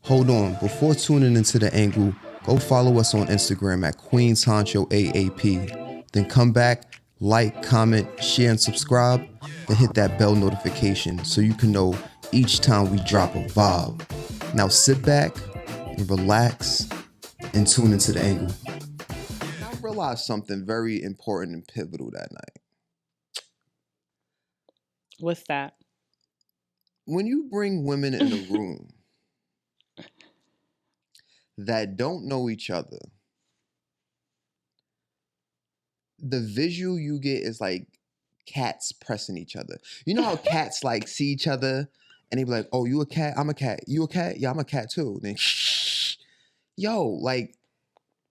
Hold on, before tuning into The Angle, go follow us on Instagram at Queens Huncho AAP. Then come back, like, comment, share, and subscribe. Then hit that bell notification so you can know each time we drop a vibe. Now sit back and relax and tune into The Angle. I realized something very important and pivotal that night. What's that? When you bring women in a room that don't know each other, the visual you get is like cats pressing each other. You know how cats like see each other and they be like, oh, you a cat? I'm a cat. You a cat? Yeah, I'm a cat too. Then shh. Yo, like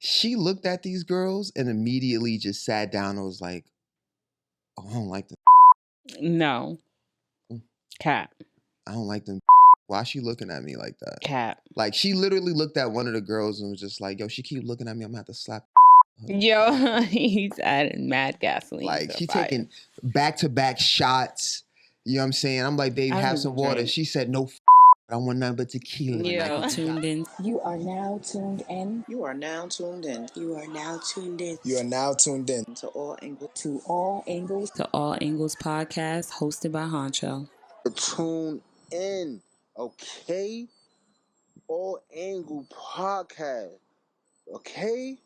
she looked at these girls and immediately just sat down and was like, oh, I don't like them. No. Cat. I don't like them. Why is she looking at me like that? Cat. Like she literally looked at one of the girls and was just like, yo, she keep looking at me. I'm gonna have to slap her. Yo, he's adding mad gasoline. Like she taking back-to-back shots. You know what I'm saying? I'm like, babe, have some water. Drink. She said, no, I don't want nothing but tequila. Yeah. Like, Tuned in. You are now tuned in. You are now tuned in. You are now tuned in You are now tuned in to All Angles. to All Angles. To All Angles podcast, hosted by Huncho. Tune in, okay? All Angle podcast, okay?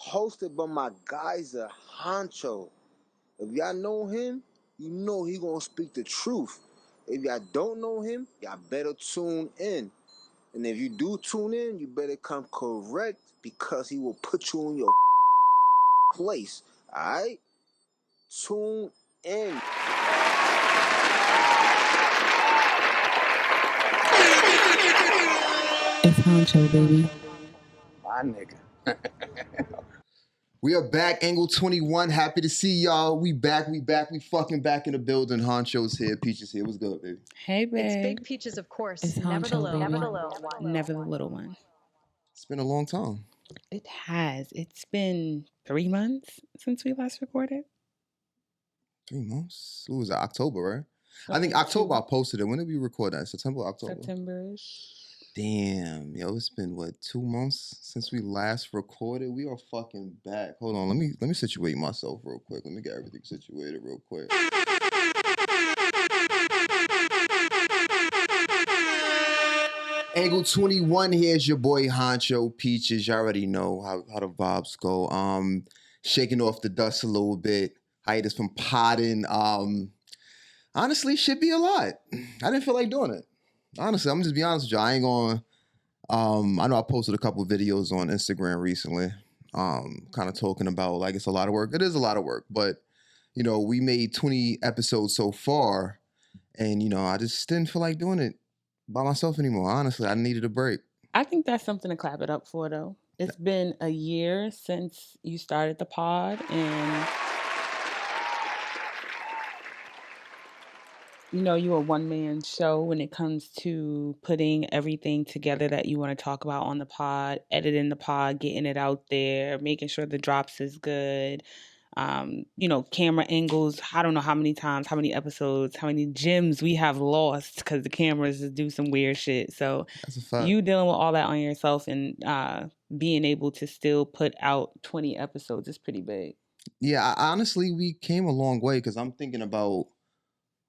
Hosted by my geyser, Huncho. If y'all know him, you know he gonna speak the truth. If y'all don't know him, y'all better tune in. And if you do tune in, you better come correct because he will put you in your place, alright? Tune in. It's Huncho, baby. My nigga. we are back, Angle 21. Happy to see y'all. We back. We fucking back in the building. Honcho's here, Peaches here. What's good, baby? Hey, babe. It's Big Peaches, of course. It's Never the Huncho, little, baby. never the little one. Never the little one. It's been a long time. It has. It's been 3 months since we last recorded. 3 months? What was it? October, right? I think October I posted it. When did we record that? September, October? September-ish. Damn, yo, it's been what, 2 months since we last recorded? We are fucking back. Hold on, let me situate myself real quick. Let me get everything situated real quick. Angle 21, here's your boy Huncho Peaches. You already know how the vibes go. Shaking off the dust a little bit. Hi8tus from potting. Honestly, should be a lot. I didn't feel like doing it. Honestly, I'm just be honest with you. I ain't going. I know I posted a couple of videos on Instagram recently, kind of talking about like it's a lot of work. It is a lot of work, but you know, we made 20 episodes so far, and you know, I just didn't feel like doing it by myself anymore. Honestly, I needed a break. I think that's something to clap it up for, though. It's been a year since you started the pod, and you know, you're a one-man show when it comes to putting everything together that you want to talk about on the pod, editing the pod, getting it out there, making sure the drops is good. You know, camera angles. I don't know how many times, how many episodes, how many gems we have lost because the cameras just do some weird shit. So That's a fact. you dealing with all that on yourself and being able to still put out 20 episodes is pretty big. Yeah, honestly, we came a long way because I'm thinking about,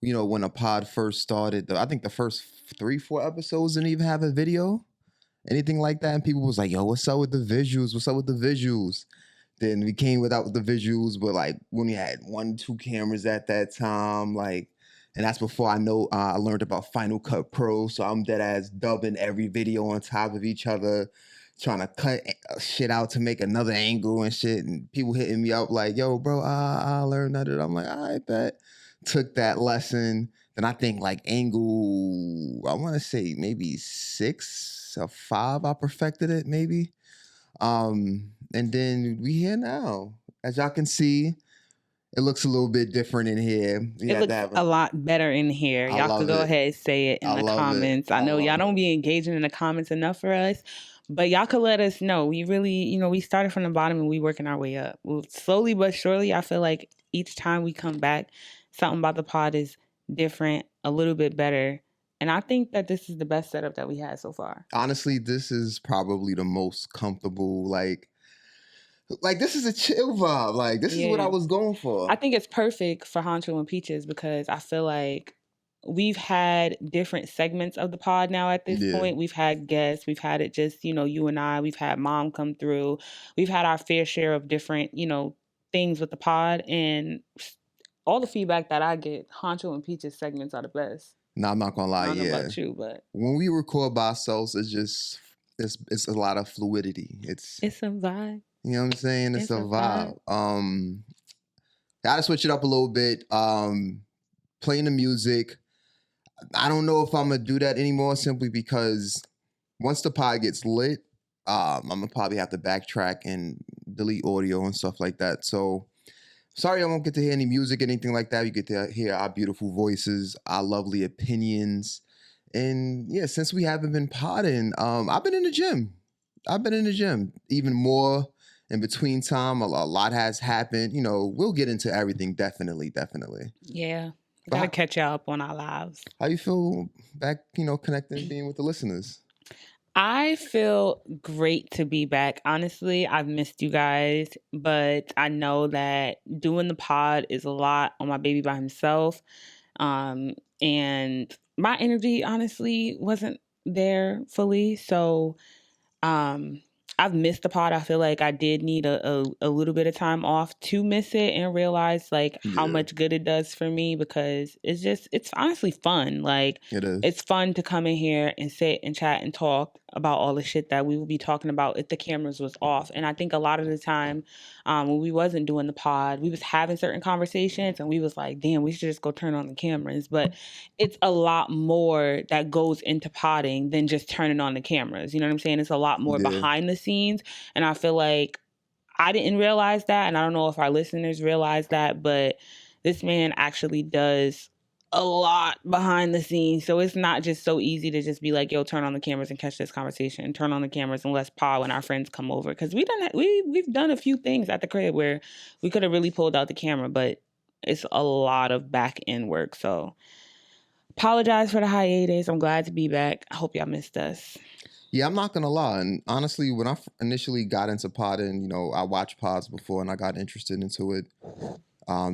you know, when a pod first started, I think the first 3-4 episodes didn't even have a video, anything like that. And people was like, yo, what's up with the visuals? What's up with the visuals? Then we came without the visuals, but like when we had 1-2 cameras at that time, like, and that's before I learned about Final Cut Pro. So I'm dead ass dubbing every video on top of each other, trying to cut shit out to make another angle and shit. And people hitting me up like, yo, bro, I learned that. I'm like, I bet. Took that lesson. Then I think like angle, I want to say maybe 6 or 5, I perfected it maybe. And then we here now. As y'all can see, it looks a little bit different in here. It looks a lot better in here. Y'all could go ahead and say it in the comments. I know y'all don't be engaging in the comments enough for us, but y'all could let us know. We really, you know, we started from the bottom and we working our way up. Well, slowly but surely, I feel like each time we come back, something about the pod is different, a little bit better. And I think that this is the best setup that we had so far. Honestly, this is probably the most comfortable, like this is a chill vibe. Like, this is what I was going for. I think it's perfect for Huncho and Peaches because I feel like we've had different segments of the pod now at this point. We've had guests. We've had it just, you and I. We've had Mom come through. We've had our fair share of different, things with the pod. And all the feedback that I get, Huncho and Peaches segments are the best. No, I'm not gonna lie. I don't know about you, but when we record by ourselves, it's a lot of fluidity. It's a vibe. You know what I'm saying? It's a vibe. Gotta switch it up a little bit. Playing the music. I don't know if I'm gonna do that anymore simply because once the pod gets lit, I'm gonna probably have to backtrack and delete audio and stuff like that. So sorry I won't get to hear any music, anything like that. You get to hear our beautiful voices, our lovely opinions. And yeah, since we haven't been podding, I've been in the gym. Even more in between time. A lot has happened. We'll get into everything. Definitely. Yeah. Gotta catch up on our lives. How you feel back, connecting, being with the listeners? I feel great to be back. Honestly, I've missed you guys, but I know that doing the pod is a lot on my baby by himself. And my energy, honestly, wasn't there fully. So I've missed the pod. I feel like I did need a little bit of time off to miss it and realize how much good it does for me because it's honestly fun. Like it is. It's fun to come in here and sit and chat and talk about all the shit that we will be talking about if the cameras was off. And I think a lot of the time when we wasn't doing the pod, we was having certain conversations and we was like, damn, we should just go turn on the cameras. But it's a lot more that goes into podding than just turning on the cameras. You know what I'm saying? It's a lot more behind the scenes. And I feel like I didn't realize that. And I don't know if our listeners realize that, but this man actually does a lot behind the scenes. So it's not just so easy to just be like, yo, turn on the cameras and catch this conversation. Turn on the cameras and let's pod when our friends come over. Because we've done a few things at the crib where we could have really pulled out the camera, but it's a lot of back end work. So apologize for the hiatus. I'm glad to be back. I hope y'all missed us. Yeah, I'm not gonna lie. And honestly, when I initially got into podding, I watched pods before and I got interested into it.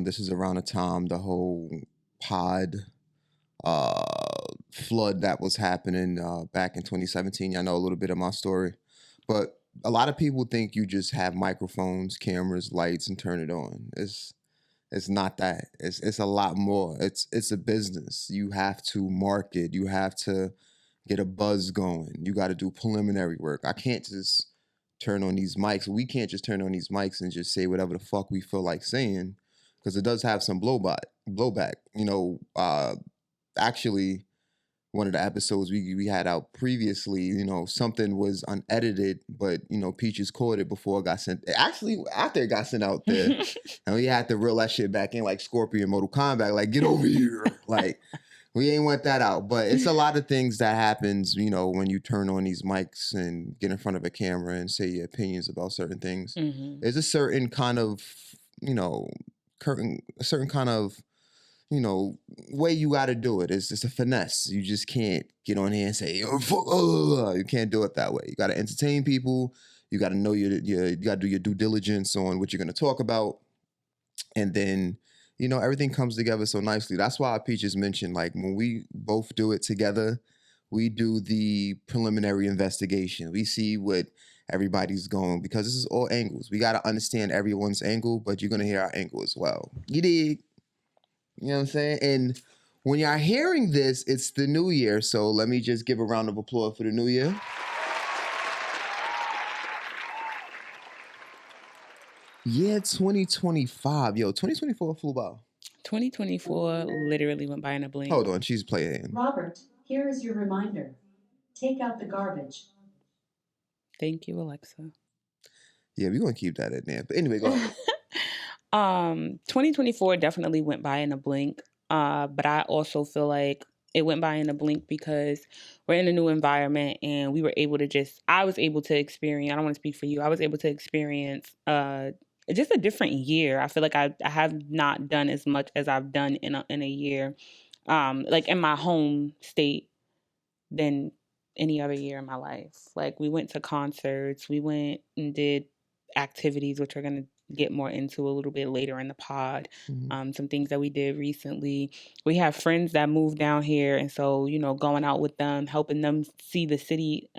This is around the time the whole pod flood that was happening back in 2017. I know a little bit of my story, but a lot of people think you just have microphones, cameras, lights, and turn it on. It's not that. It's a lot more. It's a business. You have to market. You have to get a buzz going. You got to do preliminary work. I can't just turn on these mics. We can't just turn on these mics and just say whatever the fuck we feel like saying, because it does have some blowback. Actually, one of the episodes we had out previously, something was unedited, but Peaches caught it before it got sent. Actually, after it got sent out there, and we had to reel that shit back in like Scorpion Mortal Kombat, like get over here, like. We ain't want that out, but it's a lot of things that happens, when you turn on these mics and get in front of a camera and say your opinions about certain things. Mm-hmm. There's a certain kind of, way you got to do it. It's just a finesse. You just can't get on here and say, you can't do it that way. You got to entertain people. You got to know you got to do your due diligence on what you're going to talk about. And then, everything comes together so nicely. That's why Peaches mentioned, like, when we both do it together, we do the preliminary investigation. We see what everybody's going, because this is all angles. We got to understand everyone's angle, but you're going to hear our angle as well. You dig? You know what I'm saying? And when you're hearing this, it's the new year. So let me just give a round of applause for the new year. Yeah, 2025. Yo, 2024 flew by. 2024 literally went by in a blink. Hold on, she's playing. Robert, here is your reminder. Take out the garbage. Thank you, Alexa. Yeah, we're going to keep that in there. But anyway, go ahead. 2024 definitely went by in a blink. But I also feel like it went by in a blink because we're in a new environment and we were able to I was able to experience, I don't want to speak for you, I was able to experience just a different year. I feel like I have not done as much as I've done in a year, like in my home state than any other year in my life. Like, we went to concerts, we went and did activities, which we're going to get more into a little bit later in the pod. Some things that we did recently. We have friends that moved down here, and so, going out with them, helping them see the city,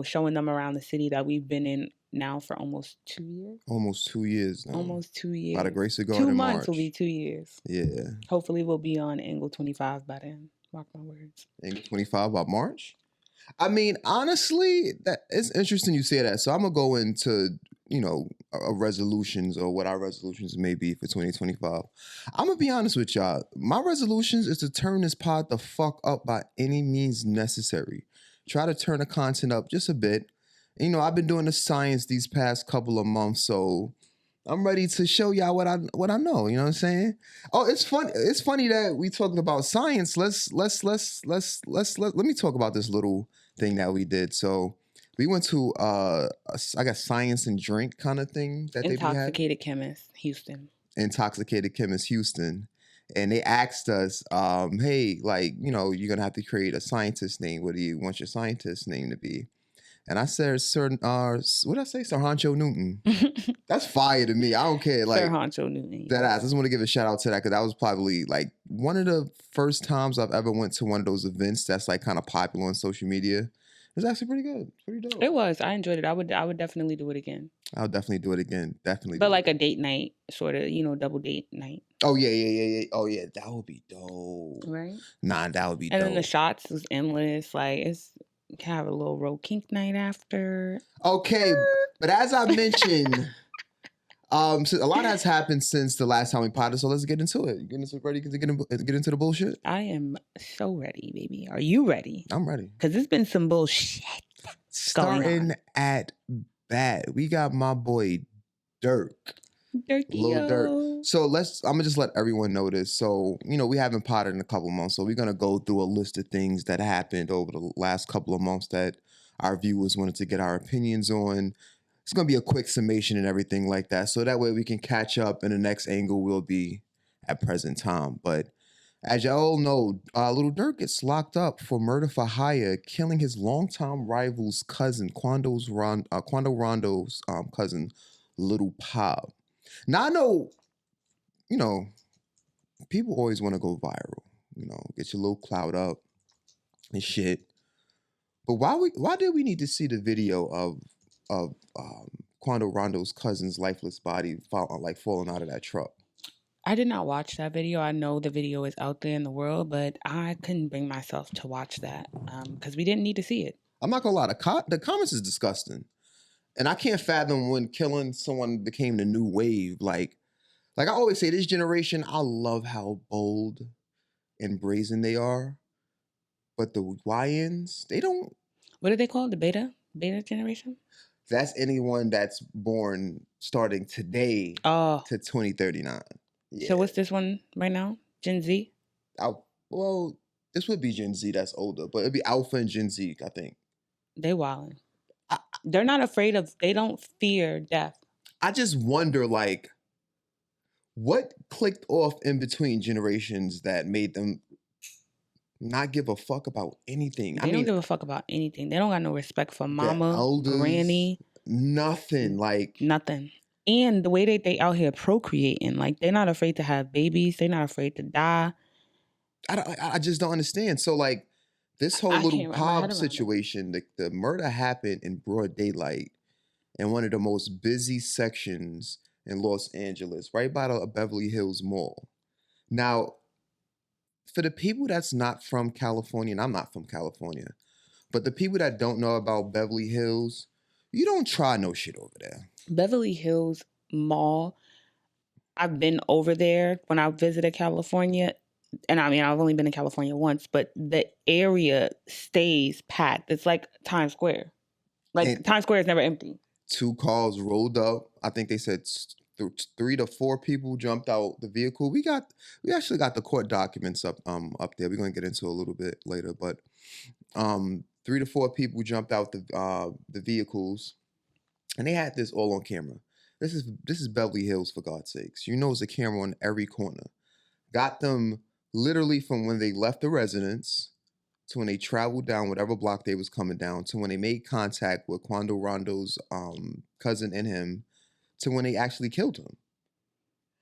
showing them around the city that we've been in now for almost 2 years. Almost 2 years now. Almost 2 years. By the grace of God, 2 in months March will be 2 years. Yeah. Hopefully we'll be on Angle 25 by then. Mark my words. Angle 25 by March? I mean, honestly, that it's interesting you say that. So I'm going to go into, resolutions or what our resolutions may be for 2025. I'm going to be honest with y'all. My resolutions is to turn this pod the fuck up by any means necessary. Try to turn the content up just a bit. I've been doing the science these past couple of months, so I'm ready to show y'all what I know. You know what I'm saying? Oh, it's funny. It's funny that we talked about science. Let me talk about this little thing that we did. So we went to I guess science and drink kind of thing that Intoxicated Chemist, Houston. Intoxicated Chemist, Houston. And they asked us, hey, you're gonna have to create a scientist name. What do you want your scientist name to be? And I said, Sir, what did I say? Sir Huncho Newton. That's fire to me. I don't care. Sir Huncho Newton. That ass. I just want to give a shout out to that because that was probably one of the first times I've ever went to one of those events that's kind of popular on social media. It was actually pretty good. Pretty dope. It was. I enjoyed it. I would definitely do it again. I'll definitely do it again. Definitely. But like a date night, sort of, double date night. Oh, yeah. Oh, yeah. That would be dope. Right? Nah, that would be dope. And then the shots was endless. You can have a little road kink night after. Okay, but as I mentioned, so a lot has happened since the last time we potted, so let's get into it. Ready to get into the bullshit? I am so ready, baby. Are you ready? I'm ready. Because there's been some bullshit Starting at bat, we got my boy DURK. Lil Durk. So I'm gonna just let everyone know this. So, we haven't potted in a couple months. So we're gonna go through a list of things that happened over the last couple of months that our viewers wanted to get our opinions on. It's gonna be a quick summation and everything like that. So that way we can catch up and the next angle will be at present time. But as y'all know, Lil Durk gets locked up for murder for hire, killing his longtime rival's cousin, Quando Rondo's cousin, Little Pop. Now I know, people always want to go viral, get your little clout up and shit. But why did we need to see the video of Quando Rondo's cousin's lifeless body falling out of that truck? I did not watch that video. I know the video is out there in the world, but I couldn't bring myself to watch that because we didn't need to see it. I'm not gonna lie, the comments is disgusting. And I can't fathom when killing someone became the new wave. Like I always say, this generation, I love how bold and brazen they are. But the YNs, they don't. What are they called? The beta generation? That's anyone that's born starting today to 2039. Yeah. So what's this one right now? Gen Z? Well, this would be Gen Z that's older, but it'd be Alpha and Gen Z, I think. They wildin'. They're not afraid they don't fear death. I just wonder, what clicked off in between generations that made them not give a fuck about anything? They don't give a fuck about anything. They don't got no respect for mama, elders, granny. Nothing. Nothing. And the way that they out here procreating, they're not afraid to have babies. They're not afraid to die. I just don't understand. So, this whole Little Pop situation, the murder happened in broad daylight in one of the most busy sections in Los Angeles, right by the Beverly Hills Mall. Now, for the people that's not from California, and I'm not from California, but the people that don't know about Beverly Hills, you don't try no shit over there. Beverly Hills Mall, I've been over there when I visited California. And I mean, I've only been in California once, but the area stays packed. It's like Times Square. Times Square is never empty. 2 cars rolled up. I think they said 3 to 4 people jumped out the vehicle. We actually got the court documents up there. We're gonna get into a little bit later, but 3 to 4 people jumped out the vehicles, and they had this all on camera. This is Beverly Hills, for God's sakes. It's a camera on every corner. Got them literally from when they left the residence to when they traveled down whatever block they was coming down, to when they made contact with Quando Rondo's cousin and him, to when they actually killed him.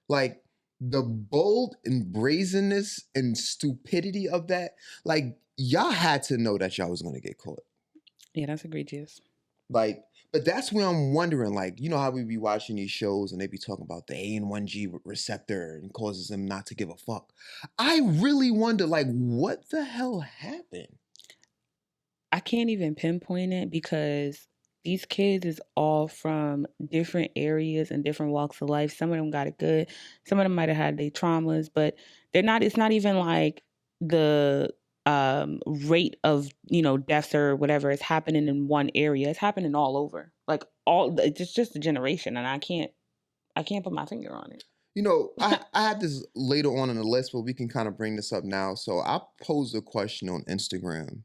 Like, the bold and brazenness and stupidity of that, like, y'all had to know that y'all was gonna get caught. Yeah, that's egregious. Like, but that's where I'm wondering, like, you know how we be watching these shows and they be talking about the A1G receptor and causes them not to give a fuck. I really wonder, like, what the hell happened? I can't even pinpoint it because these kids is all from different areas and different walks of life. Some of them got it good. Some of them might have had their traumas, but they're not. It's not even like the rate of deaths or whatever is happening in one area. It's happening all over. Like it's just a generation, and I can't put my finger on it. You know, I had this later on in the list, but we can kind of bring this up now. So I posed a question on Instagram.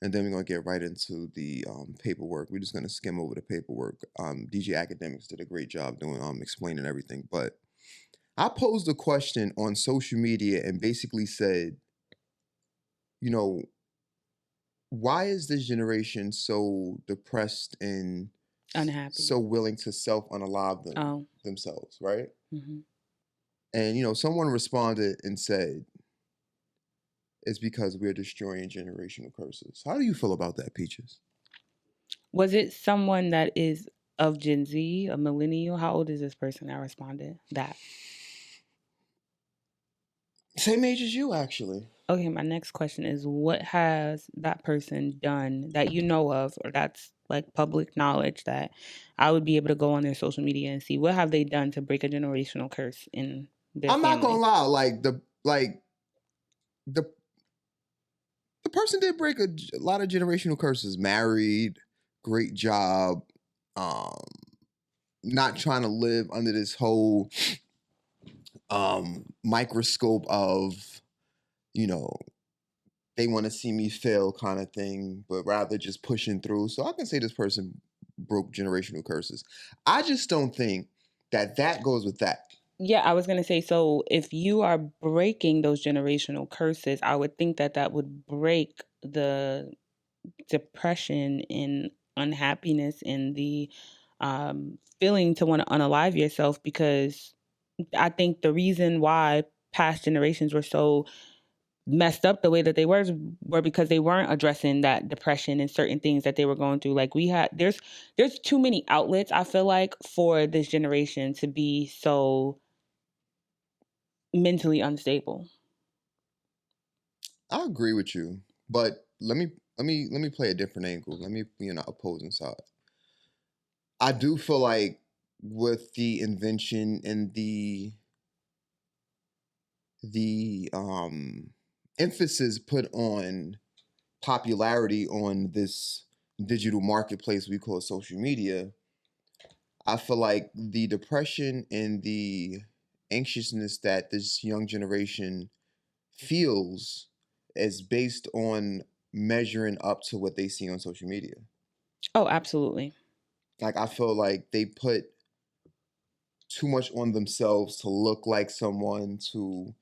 And then we're going to get right into the paperwork. We're just going to skim over the paperwork. DJ Academics did a great job doing explaining everything. But I posed a question on social media and basically said, you know, why is this generation so depressed and Unhappy, so willing to self-unalive themselves, right? Mm-hmm. And, you know, someone responded and said, it's because we're destroying generational curses. How do you feel about that, Peaches? Was it someone that is of Gen Z, a millennial? How old is this person that responded that? Same age as you, actually. Okay, my next question is, what has that person done that you know of, or that's like public knowledge that I would be able to go on their social media and see? What have they done to break a generational curse in their I'm not family? gonna lie, the person did break a lot of generational curses. Married, great job, not trying to live under this whole microscope of, you know, they want to see me fail kind of thing, but rather just pushing through. So I can say this person broke generational curses. I just don't think that goes with that. Yeah, I was going to say, so if you are breaking those generational curses, I would think that would break the depression and unhappiness and the feeling to want to unalive yourself, because I think the reason why past generations were so messed up the way that they were because they weren't addressing that depression and certain things that they were going through. Like there's too many outlets, I feel like, for this generation to be so mentally unstable. I agree with you, but let me play a different angle. Let me be on the opposing side. I do feel like with the invention and the emphasis put on popularity on this digital marketplace we call social media, I feel like the depression and the anxiousness that this young generation feels is based on measuring up to what they see on social media. Oh, absolutely. Like, I feel like they put too much on themselves to look like someone, to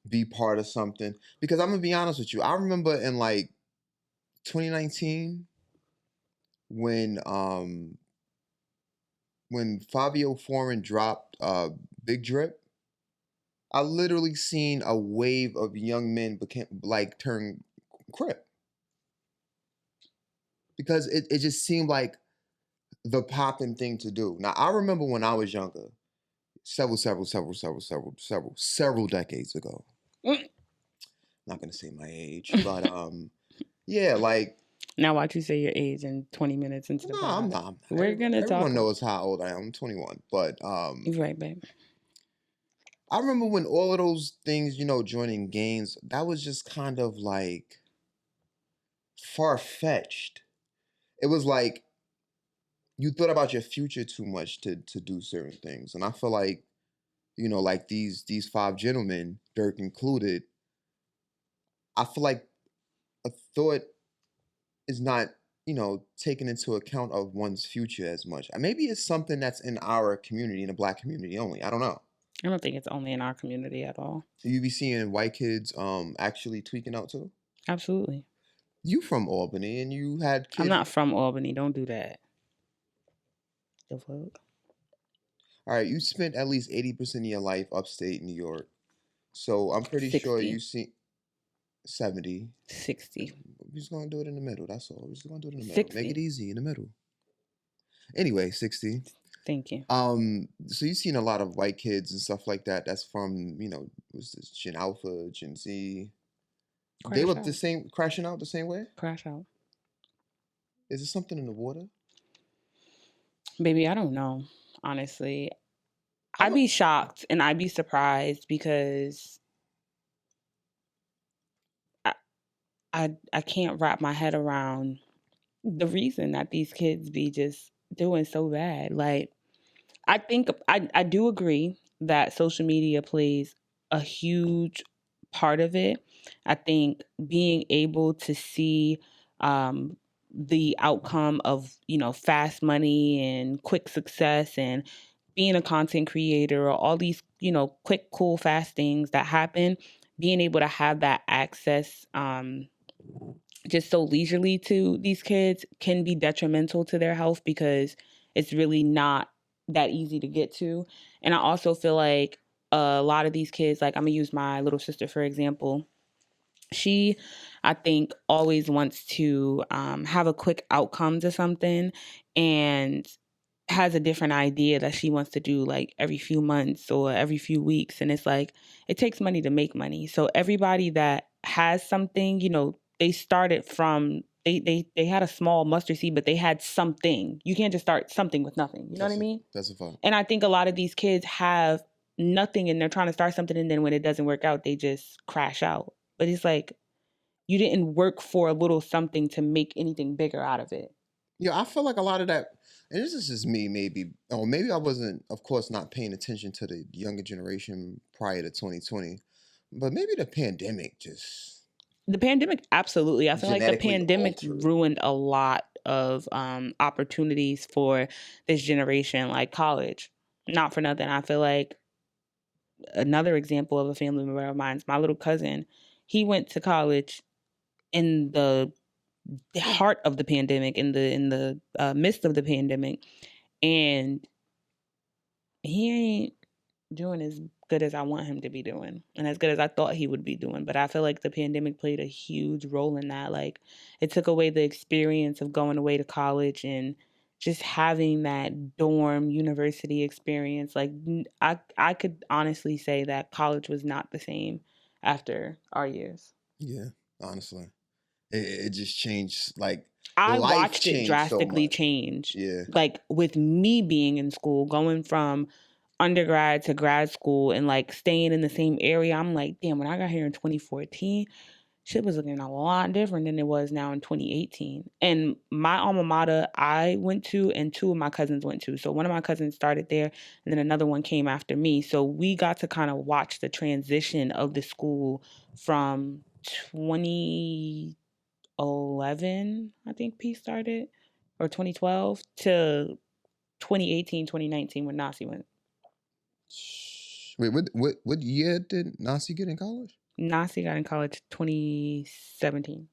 be part of something. Because I'm gonna be honest with you, I remember in like 2019 when Fabio Foreign dropped Big Drip, I literally seen a wave of young men turn Crip. Because it just seemed like the popping thing to do. Now I remember when I was younger, several decades ago. Not gonna say my age, but yeah, like. Now watch you say your age in 20 minutes into the No, pod. I'm not. We're gonna talk. Everyone knows how old I am. I'm 21, but You're right, babe. I remember when all of those things, you know, joining gangs, that was just kind of like far-fetched. It was like you thought about your future too much to do certain things, and I feel like, you know, like these five gentlemen, DURK included, I feel like a thought is not, you know, taken into account of one's future as much. Maybe it's something that's in our community, in the Black community only. I don't know. I don't think it's only in our community at all. So you be seeing white kids actually tweaking out too? Absolutely. You from Albany and you had kids. I'm not from Albany. Don't do that. The fuck? All right, you spent at least 80% of your life upstate New York. So I'm pretty sure 60. you see 70. 60. We're just gonna do it in the middle. That's all. We're just gonna do it in the middle. 60. Make it easy in the middle. Anyway, 60. Thank you. So you've seen a lot of white kids and stuff like that. That's from, what's this, Gen Alpha, Gen Z. They were the same, crashing out the same way? Crash out. Is there something in the water? Baby, I don't know, honestly. I'd be shocked and I'd be surprised because I can't wrap my head around the reason that these kids be just doing so bad. Like, I think I do agree that social media plays a huge part of it. I think being able to see the outcome of, fast money and quick success and being a content creator or all these, quick, cool, fast things that happen, being able to have that access just so leisurely to these kids can be detrimental to their health because it's really not that easy to get to. And I also feel like a lot of these kids, like I'm gonna use my little sister for example. She, I think, always wants to have a quick outcome to something and has a different idea that she wants to do like every few months or every few weeks. And it's like, it takes money to make money. So everybody that has something, they started from, they had a small mustard seed, but they had something. You can't just start something with nothing. You know what I mean? That's a fact. And I think a lot of these kids have nothing and they're trying to start something. And then when it doesn't work out, they just crash out. But it's like, you didn't work for a little something to make anything bigger out of it. Yeah, I feel like a lot of that, and this is just me maybe, or maybe I wasn't, of course, not paying attention to the younger generation prior to 2020, but maybe the pandemic just... The pandemic, absolutely. I feel like the genetically pandemic altered. ruined a lot of opportunities for this generation, like college. Not for nothing. I feel like another example of a family member of mine, my little cousin, he went to college in the heart of the pandemic, in the midst of the pandemic, and he ain't doing as good as I want him to be doing and as good as I thought he would be doing. But I feel like the pandemic played a huge role in that. Like, it took away the experience of going away to college and just having that dorm university experience. Like, I could honestly say that college was not the same after our years. Yeah, honestly. It just changed, like, I life watched it changed drastically so much. change. Yeah. Like, with me being in school, going from undergrad to grad school and like staying in the same area, I'm like, damn, when I got here in 2014, shit was looking a lot different than it was now in 2018. And my alma mater I went to and two of my cousins went to. So one of my cousins started there and then another one came after me. So we got to kind of watch the transition of the school from 2011, I think P started, or 2012 to 2018, 2019 when Nasi went. Wait, what year did Nasi get in college? Nasi got in college 2017.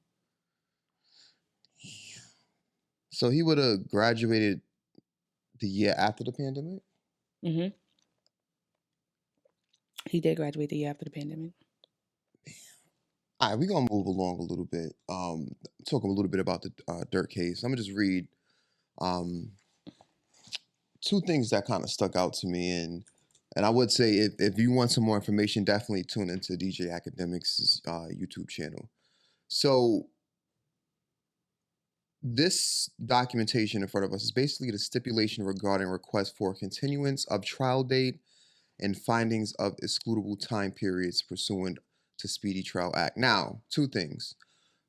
So he would have graduated the year after the pandemic? Mm-hmm. He did graduate the year after the pandemic. All right, we're going to move along a little bit. Talking a little bit about the DURK case. I'm going to just read two things that kind of stuck out to me. And I would say if you want some more information, definitely tune into DJ Academics' YouTube channel. So this documentation in front of us is basically the stipulation regarding request for continuance of trial date and findings of excludable time periods pursuant to Speedy Trial Act. Now, two things.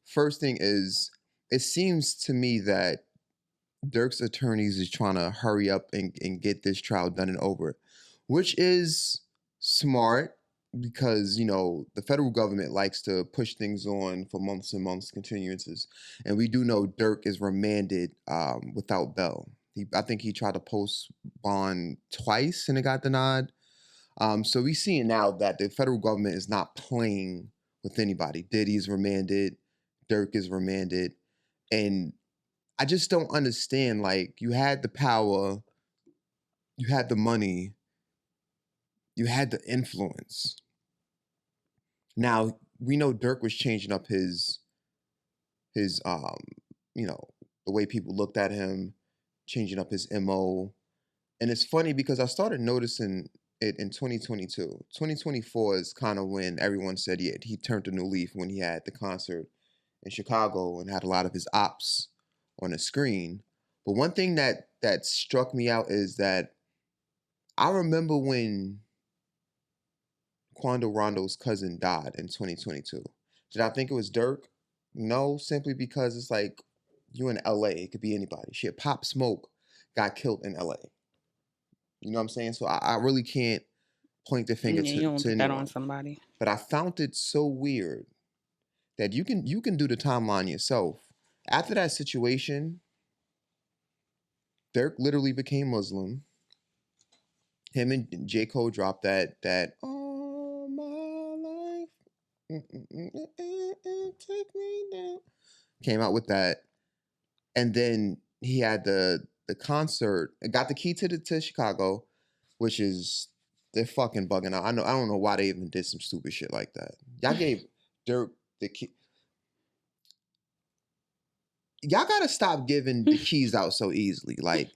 First thing is, it seems to me that DURK's attorneys is trying to hurry up and get this trial done and over, which is smart because, the federal government likes to push things on for months and months, continuances. And we do know DURK is remanded without bail. I think he tried to post bond twice and it got denied. So we see now that the federal government is not playing with anybody. Diddy's remanded. DURK is remanded. And I just don't understand. Like, you had the power, you had the money, you had the influence. Now, we know DURK was changing up his you know, the way people looked at him, changing up his MO. And it's funny because I started noticing it in 2022. 2024 is kind of when everyone said he turned a new leaf when he had the concert in Chicago and had a lot of his ops on the screen. But one thing that struck me out is that I remember when Quando Rondo's cousin died in 2022. Did I think it was DURK? No, simply because it's like, you in LA, it could be anybody. Shit, Pop Smoke got killed in LA. You know what I'm saying? So I really can't point the finger Yeah, you don't to put that anyone. on somebody. But I found it so weird that you can do the timeline yourself. After that situation, DURK literally became Muslim. Him and J. Cole dropped that all my life. Take me down. Came out with that. And then he had the concert. Got the key to Chicago, which is, they're fucking bugging out. I don't know why they even did some stupid shit like that. Y'all gave DURK the key. Y'all gotta stop giving the keys out so easily. Like,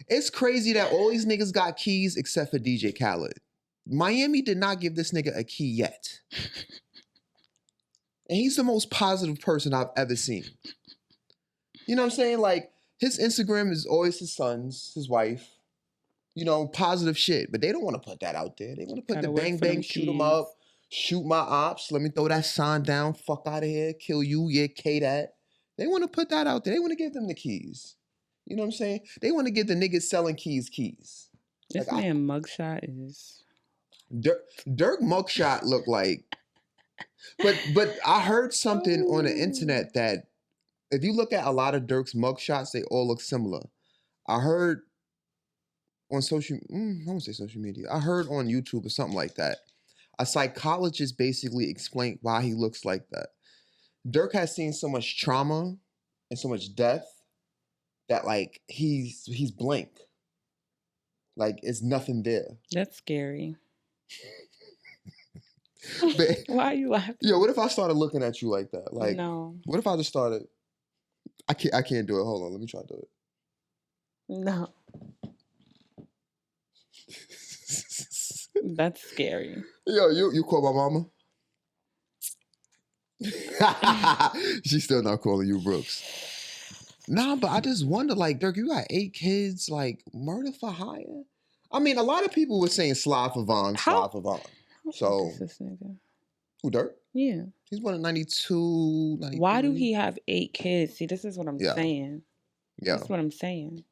it's crazy that all these niggas got keys except for DJ Khaled. Miami did not give this nigga a key yet. And he's the most positive person I've ever seen. You know what I'm saying? Like, his Instagram is always his son's, his wife. You know, positive shit. But they don't want to put that out there. They want to put Gotta the work bang for them bang, shoot them keys. up, shoot my ops, let me throw that sign down, fuck out of here, kill you, yeah, K that. They want to put that out there. They want to give them the keys. You know what I'm saying? They want to give the niggas selling keys. This Like, man mugshot is... DURK mugshot looked like, but I heard something on the internet that if you look at a lot of DURK's mugshots, they all look similar. I heard on I won't say social media. I heard on YouTube or something like that. A psychologist basically explained why he looks like that. DURK has seen so much trauma and so much death that, like, he's blank. Like, it's nothing there. That's scary. But, why are you laughing? Yo, what if I started looking at you like that? Like, no. What if I just started? I can't do it. Hold on, let me try to do it. No. That's scary. Yo, you call my mama? She's still not calling you, Brooks. Nah, but I just wonder, like, DURK, you got 8 kids, like, murder for hire? I mean, a lot of people were saying slide for Von. How So, old is this nigga? Who, DURK? Yeah. He's born in 92, 93. Why do he have 8 kids? See, this is what I'm saying. Yeah. That's what I'm saying.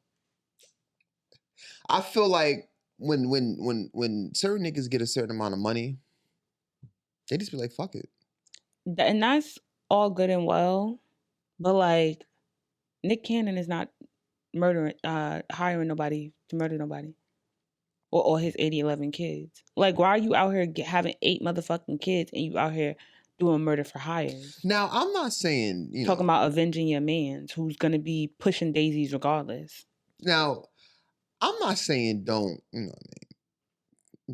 I feel like when certain niggas get a certain amount of money, they just be like, fuck it. And that's all good and well, but like, Nick Cannon is not hiring nobody to murder nobody, or his 11 kids. Like, why are you out here having 8 motherfucking kids and you out here doing murder for hire? Now, I'm not saying, talking about avenging your mans who's gonna be pushing daisies regardless. Now, I'm not saying don't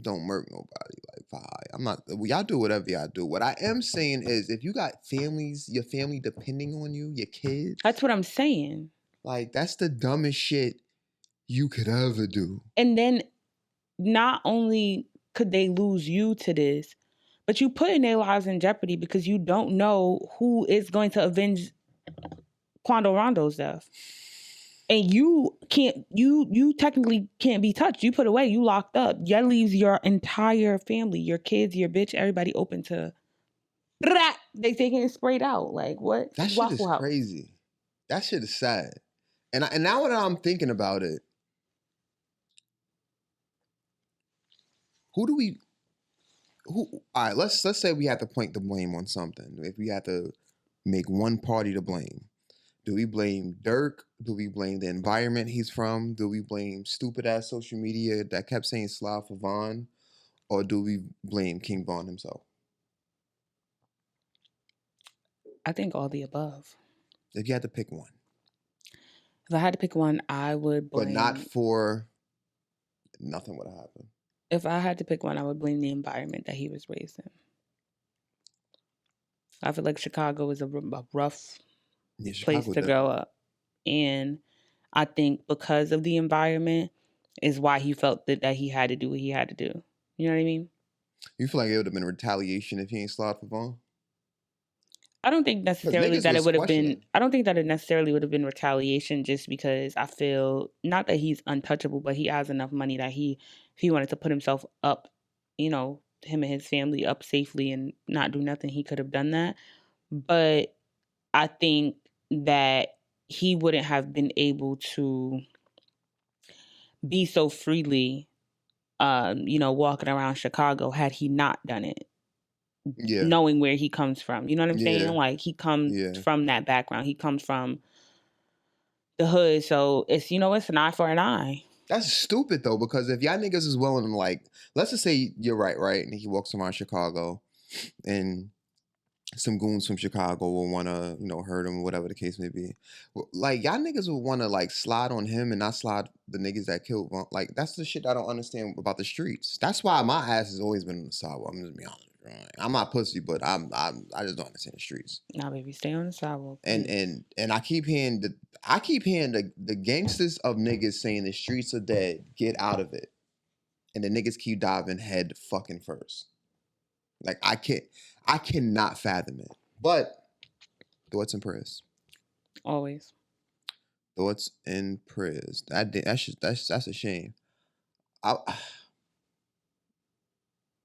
murk nobody, like, for hire. I'm not. Y'all do whatever y'all do. What I am saying is, if you got families, your family depending on you, your kids. That's what I'm saying. Like, that's the dumbest shit you could ever do. And then, not only could they lose you to this, but you putting their lives in jeopardy because you don't know who is going to avenge Quando Rondo's death. And you technically can't be touched. You put away, you locked up. That leaves your entire family, your kids, your bitch, everybody open to... They taking it sprayed out. Like, what? That shit is crazy. That shit is sad. And now that I'm thinking about it, all right, let's say we have to point the blame on something. If we have to make one party to blame, do we blame DURK? Do we blame the environment he's from? Do we blame stupid ass social media that kept saying slide for Von? Or do we blame King Von himself? I think all the above. If you had to pick one. If I had to pick one, I would blame... But not for... Nothing would have happened. If I had to pick one, I would blame the environment that he was raised in. I feel like Chicago is a rough place to grow up. And I think because of the environment is why he felt that he had to do what he had to do. You know what I mean? You feel like it would have been retaliation if he ain't slid for Vaughn? I don't think necessarily that it would have been... I don't think that it necessarily would have been retaliation, just because I feel... Not that he's untouchable, but he has enough money that if he wanted to put himself up, him and his family up safely and not do nothing, he could have done that. But I think that he wouldn't have been able to be so freely, walking around Chicago had he not done it. Yeah. Knowing where he comes from. You know what I'm saying? Like, he comes from that background. He comes from the hood. So it's an eye for an eye. That's stupid, though, because if y'all niggas is willing to, like, let's just say you're right? And he walks around Chicago and some goons from Chicago will want to, hurt him, whatever the case may be. Like, y'all niggas would want to, like, slide on him and not slide the niggas that killed him. Like, that's the shit I don't understand about the streets. That's why my ass has always been on the sidewalk. I'm just being honest. Right? I'm not pussy, but I just don't understand the streets. Nah, baby, stay on the sidewalk. And I keep hearing the gangsters of niggas saying the streets are dead, get out of it. And the niggas keep diving head fucking first. Like, I cannot fathom it. But thoughts and prayers. Always. Thoughts and prayers. That's a shame. I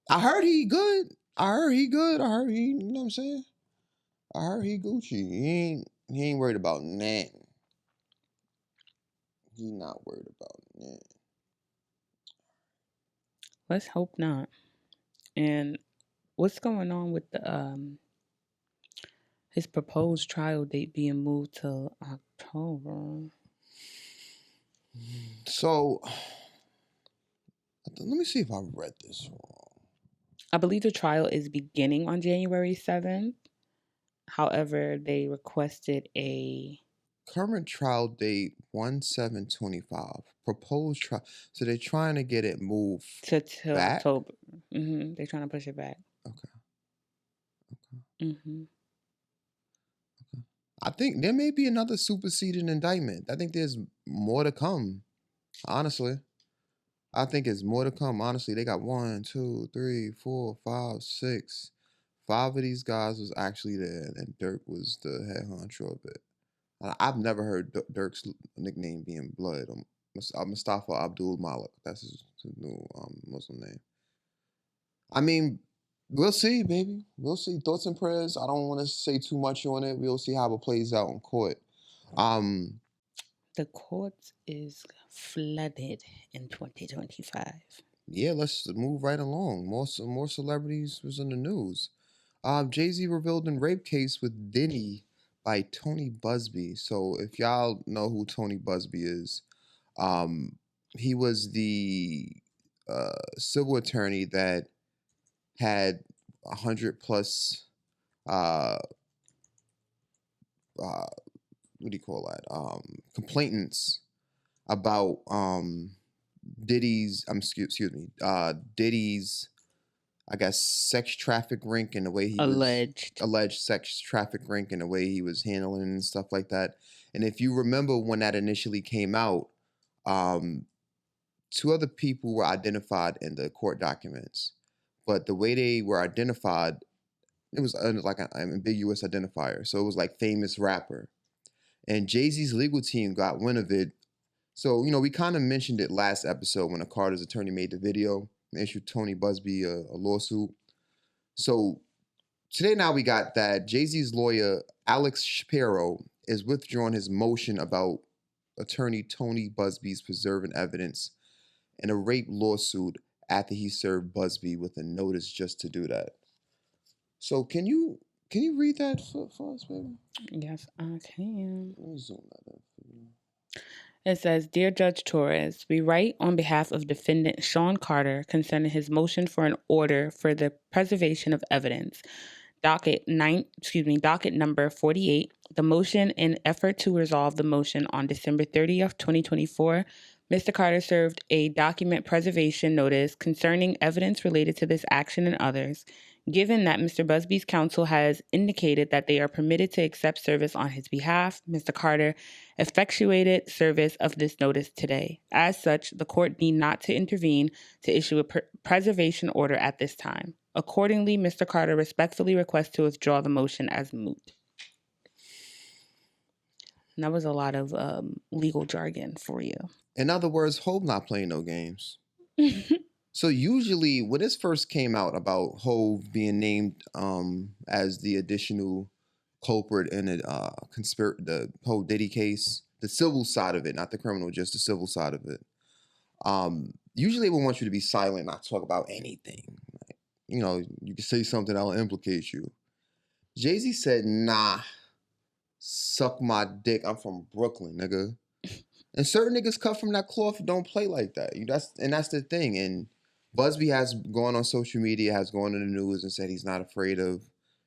heard he good. I heard he, you know what I'm saying? I heard he Gucci. He ain't worried about nothing. He not worried about nothing. Let's hope not. And what's going on with the his proposed trial date being moved to October? So, let me see if I read this wrong. I believe the trial is beginning on January 7th. However, they requested a... Current trial date 1/7/25. Proposed trial. So they're trying to get it moved to October. Mm-hmm. They're trying to push it back. Okay. Mm-hmm. Okay. I think there may be another superseding indictment. I think there's more to come. Honestly. I think it's more to come. Honestly, they got 1, 2, 3, 4, 5, 6. 5 of these guys was actually there, and DURK was the head honcho of it. I've never heard DURK's nickname being Blood. Mustafa Abdul Malik. That's his new Muslim name. I mean, we'll see, baby. We'll see. Thoughts and prayers. I don't want to say too much on it. We'll see how it plays out in court. The court is flooded in 2025. Yeah, let's move right along. More celebrities was in the news. Jay-Z revealed in rape case with Diddy by Tony Busby. So if y'all know who Tony Busby is, he was the civil attorney that had 100 plus what do you call that? Complainants about Diddy's Diddy's, I guess, sex traffic ring and the way he alleged sex traffic ring and the way he was handling and stuff like that. And if you remember when that initially came out, 2 other people were identified in the court documents, but the way they were identified, it was like an ambiguous identifier. So it was like famous rapper. And Jay-Z's legal team got wind of it. So, we kind of mentioned it last episode when a Carter's attorney made the video and issued Tony Busby a lawsuit. So today now we got that Jay-Z's lawyer, Alex Shapiro, is withdrawing his motion about attorney Tony Busby's preserving evidence in a rape lawsuit after he served Busby with a notice just to do that. So can you read that for us, baby? Yes, I can. Let me zoom that in for you. It says, Dear Judge Torres, we write on behalf of defendant Sean Carter concerning his motion for an order for the preservation of evidence docket number 48. The motion in effort to resolve the motion on December 30th, 2024, Mr. Carter served a document preservation notice concerning evidence related to this action and others. Given that Mr. Busby's counsel has indicated that they are permitted to accept service on his behalf, Mr. Carter effectuated service of this notice today. As such, the court need not to intervene to issue a preservation order at this time. Accordingly, Mr. Carter respectfully requests to withdraw the motion as moot. And that was a lot of legal jargon for you. In other words, Hov not playing no games. So usually when this first came out about Hov being named as the additional culprit in the whole Diddy case, the civil side of it, not the criminal, just the civil side of it. Usually they would want you to be silent, not talk about anything. Like, you know, you can say something that'll implicate you. Jay-Z said, nah, suck my dick. I'm from Brooklyn, nigga. And certain niggas cut from that cloth don't play like that. That's the thing. And Busby has gone on social media, has gone in the news and said he's not afraid of,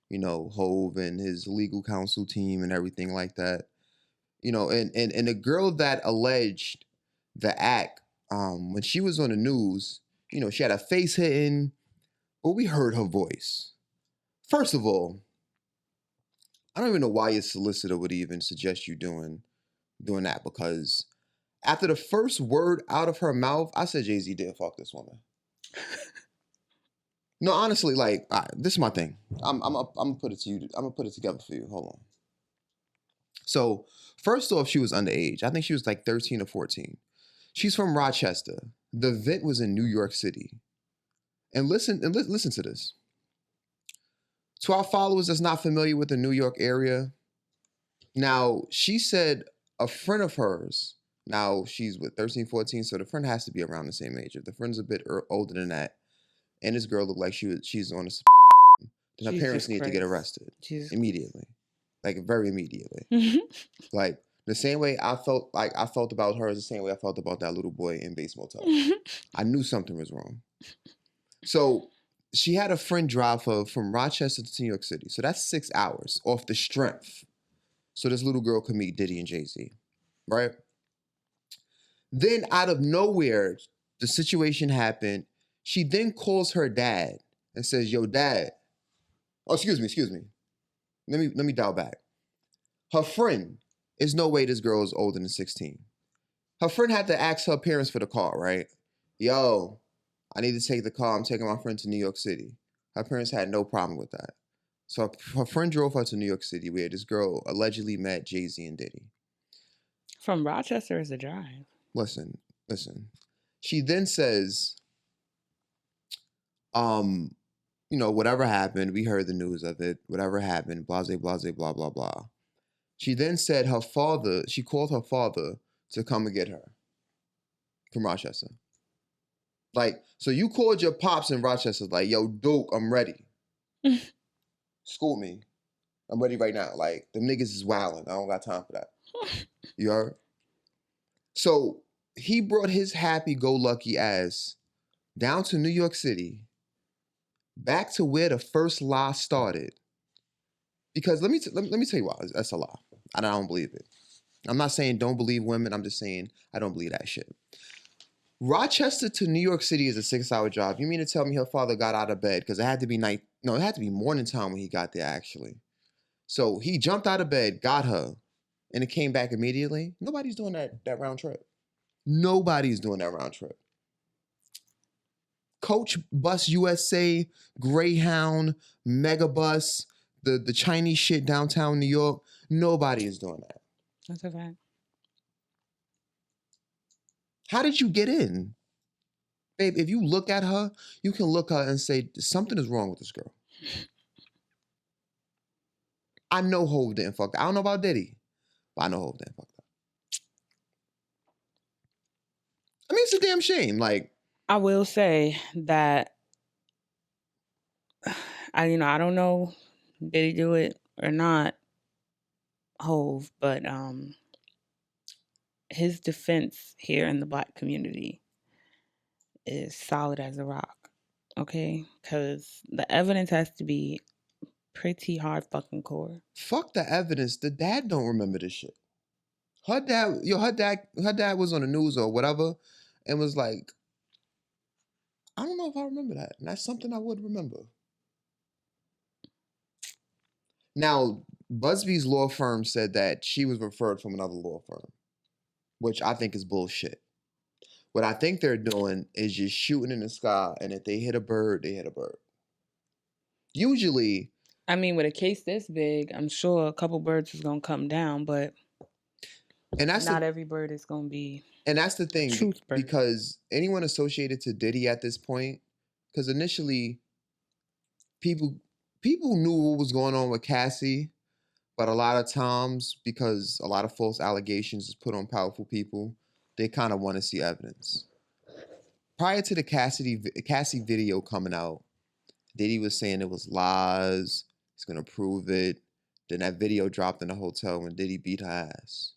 you know, Hov and his legal counsel team and everything like that. You know, and the girl that alleged the act, when she was on the news, you know, she had her face hitting, but we heard her voice. First of all, I don't even know why your solicitor would even suggest you doing that, because after the first word out of her mouth, I said Jay-Z did fuck this woman. No, honestly, like, this is my thing. I'm gonna put it to you. I'm gonna put it together for you. Hold on. So, first off, she was underage. I think she was like 13 or 14. She's from Rochester. The event was in New York City. And listen to this. To our followers that's not familiar with the New York area, now, she said a friend of hers, now she's with 13, 14, so the friend has to be around the same age. If the friend's a bit older than that, and this girl looked like she's on a then her parents need to get arrested immediately. Like, very immediately. Like, the same way I felt about her is the same way I felt about that little boy in Bates Motel. I knew something was wrong. So she had a friend drive her from Rochester to New York City. So that's 6 hours off the strength. So this little girl could meet Diddy and Jay-Z, right? Then out of nowhere, the situation happened. She then calls her dad and says, yo, dad. Oh, excuse me. Let me dial back. Her friend, there's no way this girl is older than 16. Her friend had to ask her parents for the car, right? Yo, I need to take the car. I'm taking my friend to New York City. Her parents had no problem with that. So her friend drove her to New York City where this girl allegedly met Jay-Z and Diddy. From Rochester is a drive. Listen. She then says, you know, whatever happened, we heard the news of it, whatever happened, blase, blah, blah, blah. She then said she called her father to come and get her from Rochester. Like, so you called your pops in Rochester, like, yo, Duke, I'm ready. School me. I'm ready right now. Like, them niggas is wilding. I don't got time for that. You heard? So he brought his happy-go-lucky ass down to New York City, back to where the first lie started. Because let me tell you why. That's a lie. I don't believe it. I'm not saying don't believe women. I'm just saying I don't believe that shit. Rochester to New York City is a 6-hour drive. You mean to tell me her father got out of bed? Because it had to be night. No, it had to be morning time when he got there, actually. So he jumped out of bed, got her, and it came back immediately. Nobody's doing that round trip. Nobody's doing that round trip. Coach Bus USA, Greyhound, Megabus, the Chinese shit downtown New York. Nobody is doing that. That's a fact. How did you get in? Babe, if you look at her, you can look at her and say, something is wrong with this girl. I know Hov didn't fuck that. I don't know about Diddy, but I know Hov didn't fuck that. I mean, it's a damn shame. Like, I will say that I don't know did he do it or not, Hov, but his defense here in the Black community is solid as a rock. Okay? Because the evidence has to be Pretty hard fucking core. Fuck the evidence. The dad don't remember this shit. Her dad was on the news or whatever and was like, I don't know if I remember that. And that's something I would remember. Now, Busby's law firm said that she was referred from another law firm, which I think is bullshit. What I think they're doing is just shooting in the sky, and if they hit a bird, they hit a bird. Usually, I mean, with a case this big, I'm sure a couple birds is gonna come down, but not every bird is gonna be. And that's the thing, truth bird. because anyone associated to Diddy at this point, because initially people knew what was going on with Cassie, but a lot of times, because a lot of false allegations is put on powerful people, they kind of want to see evidence. Prior to the Cassie video coming out, Diddy was saying it was lies. He's gonna prove it. Then that video dropped in the hotel when Diddy beat her ass,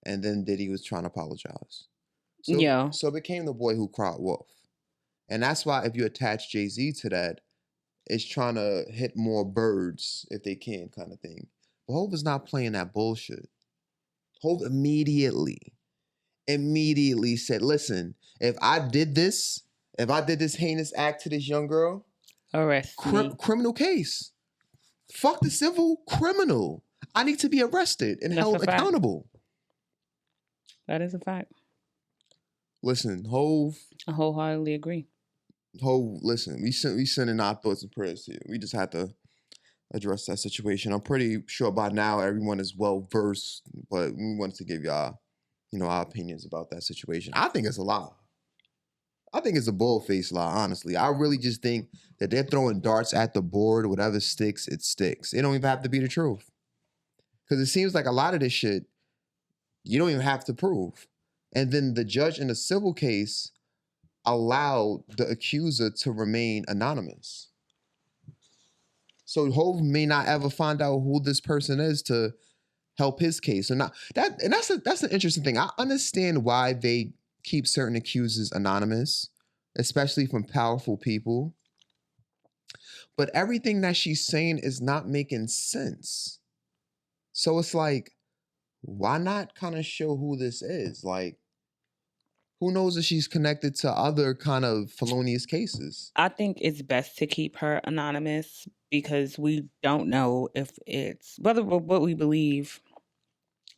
and then Diddy was trying to apologize. So it became the boy who cried wolf, and that's why if you attach Jay-Z to that, it's trying to hit more birds if they can, kind of thing. But Hov is not playing that bullshit. Hov immediately said, listen, if I did this heinous act to this young girl, arrest me. Criminal case. Fuck the civil, criminal. I need to be arrested and held accountable. That is a fact. Listen, Hov. I wholeheartedly agree. Hov, listen, we sending our thoughts and prayers to you. We just had to address that situation. I'm pretty sure by now everyone is well versed, but we wanted to give y'all, our opinions about that situation. I think it's a lie. I think it's a bull-faced lie, honestly. I really just think that they're throwing darts at the board. Whatever sticks, it sticks. It don't even have to be the truth. Because it seems like a lot of this shit, you don't even have to prove. And then the judge in the civil case allowed the accuser to remain anonymous. So Hov may not ever find out who this person is to help his case. So that's an interesting thing. I understand why they keep certain accusers anonymous, especially from powerful people. But everything that she's saying is not making sense. So it's like, why not kind of show who this is? Like, who knows if she's connected to other kind of felonious cases? I think it's best to keep her anonymous because we don't know if it's, whether what we believe,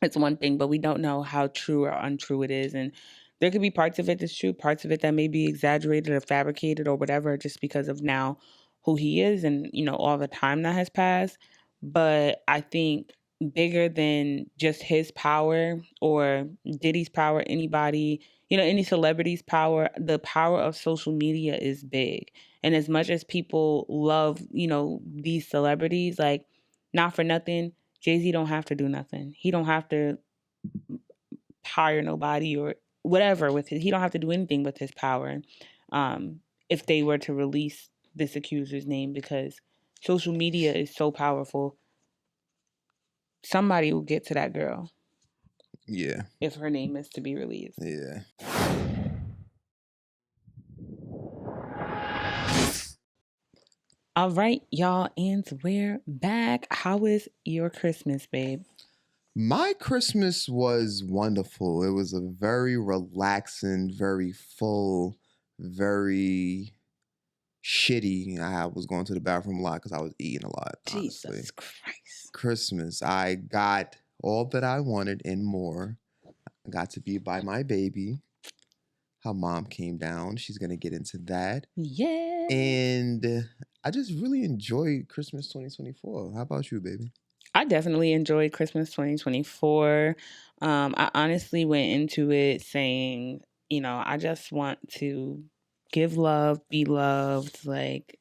it's one thing, but we don't know how true or untrue it is. And there could be parts of it that's true, parts of it that may be exaggerated or fabricated or whatever, just because of now who he is and, all the time that has passed. But I think bigger than just his power or Diddy's power, anybody, any celebrity's power, the power of social media is big. And as much as people love, these celebrities, like, not for nothing, Jay-Z don't have to do nothing. He don't have to hire nobody or whatever with his, he don't have to do anything with his power. If they were to release this accuser's name, because social media is so powerful, somebody will get to that girl. Yeah. If her name is to be released. Yeah. All right, y'all, and we're back. How was your Christmas, babe? My Christmas was wonderful. It was a very relaxing, very full, very shitty. I was going to the bathroom a lot because I was eating a lot. Jesus honestly. Christ. Christmas, I got all that I wanted and more. I got to be by my baby. Her mom came down. She's going to get into that. Yeah. And I just really enjoyed Christmas 2024. How about you, baby? I definitely enjoyed Christmas 2024. I honestly went into it saying, I just want to give love, be loved. Like,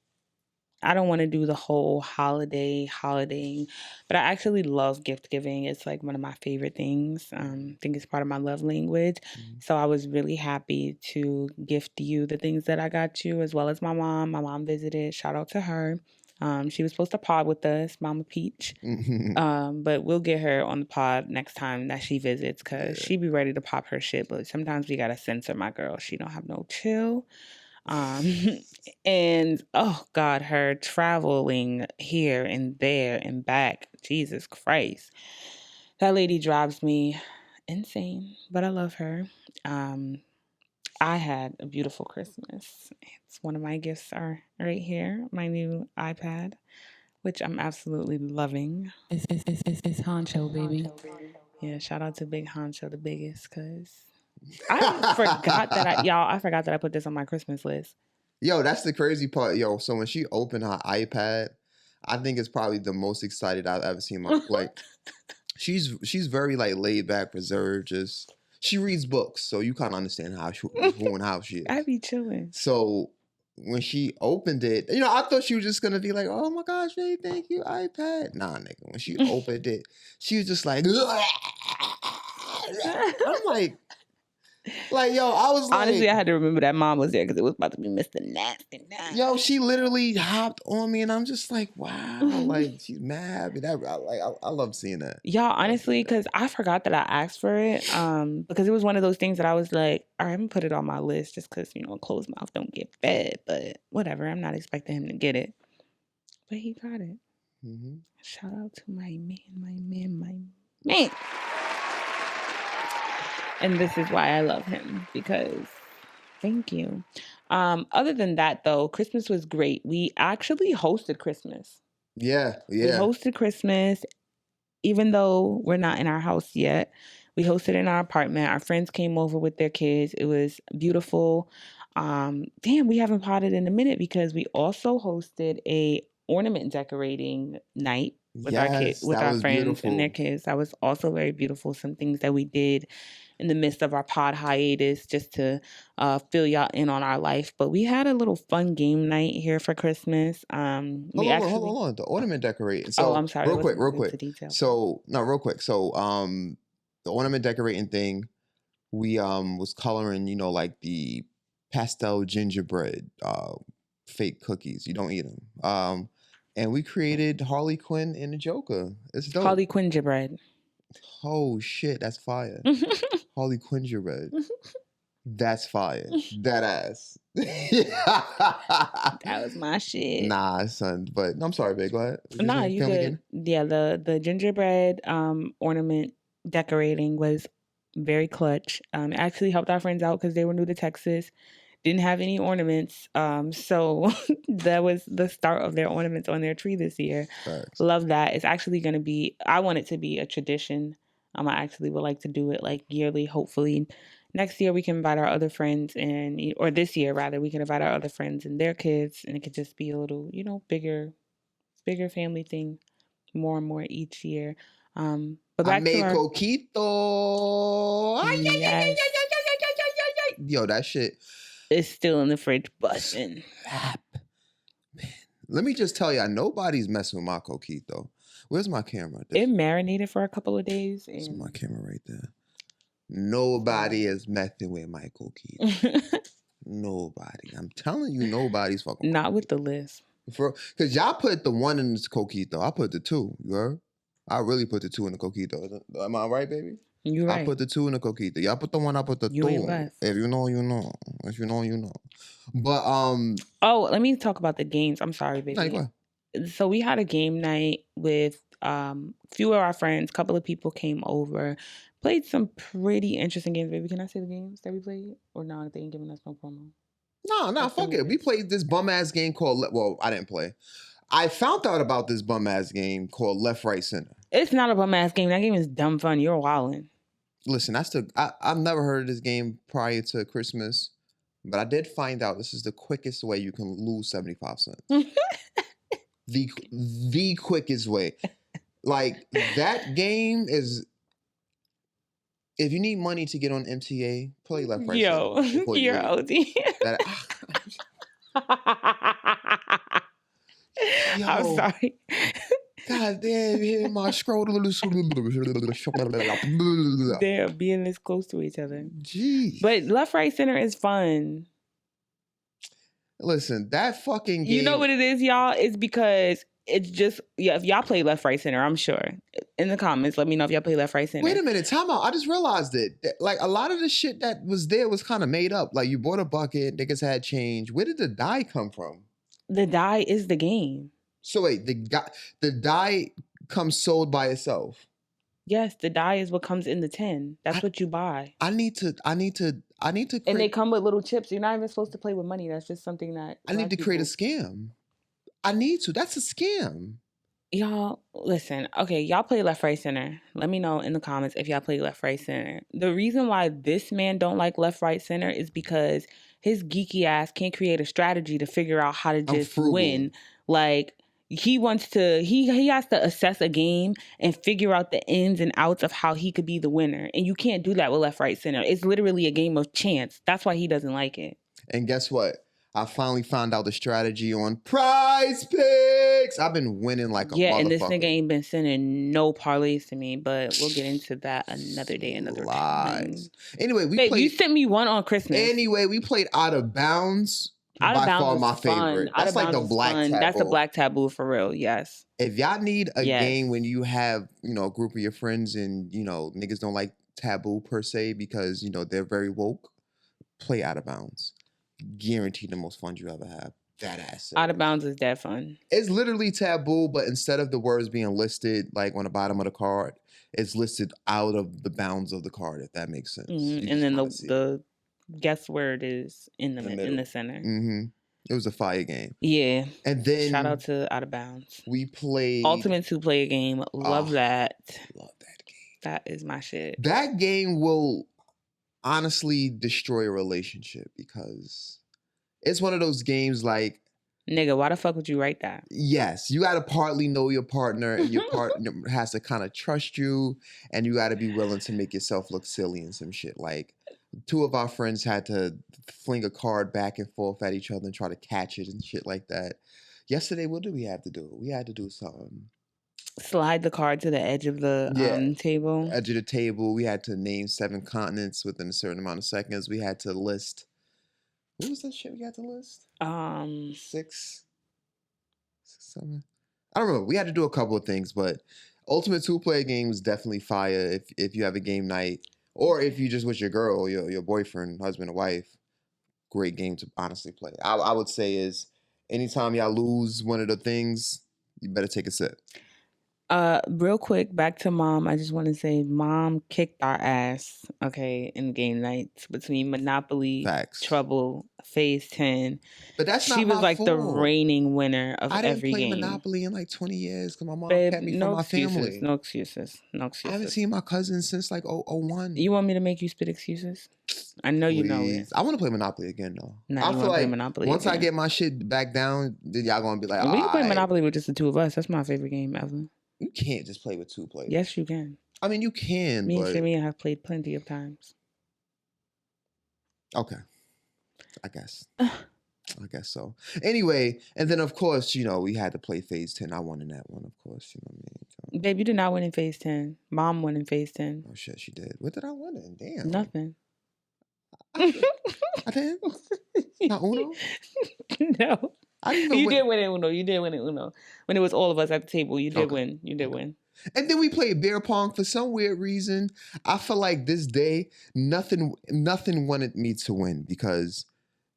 I don't want to do the whole holidaying, but I actually love gift giving. It's like one of my favorite things. I think it's part of my love language. Mm-hmm. So I was really happy to gift you the things that I got you, as well as my mom. My mom visited. Shout out to her. She was supposed to pod with us, Mama Peach. But we'll get her on the pod next time that she visits because she be ready to pop her shit. But sometimes we got to censor my girl. She don't have no chill. And oh God, her traveling here and there and back. Jesus Christ. That lady drives me insane, but I love her. I had a beautiful Christmas. It's one of my gifts are right here, my new iPad, which I'm absolutely loving. It's Huncho, baby. Yeah, shout out to Big Huncho, the biggest, because I forgot that I forgot that I put this on my Christmas list. Yo, that's the crazy part. Yo, so when she opened her iPad, I think it's probably the most excited I've ever seen my like. She's very like laid back, reserved. Just she reads books, so you kind of understand how she who and how she is. I be chilling. So when she opened it, you know, I thought she was just gonna be like, "Oh my gosh, babe, thank you, iPad." Nah, nigga. When she opened it, she was just like, I'm like, yo, I was like, honestly, I had to remember that mom was there because it was about to be Mr. Nasty. Yo, she literally hopped on me, and I'm just like, wow, like she's mad. I love seeing that. Y'all, honestly, because I forgot that I asked for it, because it was one of those things that I was like, all right, I'm gonna put it on my list just because, you know, a closed mouth don't get fed, but whatever, I'm not expecting him to get it, but he got it. Mm-hmm. Shout out to my man. And this is why I love him, because thank you. Other than that, though, Christmas was great. We actually hosted Christmas. Yeah. We hosted Christmas, even though we're not in our house yet. We hosted in our apartment. Our friends came over with their kids. It was beautiful. Damn, we haven't potted in a minute because we also hosted a ornament decorating night with our kids, with our friends beautiful. And their kids. That was also very beautiful. Some things that we did in the midst of our pod hiatus just to fill y'all in on our life. But we had a little fun game night here for Christmas. Hold on. The ornament decorating. So, I'm sorry. Real quick. So, the ornament decorating thing, we was coloring, you know, like the pastel gingerbread fake cookies. You don't eat them. And we created Harley Quinn and the Joker. It's dope. Harley Quinn gingerbread. Oh shit, that's fire. Harley Quinn gingerbread. That's fire. That ass. That was my shit. Nah, son. But I'm sorry, babe. Go ahead. Nah, you good. Again? Yeah, the gingerbread ornament decorating was very clutch. It actually helped our friends out because they were new to Texas. Didn't have any ornaments. So that was the start of their ornaments on their tree this year. Thanks. Love that. It's actually going to be, I want it to be a tradition. I actually would like to do it like yearly, hopefully. Next year we can invite our other friends or this year rather, we can invite our other friends and their kids, and it could just be a little, you know, bigger family thing, more and more each year. But back to our... Coquito. Yes. Yo, that shit. It's still in the fridge busting. Man, let me just tell y'all, nobody's messing with my coquito. Where's my camera? It marinated for a couple of days. This is my camera right there. Nobody is messing with my coquito. Nobody. I'm telling you, nobody's fucking. Not with the list. Because y'all put the one in the coquito. I put the two. You heard? I really put the two in the coquito. Am I right, baby? You're right. I put the two in the coquito. Y'all put the one, I put the two. If you know, you know. If you know, you know. But oh, let me talk about the games. I'm sorry, baby. No, go ahead. So we had a game night with few of our friends. A couple of people came over, played some pretty interesting games. Baby, can I say the games that we played? Or no, they ain't giving us no promo. No, fuck it. We played this bum ass game called. Well, I didn't play. I found out about this bum ass game called Left, Right, Center. It's not a bum ass game. That game is dumb fun. You're wildin'. Listen, I've never heard of this game prior to Christmas, but I did find out this is the quickest way you can lose 75 cents. the quickest way. Like, that game is, if you need money to get on MTA, play Left, Right, Center. You're OD. Yo, I'm sorry. God damn, you hear my scroll. They're being this close to each other. Jeez. But Left, Right, Center is fun. Listen, that fucking game. You know what it is, y'all? It's because it's just, yeah, if y'all play left, right, center, I'm sure. In the comments, let me know if y'all play left, right, center. Wait a minute, time out. I just realized it. Like, a lot of the shit that was there was kind of made up. Like, you bought a bucket, niggas had change. Where did the die come from? The die is the game. So wait, the die comes sold by itself. Yes, the die is what comes in the tin. That's what you buy. I need to. And they come with little chips. You're not even supposed to play with money. That's just something that I need to create a scam. I need to. That's a scam. Y'all, listen. Okay, y'all play left, right, center. Let me know in the comments if y'all play left, right, center. The reason why this man don't like left, right, center is because his geeky ass can't create a strategy to figure out how to just win. Like, he wants to, he has to assess a game and figure out the ins and outs of how he could be the winner. And you can't do that with left, right, center. It's literally a game of chance. That's why he doesn't like it. And guess what? I finally found out the strategy on Prize Picks. I've been winning like a motherfucker. And this nigga ain't been sending no parlays to me, but we'll get into that another day, another time. Anyway, you sent me one on Christmas. Anyway, we played Out of Bounds. By far my favorite. That's like the black taboo. That's the black taboo for real, yes. If y'all need a game when you have, a group of your friends and, niggas don't like taboo per se because, they're very woke, play Out of Bounds. Guaranteed the most fun you ever have. That ass. Out of Bounds is that fun. It's literally taboo, but instead of the words being listed like on the bottom of the card, it's listed out of the bounds of the card, if that makes sense. Mm-hmm. And then the guess word is in the center. Mm-hmm. It was a fire game. Yeah. And then shout out to Out of Bounds. We played Ultimate 2-player game. Love that. Love that game. That is my shit. That game will honestly destroy a relationship because it's one of those games like, nigga, why the fuck would you write that? Yes, you got to partly know your partner, and your partner has to kind of trust you, and you got to be willing to make yourself look silly and some shit. Like, two of our friends had to fling a card back and forth at each other and try to catch it and shit like that. Yesterday, what did we have to do? We had to do something. Slide the card to the edge of the table. Edge of the table. We had to name 7 continents within a certain amount of seconds. We had to list. What was that shit we had to list? 6, 7. I don't remember. We had to do a couple of things, but Ultimate 2-player game is definitely fire if you have a game night. Or if you just with your girl, your boyfriend, husband, or wife. Great game to honestly play. I would say is anytime y'all lose one of the things, you better take a sip. Real quick, back to Mom. I just want to say Mom kicked our ass, okay, in game nights between Monopoly, Trouble, Phase 10. But that's not my fault. She was like the reigning winner of every game. I didn't play Monopoly in like 20 years because my mom kept me from my family. No excuses. I haven't seen my cousins since like 01. You want me to make you spit excuses? I know you know it. I want to play Monopoly again though. I feel like Monopoly once I get my shit back down, then y'all gonna be like, we can play Monopoly with just the two of us. That's my favorite game ever. You can't just play with 2 players. Yes, you can. I mean, you can. Me and Shimmy have played plenty of times. Okay. I guess so. Anyway, and then of course, we had to play Phase 10. I won in that one, of course. You know what I mean? Babe, you did not win in Phase 10. Mom won in Phase 10. Oh shit, she did. What did I win in? Damn. Nothing. I did? Not Uno? No. You did win in Uno. You did win in Uno. When it was all of us at the table, you did win. You did win. And then we played beer pong for some weird reason. I feel like this day, nothing wanted me to win because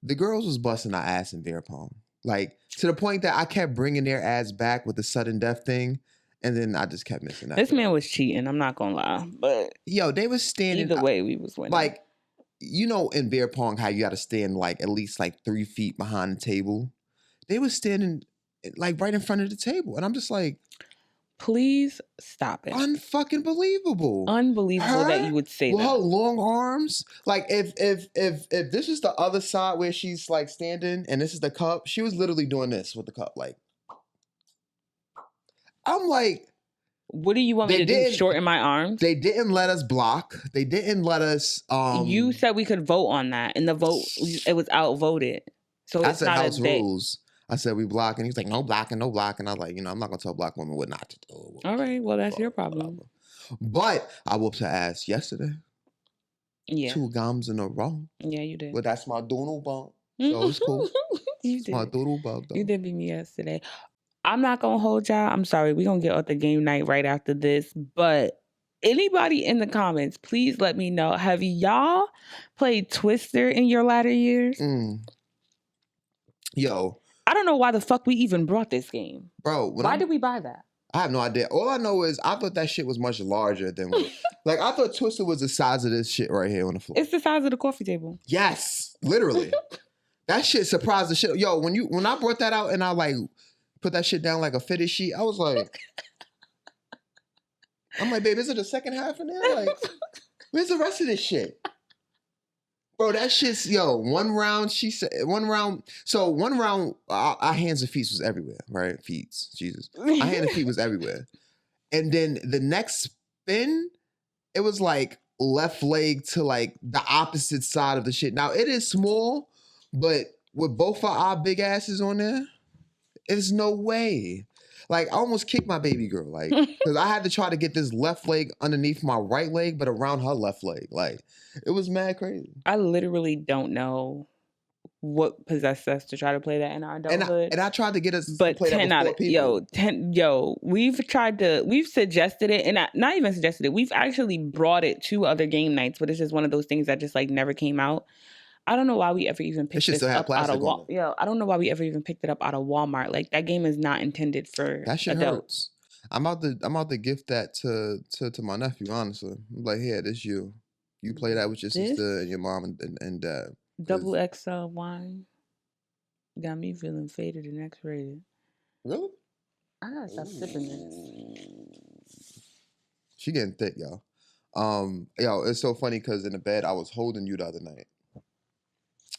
the girls was busting our ass in beer pong. Like, to the point that I kept bringing their ass back with the sudden death thing. And then I just kept missing that. This man was cheating. I'm not going to lie. But they was standing. Either way, we was winning. Like, in beer pong, how you got to stand like at least like 3 feet behind the table. They was standing like right in front of the table. And I'm just like, please stop it. Unfucking believable. Unbelievable that you would say that. Her long arms. Like if this is the other side where she's like standing and this is the cup, she was literally doing this with the cup. Like, I'm like, what do you want me to do? Shorten my arms? They didn't let us block. They didn't let us. You said we could vote on that, and the vote, it was outvoted. So it's not house rules. I said we block, and he's like, no blocking, no blocking. I was like, I'm not gonna tell black women what not to do. All right, well that's your problem. But I whooped her ass yesterday. Yeah, 2 games in a row. Yeah, you did. But that's my doodle bump, so it's cool. You did. My doodle bump. You did beat me yesterday. I'm not gonna hold y'all. I'm sorry. We're gonna get off the game night right after this. But anybody in the comments, please let me know. Have y'all played Twister in your latter years? Yo. I don't know why the fuck we even brought this game. Bro, why did we buy that? I have no idea. All I know is I thought that shit was much larger than what, like I thought Twister was the size of this shit right here on the floor. It's the size of the coffee table. Yes, literally. That shit surprised the shit. Yo, when I brought that out and I like put that shit down like a fitted sheet, I was like, I'm like, babe, is it a second half in there? Like, where's the rest of this shit? Bro, that shit's, one round, she said, our hands and feet was everywhere, right? Feet, Jesus. Our hand and feet was everywhere. And then the next spin, it was like left leg to like the opposite side of the shit. Now, it is small, but with both of our big asses on there, there's no way. Like, I almost kicked my baby girl, like, because I had to try to get this left leg underneath my right leg, but around her left leg. Like, it was mad crazy. I literally don't know what possessed us to try to play that in our adulthood. And I tried to get us to play that with 4 people. We've suggested it, and not even suggested it. We've actually brought it to other game nights, but it's just one of those things that just like never came out. I don't know why we ever even picked this up out of Walmart. Yeah, I don't know why we ever even picked it up out of Walmart. Like that game is not intended for that shit adults. Hurts. I'm about to gift that to my nephew. Honestly, I'm like, here, this you. You play that with your sister and your mom and dad. Double XL wine got me feeling faded and X-rated. Really? I gotta stop sipping this. She getting thick, y'all. It's so funny because in the bed I was holding you the other night.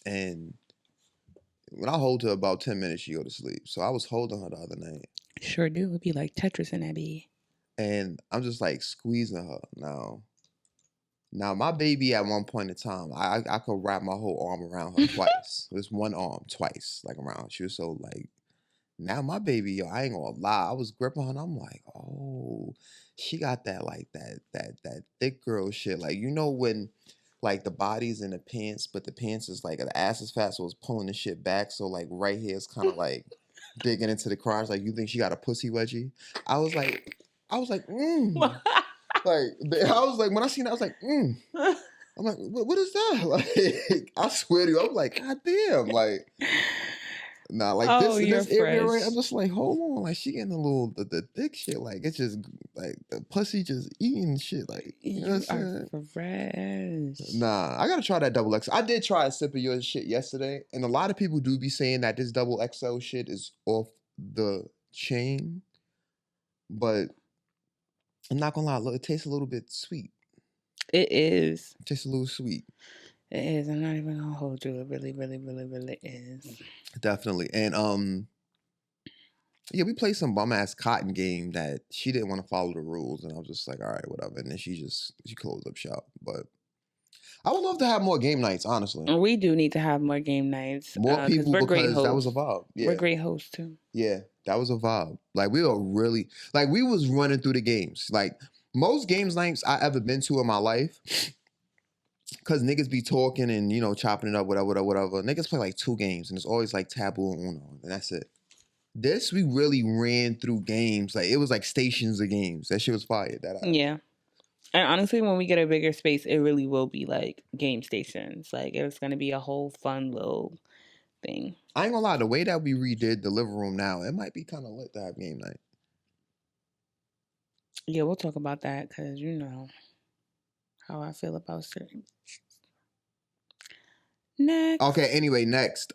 And when I hold her about 10 minutes, she go to sleep. So I was holding her the other night. Sure do. It'd be like Tetris in that bed. And I'm just like squeezing her. Now my baby at one point in time, I could wrap my whole arm around her twice. It was one arm twice, like around her. She was so like, now my baby, I ain't gonna lie. I was gripping her and I'm like, oh, she got that like that thick girl shit. Like, when like the body's in the pants, but the pants is like the ass is fat, so it's pulling the shit back. So like right here is kind of like digging into the crotch. Like you think she got a pussy wedgie? I was like, like, I was like, when I seen that, I was like, I'm like, what is that? Like, I swear to you, I'm like, God damn, like. Nah, like this area right, I'm just like, hold on, like she getting a little the thick shit, like it's just like the pussy just eating shit, like you know what I'm saying? Fresh. Nah, I gotta try that double XL. I did try a sip of your shit yesterday, and a lot of people do be saying that this double XL shit is off the chain, but I'm not gonna lie, look, it tastes a little bit sweet. It is. It tastes a little sweet. It is. I'm not even gonna hold you. It really, really, really, really is. Definitely. And yeah, we played some bum ass cotton game that she didn't want to follow the rules, and I was just like, all right, whatever. And then she closed up shop. But I would love to have more game nights, honestly. We do need to have more game nights. More people because that was a vibe. Yeah. We're great hosts too. Yeah, that was a vibe. Like we were really like we was running through the games. Like most games nights I ever been to in my life. Cause niggas be talking and chopping it up, whatever. Niggas play like 2 games and it's always like Taboo and Uno, and that's it. This we really ran through games, like it was like stations of games. That shit was fire. Yeah, and honestly, when we get a bigger space, it really will be like game stations. Like it's gonna be a whole fun little thing. I ain't gonna lie, the way that we redid the living room now, it might be kind of lit to have game night. Yeah, we'll talk about that because you know how I feel about certain. Next. Okay, anyway, next.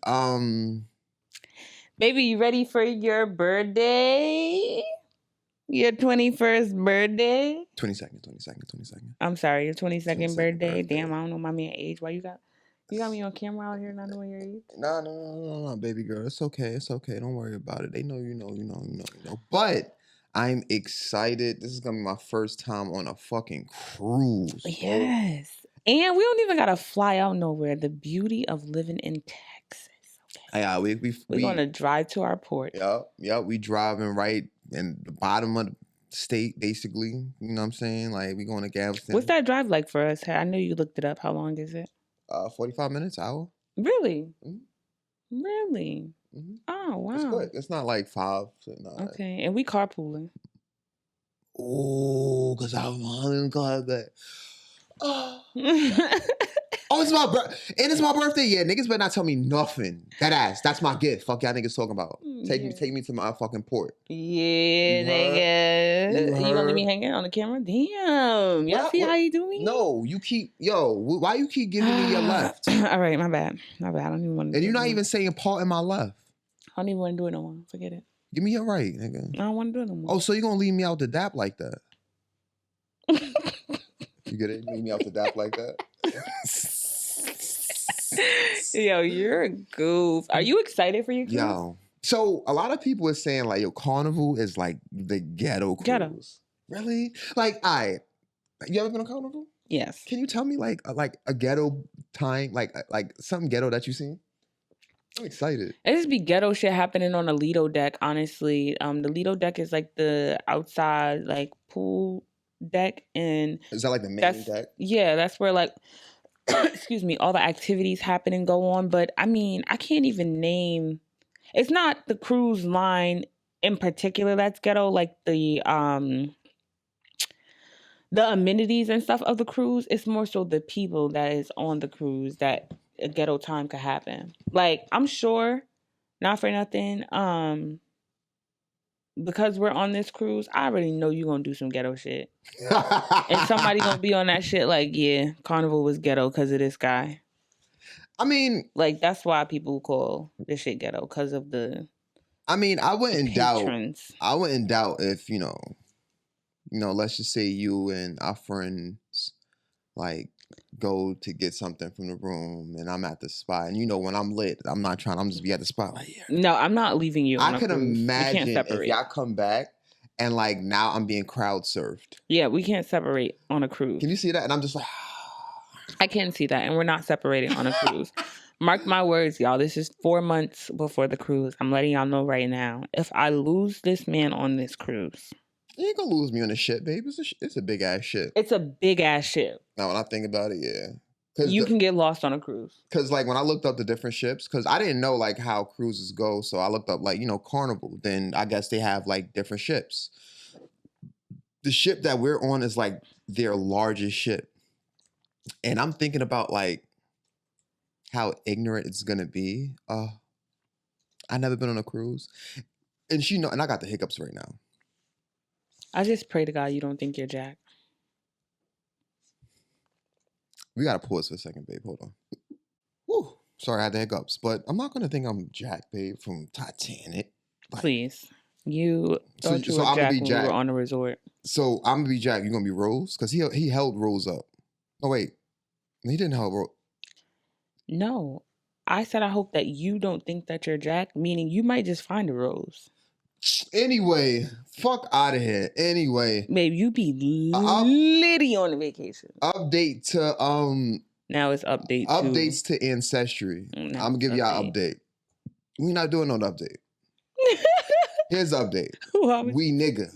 Baby, you ready for your birthday? Your 21st birthday? 22nd. I'm sorry, your 22nd birthday. Damn, I don't know my man's age. Why you got me on camera out here not knowing your age? No, baby girl. It's okay. Don't worry about it. They know you know. But I'm excited. This is gonna be my first time on a fucking cruise. Yes. And we don't even gotta fly out nowhere. The beauty of living in Texas. Okay. Yeah, we're gonna drive to our port. Yep. We driving right in the bottom of the state, basically. You know what I'm saying? Like we going to Galveston. What's that drive like for us? I know you looked it up. How long is it? 45 minutes, hour. Really? Really? Mm-hmm. Oh, wow. It's quick. It's not like 5. No. Okay, and we carpooling. Oh, because I want to go back. Oh, it's my birthday. And it's my birthday. Yeah, niggas better not tell me nothing. That's my gift. Fuck y'all niggas talking about. Take me to my fucking port. Yeah, nigga. You gonna let me hang out on the camera? Damn. Y'all see how you do me? No, you keep, why you keep giving me your left? All right, my bad. I don't even want to. And you're not even saying part in my left. I don't even want to do it no more. Forget it. Give me your right, nigga. I don't want to do it no more. Oh, so you gonna leave me out the dap like that? You get it? Leave me out the dap like that? Yo, you're a goof. Are you excited for your cruise? Yo. So a lot of people are saying like, Carnival is like the ghetto cruise. Ghetto. Really? Like, you ever been on Carnival? Yes. Can you tell me like a ghetto time, like something ghetto that you seen? I'm excited. It just be ghetto shit happening on the Lido deck, honestly. The Lido deck is like the outside like pool deck, and is that like the main deck? Yeah, that's where like excuse me, all the activities happen and go on. But I mean, I can't even name. It's not the cruise line in particular that's ghetto, like the amenities and stuff of the cruise. It's more so the people that is on the cruise that a ghetto time could happen. Like, I'm sure, not for nothing, because we're on this cruise, I already know you're gonna do some ghetto shit. And somebody gonna be on that shit like, yeah, Carnival was ghetto because of this guy. I mean, like, that's why people call this shit ghetto, because of the I mean, I wouldn't doubt if, let's just say you and our friends like go to get something from the room and I'm at the spot, and when I'm lit, I'm just be at the spot like, yeah. No, I'm not leaving you on I could imagine if y'all come back and like now I'm being crowd surfed. Yeah, we can't separate on a cruise. Can you see that? And I'm just like, I can't see that, and we're not separating on a cruise. Mark my words, y'all. This is 4 months before the cruise. I'm letting y'all know right now. If I lose this man on this cruise, you ain't gonna lose me on the ship, babe. It's a big ass ship. It's a big ass ship. Now, when I think about it, yeah. You can get lost on a cruise. Because like when I looked up the different ships, because I didn't know like how cruises go, so I looked up like Carnival. Then I guess they have like different ships. The ship that we're on is like their largest ship, and I'm thinking about like how ignorant it's gonna be. I never been on a cruise, and and I got the hiccups right now. I just pray to God you don't think you're Jack. We gotta pause for a second, babe. Hold on. Woo. Sorry, I had the hiccups, but I'm not gonna think I'm Jack, babe, from Titanic. Like, please, you thought you were Jack when we were on the resort. So I'm gonna be Jack. You're gonna be Rose, because he held Rose up. Oh wait, he didn't hold Rose. No, I said I hope that you don't think that you're Jack, meaning you might just find a Rose. Anyway, fuck out of here. Anyway, babe, you be litty on the vacation. Update to Now it's updates to Ancestry. I'm gonna give y'all an update. We not doing no update. Here's the update. We nigga.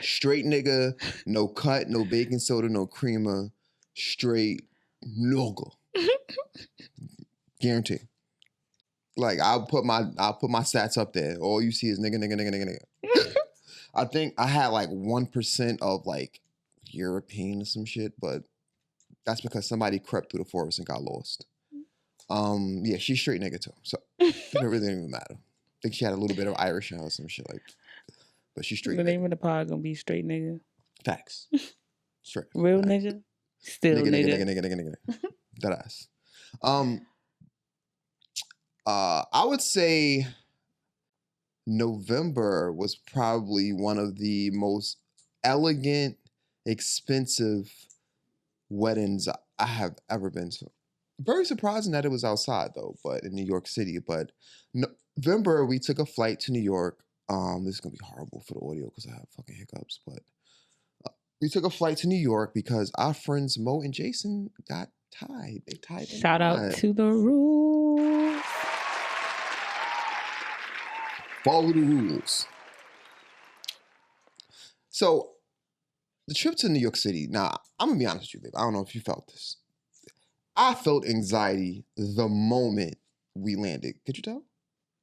Straight nigga. No cut, no baking soda, no creamer. Straight nigga. Guarantee. Like I'll put my stats up there. All you see is nigga. I think I had like 1% of like European or some shit, but that's because somebody crept through the forest and got lost. Yeah, she's straight nigga too. So it really didn't even matter. I think she had a little bit of Irish in her or some shit like. But she's straight. The name of the pod gonna be straight nigga. Facts. Straight. Real nigga. Still nigga. That ass. I would say November was probably one of the most elegant, expensive weddings I have ever been to. Very surprising that it was outside though, but in New York City. But November, we took a flight to New York. This is gonna be horrible for the audio because I have fucking hiccups. But we took a flight to New York because our friends Mo and Jason got tied. They tied. Shout out to the rules. Follow the rules. So, the trip to New York City. Now, I'm gonna be honest with you, babe. I don't know if you felt this. I felt anxiety the moment we landed. Could you tell?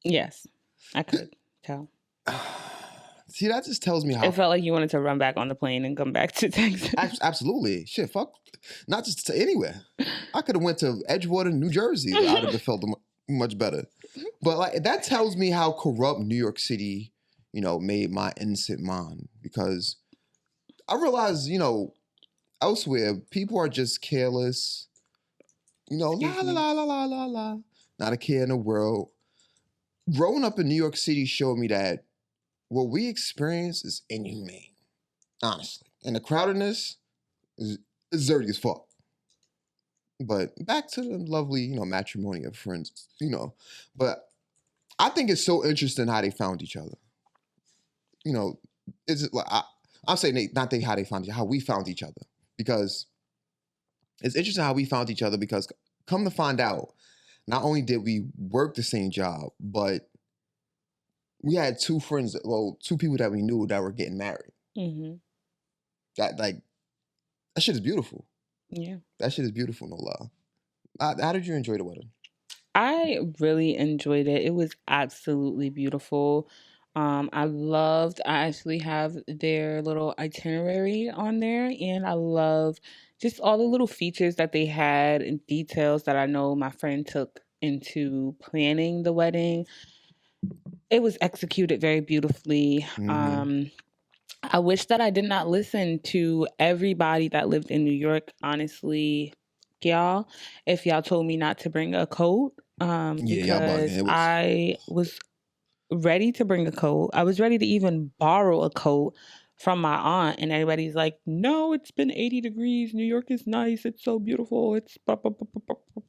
Yes, I could tell. See, that just tells me how. It felt like you wanted to run back on the plane and come back to Texas. Absolutely. Shit, fuck. Not just to anywhere. I could have went to Edgewater, New Jersey. I'd have felt much better. But like that tells me how corrupt New York City, made my innocent mind. Because I realize, elsewhere, people are just careless. La la la la la la la. Not a care in the world. Growing up in New York City showed me that what we experience is inhumane, honestly. And the crowdedness is dirty as fuck. But back to the lovely, matrimony of friends, But I think it's so interesting how they found each other. Is it like I'm saying not how they found each other, how we found each other. Because it's interesting how we found each other because come to find out, not only did we work the same job, but we had two people that we knew that were getting married. Mm-hmm. That shit is beautiful. Yeah. That shit is beautiful, no lie. How did you enjoy the wedding? I really enjoyed it. It was absolutely beautiful. I actually have their little itinerary on there, and I love just all the little features that they had and details that I know my friend took into planning the wedding. It was executed very beautifully. Mm-hmm. I wish that I did not listen to everybody that lived in New York, honestly, y'all, if y'all told me not to bring a coat. Because I was ready to bring a coat. I was ready to even borrow a coat from my aunt, and everybody's like, no, it's been 80 degrees. New York is nice. It's so beautiful. It's blah, blah, blah, blah, blah, blah.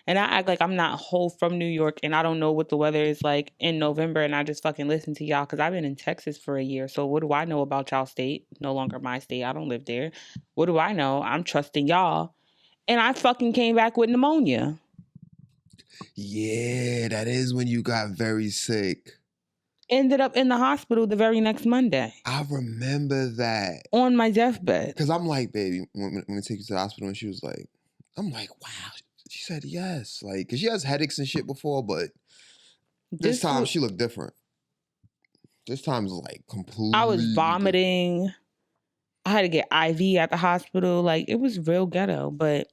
And I act like I'm not whole from New York and I don't know what the weather is like in November, and I just fucking listen to y'all because I've been in Texas for a year. So what do I know about y'all state? No longer my state. I don't live there. What do I know? I'm trusting y'all. And I fucking came back with pneumonia. Yeah, that is when you got very sick. Ended up in the hospital the very next Monday. I remember that. On my deathbed. Because I'm like, baby, when we take you to the hospital, and she was like, I'm like, wow. She said yes. Like, because she has headaches and shit before, but this time she looked different. This time was like completely. I was vomiting. I had to get IV at the hospital. Like, it was real ghetto. But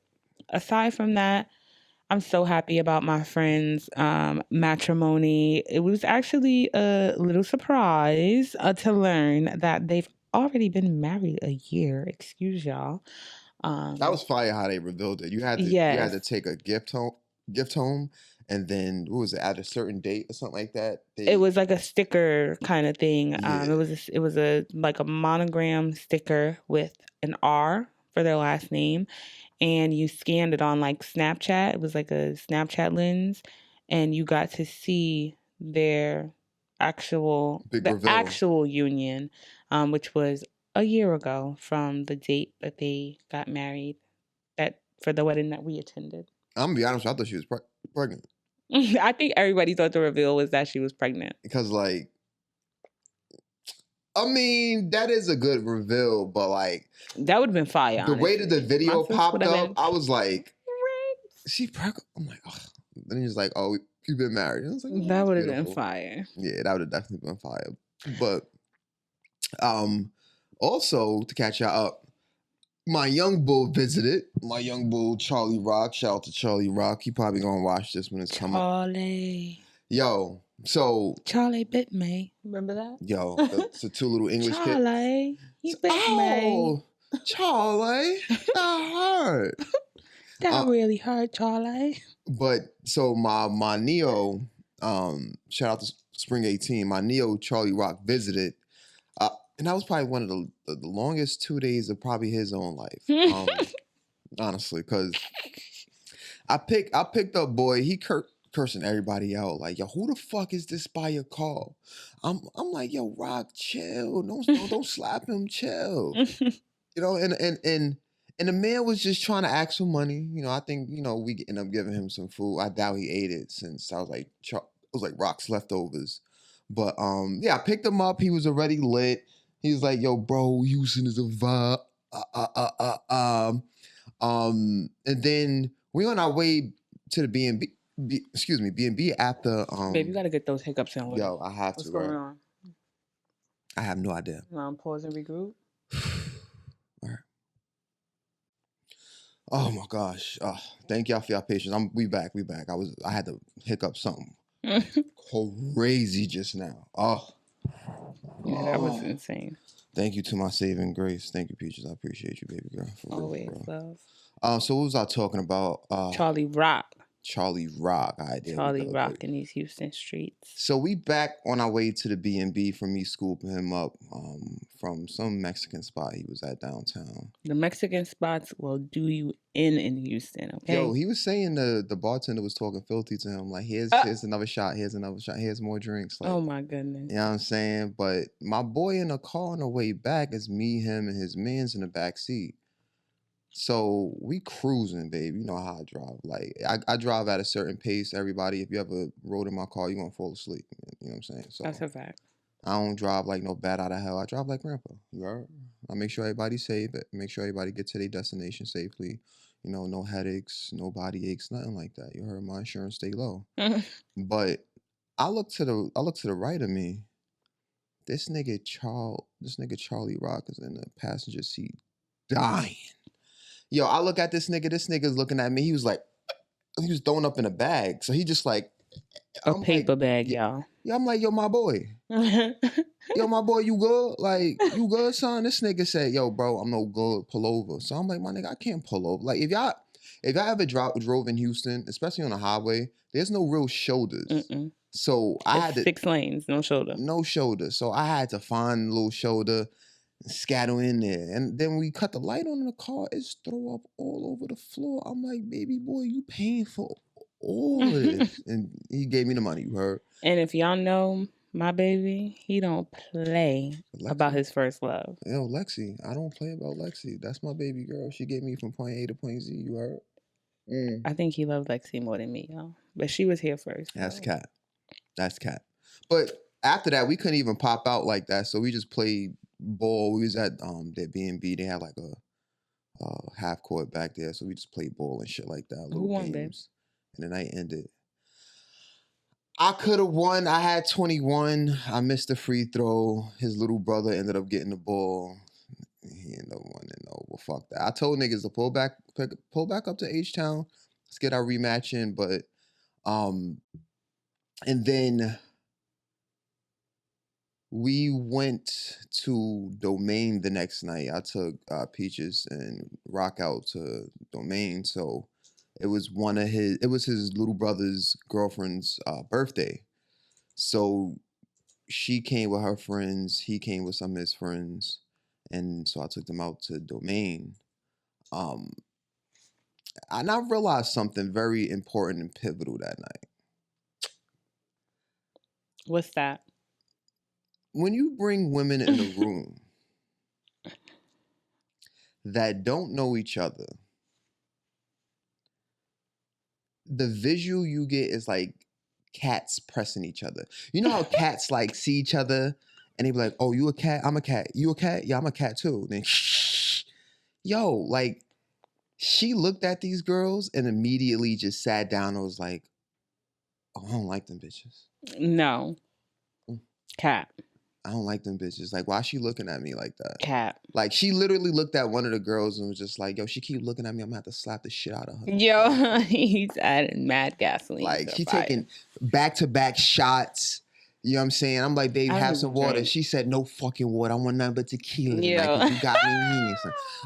aside from that, I'm so happy about my friend's matrimony. It was actually a little surprise to learn that they've already been married a year. Excuse y'all. That was fire how they revealed it. You had to take a gift home, and then what was it, at a certain date or something like that? It was like a sticker kind of thing. Yeah. It was a monogram sticker with an R for their last name, and you scanned it on like Snapchat. It was like a Snapchat lens, and you got to see their actual union, which was a year ago from the date that they got married. That for the wedding that we attended. I'm gonna be honest, I thought she was pregnant. I think everybody thought the reveal was that she was pregnant. Because like, I mean, that is a good reveal, but like that would have been fire. The way that the video popped up, I was like, "She pregnant?" I'm like, "Oh." Then he's like, "Oh, you've been married." I was like, that would have been fire. Yeah, that would have definitely been fire. But also to catch y'all up, my young bull visited. My young bull, Charlie Rock. Shout out to Charlie Rock. He probably gonna watch this when it's coming. Charlie. Yo, so Charlie bit me. Remember that? Yo, it's the two little English kids. Charlie, he bit me. Charlie, that hurt. That really hurt, Charlie. But so my Neo, shout out to Spring 18. My Neo Charlie Rock visited. And that was probably one of the longest 2 days of probably his own life. Honestly, because I picked up boy, he cursing everybody out. Like, yo, who the fuck is this by your car? I'm like, yo, Rock, chill. Don't slap him, chill. And the man was just trying to ask for money. I think, we end up giving him some food. I doubt he ate it since I was like, it was like Rock's leftovers. But yeah, I picked him up. He was already lit. He was like, yo, bro, Houston is a vibe. And then we on our way to the B&B after Babe, you gotta get those hiccups in order. yo, I have What's to, going right? on? I have no idea. Pause and regroup. All right. Oh my gosh. Thank y'all for your patience. We back. I had to hiccup something crazy just now. Yeah, that was insane. Thank you to my saving grace. Thank you, Peaches. I appreciate you, baby girl. For Always real, love. So what was I talking about? Charlie Rock. Charlie Rock. All right, Charlie Rock in these Houston streets. So we back on our way to the B&B from me scooping him up from some Mexican spot he was at downtown. The Mexican spots will do you in Houston, okay? Yo, he was saying the bartender was talking filthy to him. Like, here's another shot. Here's another shot. Here's more drinks. Like, oh, my goodness. You know what I'm saying? But my boy in the car on the way back is me, him, and his mans in the back seat. So we cruising, babe. You know how I drive. Like, I drive at a certain pace. Everybody, if you ever rode in my car, you're going to fall asleep. You know what I'm saying? So that's a fact. I don't drive like no bat out of hell. I drive like grandpa. You heard? I make sure everybody's safe. Make sure everybody gets to their destination safely. You know, no headaches, no body aches, nothing like that. You heard? My insurance stay low. But I look to the right of me. This nigga Charlie Rock is in the passenger seat dying. Yo, I look at this nigga's looking at me. He was throwing up in a bag. So he just like a paper bag, y'all. Yeah, I'm like, yo, my boy. Yo, my boy, you good? Like, you good, son? This nigga said, yo, bro, I'm no good. Pull over. So I'm like, my nigga, I can't pull over. Like, if y'all ever drove in Houston, especially on the highway, there's no real shoulders. Mm-mm. So I had to 6 lanes, no shoulder. No shoulder. So I had to find a little shoulder, scatter in there. And then we cut the light on in the car, it's throw up all over the floor. I'm like, baby boy, you paying for all of this. And he gave me the money, you heard? And if y'all know my baby, he don't play about his first love. Yo, Lexi, I don't play about Lexi. That's my baby girl. She gave me from point A to point Z, you heard? I think he loved Lexi more than me, y'all. But she was here first. That's cat. But after that, we couldn't even pop out like that. So we just played ball. We was at their B&B. They had like a half court back there. So we just played ball and shit like that. Who won, babe? And the night ended. I could have won. I had 21. I missed the free throw. His little brother ended up getting the ball. He ended up winning. No, well, fuck that. I told niggas to pull back up to H-Town. Let's get our rematch in. But and then we went to Domain the next night. I took Peaches and Rock out to Domain. So it was his little brother's girlfriend's birthday. So she came with her friends. He came with some of his friends. And so I took them out to Domain. And I realized something very important and pivotal that night. What's that? When you bring women in a room that don't know each other, the visual you get is like cats pressing each other. You know how cats like see each other and they be like, oh, you a cat? I'm a cat. You a cat? Yeah, I'm a cat too. Then shh. Yo, like she looked at these girls and immediately just sat down and was like, oh, I don't like them bitches. No. Cat. I don't like them bitches. Like, why is she looking at me like that? Cat. Like, she literally looked at one of the girls and was just like, yo, she keep looking at me. I'm going to have to slap the shit out of her. Yo, he's adding mad gasoline. Like, she taking back-to-back shots. You know what I'm saying? I'm like, babe, have some water. She said, no fucking water. I want nothing but tequila tonight. You got me.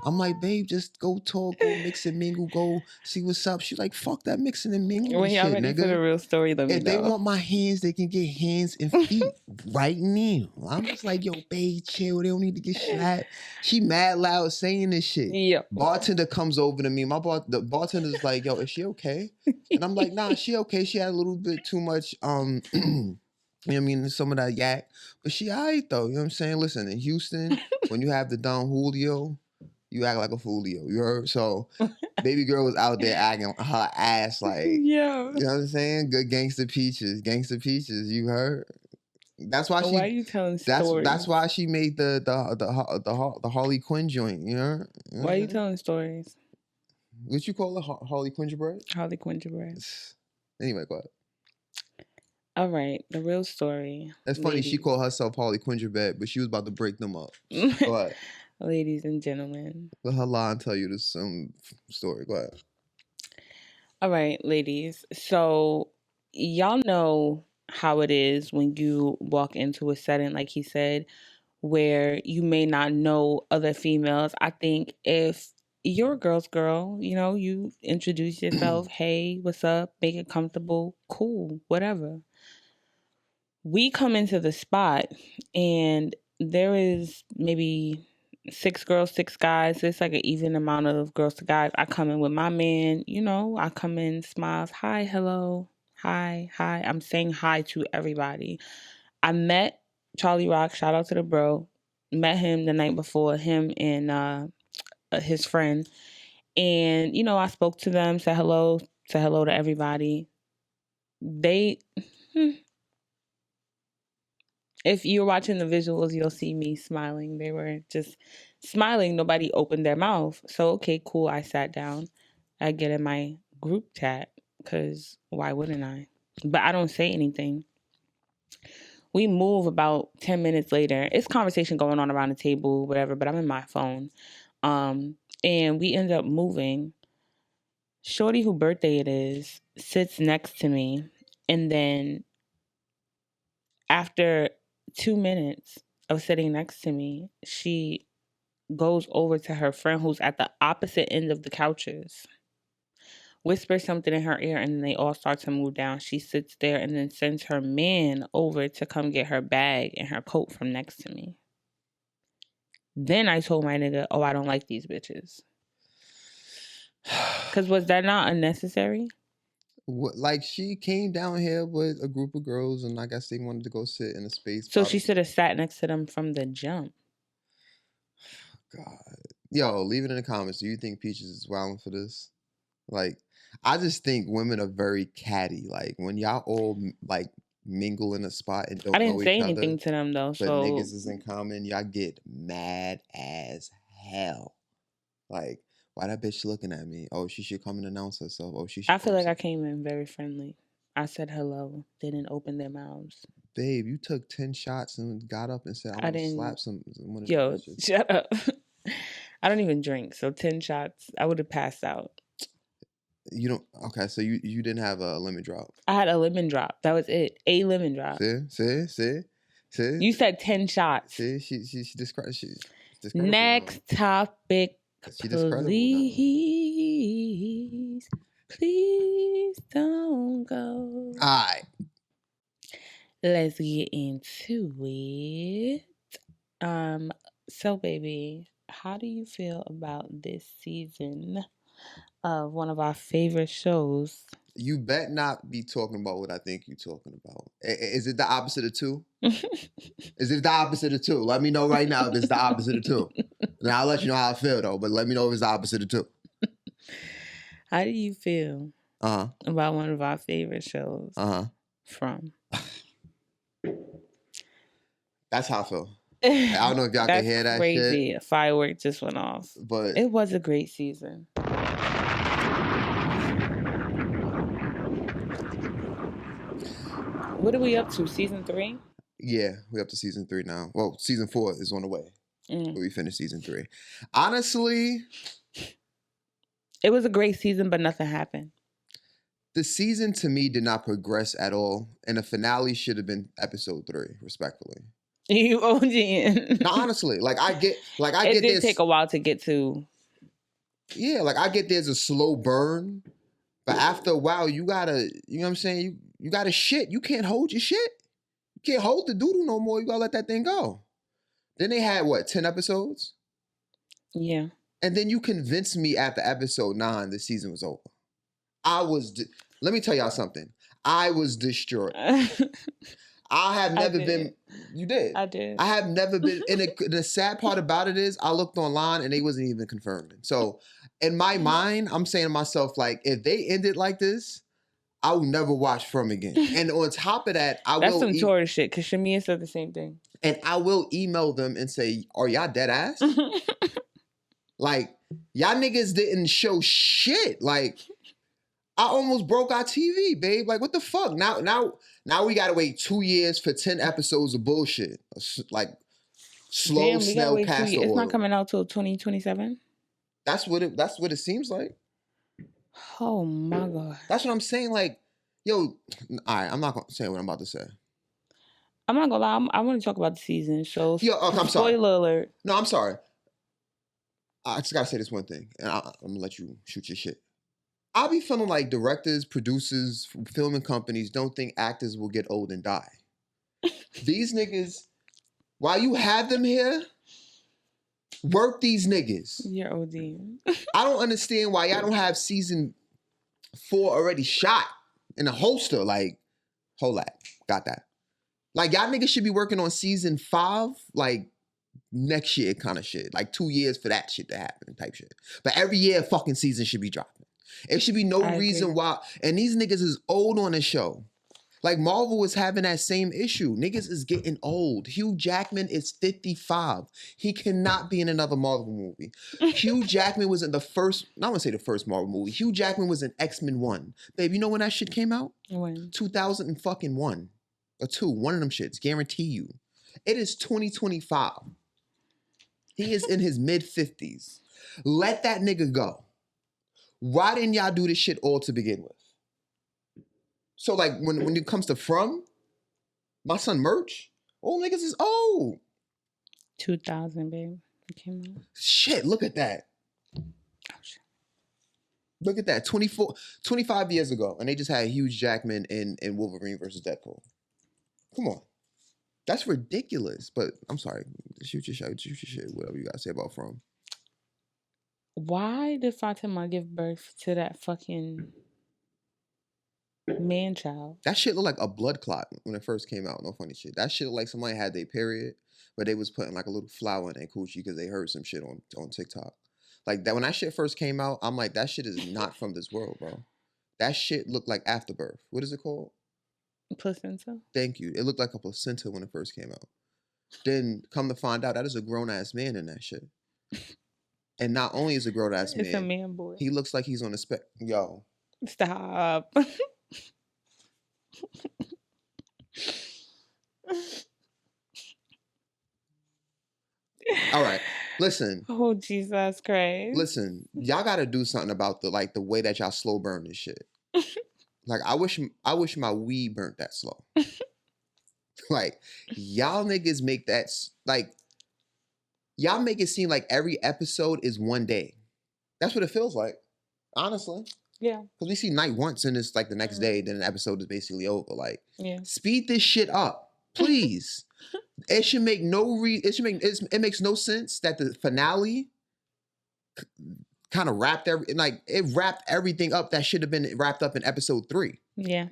I'm like, babe, just go talk, go mix and mingle, go see what's up. She's like, fuck that mixing and mingling when y'all shit, ready nigga. for the real story, let me know. If they want my hands, they can get hands and feet right now. I'm just like, yo, babe, chill. They don't need to get shot. She mad loud saying this shit. Yeah. Bartender comes over to me. The bartender's like, yo, is she okay? And I'm like, nah, she okay. She had a little bit too much, you know what I mean? Some of that yak. But she all right, though. You know what I'm saying? Listen, in Houston, when you have the Don Julio, you act like a foolio. You heard? So, baby girl was out there acting her ass like, yeah. You know what I'm saying? Good gangster peaches. Gangster peaches. You heard? That's why Why are you telling stories? That's why she made the Harley Quinn joint, you know? Why are you telling stories? What you call it? Harley Quinn bread? Harley Quinn bread. Anyway, go ahead. All right, the real story. That's funny. She called herself Harley Quingerbet, but she was about to break them up. Go ahead. Ladies and gentlemen. Let her lie and tell you this story. Go ahead. All right, ladies. So y'all know how it is when you walk into a setting, like he said, where you may not know other females. I think if you're a girl's girl, you introduce yourself, hey, what's up, make it comfortable, cool, whatever. We come into the spot and there is maybe 6 girls, 6 guys. It's like an even amount of girls to guys. I come in with my man, I come in, smiles, hi, hello, hi. I'm saying hi to everybody. I met Charlie Rock, shout out to the bro. Met him the night before, him and his friend. And, I spoke to them, said hello to everybody. If you're watching the visuals, you'll see me smiling. They were just smiling. Nobody opened their mouth. So, okay, cool. I sat down. I get in my group chat because why wouldn't I? But I don't say anything. We move about 10 minutes later. It's conversation going on around the table, whatever, but I'm in my phone. And we end up moving. Shorty, whose birthday it is, sits next to me. And then after 2 minutes of sitting next to me, she goes over to her friend who's at the opposite end of the couches, whispers something in her ear, and then they all start to move down. She sits there and then sends her man over to come get her bag and her coat from next to me. Then I told my nigga, I don't like these bitches. Because was that not unnecessary? Like, she came down here with a group of girls, and I guess they wanted to go sit in a space. So she should have sat next to them from the jump. God. Yo, leave it in the comments. Do you think Peaches is wilding for this? Like, I just think women are very catty. Like, when y'all all, like, mingle in a spot and don't know each other. I didn't say anything to them, though. But niggas is in common. Y'all get mad as hell. Like, why that bitch looking at me? Oh, she should come and announce herself. Oh, she should. I feel like I came in very friendly. I said hello. They didn't open their mouths. Babe, you took 10 shots and got up and said, I'm going to slap someone. Yo, shut up. I don't even drink. So 10 shots, I would have passed out. You don't. Okay, so you didn't have a lemon drop. I had a lemon drop. That was it. A lemon drop. See. You said 10 shots. See, she described. Next topic, please don't go. All right. Let's get into it. So baby, how do you feel about this season of one of our favorite shows? You bet not be talking about what I think you're talking about. Is it the opposite of 2? Is it the opposite of 2? Let me know right now if it's the opposite of 2. And I'll let you know how I feel, though. But let me know if it's the opposite of 2. How do you feel about one of our favorite shows from? That's how I feel. I don't know if y'all can hear that crazy. shit. A firework just went off. But it was a great season. What are we up to? Season 3? Yeah, we're up to season 3 now. Well, season 4 is on the way. But we finished season 3. Honestly, it was a great season, but nothing happened. The season to me did not progress at all, and the finale should have been episode 3, respectfully. You OGing. No, honestly, I get it did take a while to get to. Yeah, I get there's a slow burn, but after a while, you gotta, you know what I'm saying? You gotta shit. You can't hold your shit. You can't hold the doodle no more. You gotta let that thing go. Then they had 10 episodes? Yeah. And then you convinced me after episode 9 the season was over. Let me tell y'all something. I was destroyed. I have never been. You did. I did. I have never been. And the sad part about it is, I looked online and they wasn't even confirming. So, in my mind, I'm saying to myself, if they ended like this, I will never watch From again. And on top of that, That's some Taurus shit. Because Shamia said the same thing. And I will email them and say, "Are y'all dead ass? Y'all niggas didn't show shit. I almost broke our TV, babe. Like, what the fuck? Now we gotta wait 2 years for 10 episodes of bullshit. Like slow Damn, we gotta snail wait 2 castor years. It's oil. not coming out till 2027. That's what it seems like. Oh my god. That's what I'm saying. Like, yo, all right, I'm not gonna say what I'm about to say. I'm not gonna lie. I want to talk about the season. So, Yo, I'm sorry. spoiler alert. No, I'm sorry. I just gotta say this one thing, and I'm gonna let you shoot your shit. I be feeling like directors, producers, filming companies don't think actors will get old and die. These niggas, while you have them here, work these niggas. You're OD. I don't understand why y'all don't have season 4 already shot in a holster. Like, hold that, got that. Like, y'all niggas should be working on season 5, like, next year kind of shit. Like, 2 years for that shit to happen type shit. But every year, fucking season should be dropping. It should be no reason why. And these niggas is old on the show. Like, Marvel is having that same issue. Niggas is getting old. Hugh Jackman is 55. He cannot be in another Marvel movie. Hugh Jackman was in the first, not gonna say the first Marvel movie. Hugh Jackman was in X-Men 1. Babe, you know when that shit came out? When? 2001 or 2. One of them shits, guarantee you. It is 2025. He is in his mid-50s. Let that nigga go. Why didn't y'all do this shit all to begin with? So, like, when it comes to From, my son Merch, old niggas is old. 2000, babe. It came out. Shit, look at that. Oh, shit. Look at that. 25 years ago, and they just had Hugh Jackman in Wolverine versus Deadpool. Come on. That's ridiculous. But I'm sorry. Shoot your shit, whatever you gotta say about From. Why did Fatima give birth to that fucking man child? That shit looked like a blood clot when it first came out. No funny shit. That shit looked like somebody had their period, but they was putting like a little flower in their coochie because they heard some shit on TikTok. Like that when that shit first came out, I'm like, that shit is not from this world, bro. That shit looked like afterbirth. What is it called? Placenta? Thank you. It looked like a placenta when it first came out. Then come to find out, that is a grown ass man in that shit. And not only is a grown ass man, It's a man boy. he looks like he's on the spec. Yo. Stop. All right. Listen. Oh, Jesus Christ. Listen, y'all gotta do something about the way that y'all slow burn this shit. Like, I wish my weed burnt that slow. Like, y'all niggas make that, like, y'all make it seem like every episode is one day. That's what it feels like, honestly. Yeah. Because we see night once and it's like the next day, then the episode is basically over. Like, yeah. Speed this shit up, please. It should make it makes no sense that the finale kind of wrapped it wrapped everything up that should have been wrapped up in episode 3. Yeah.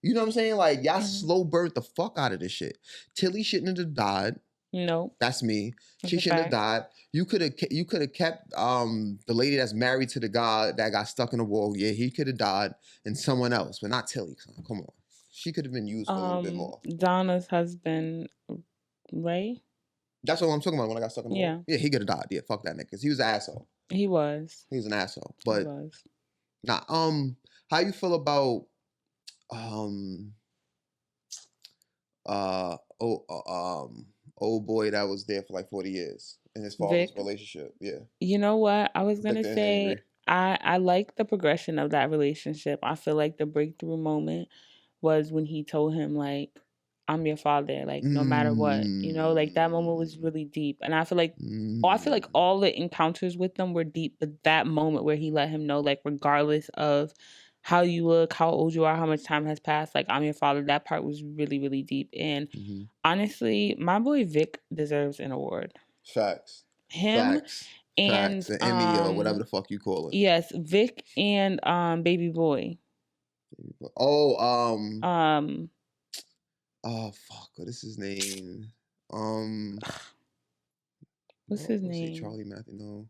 You know what I'm saying? Like, y'all slow burnt the fuck out of this shit. Tilly shouldn't have died. No. That's me. She shouldn't have died. You could have kept the lady that's married to the guy that got stuck in the wall. Yeah, he could have died, and someone else, but not Tilly. Come on. She could have been used for a little bit more. Donna's husband, Ray? That's what I'm talking about when I got stuck in the wall. Yeah, he could have died. Yeah, fuck that nigga. Because he was an asshole. He was. He was an asshole. But nah, how you feel about old boy that was there for like 40 years in his father's relationship? Yeah. You know what? I was gonna say I like the progression of that relationship. I feel like the breakthrough moment was when he told him, like, I'm your father, like, no matter what. You know, like, that moment was really deep. And I feel like all the encounters with them were deep, but that moment where he let him know, like, regardless of how you look, how old you are, how much time has passed, like, I'm your father, that part was really, really deep. And honestly, my boy Vic deserves an award. Facts. Him and the Emmy or whatever the fuck you call it. Yes, Vic and Baby Boy. Oh, oh fuck, what is his name? What's his name? Charlie Matthew. No,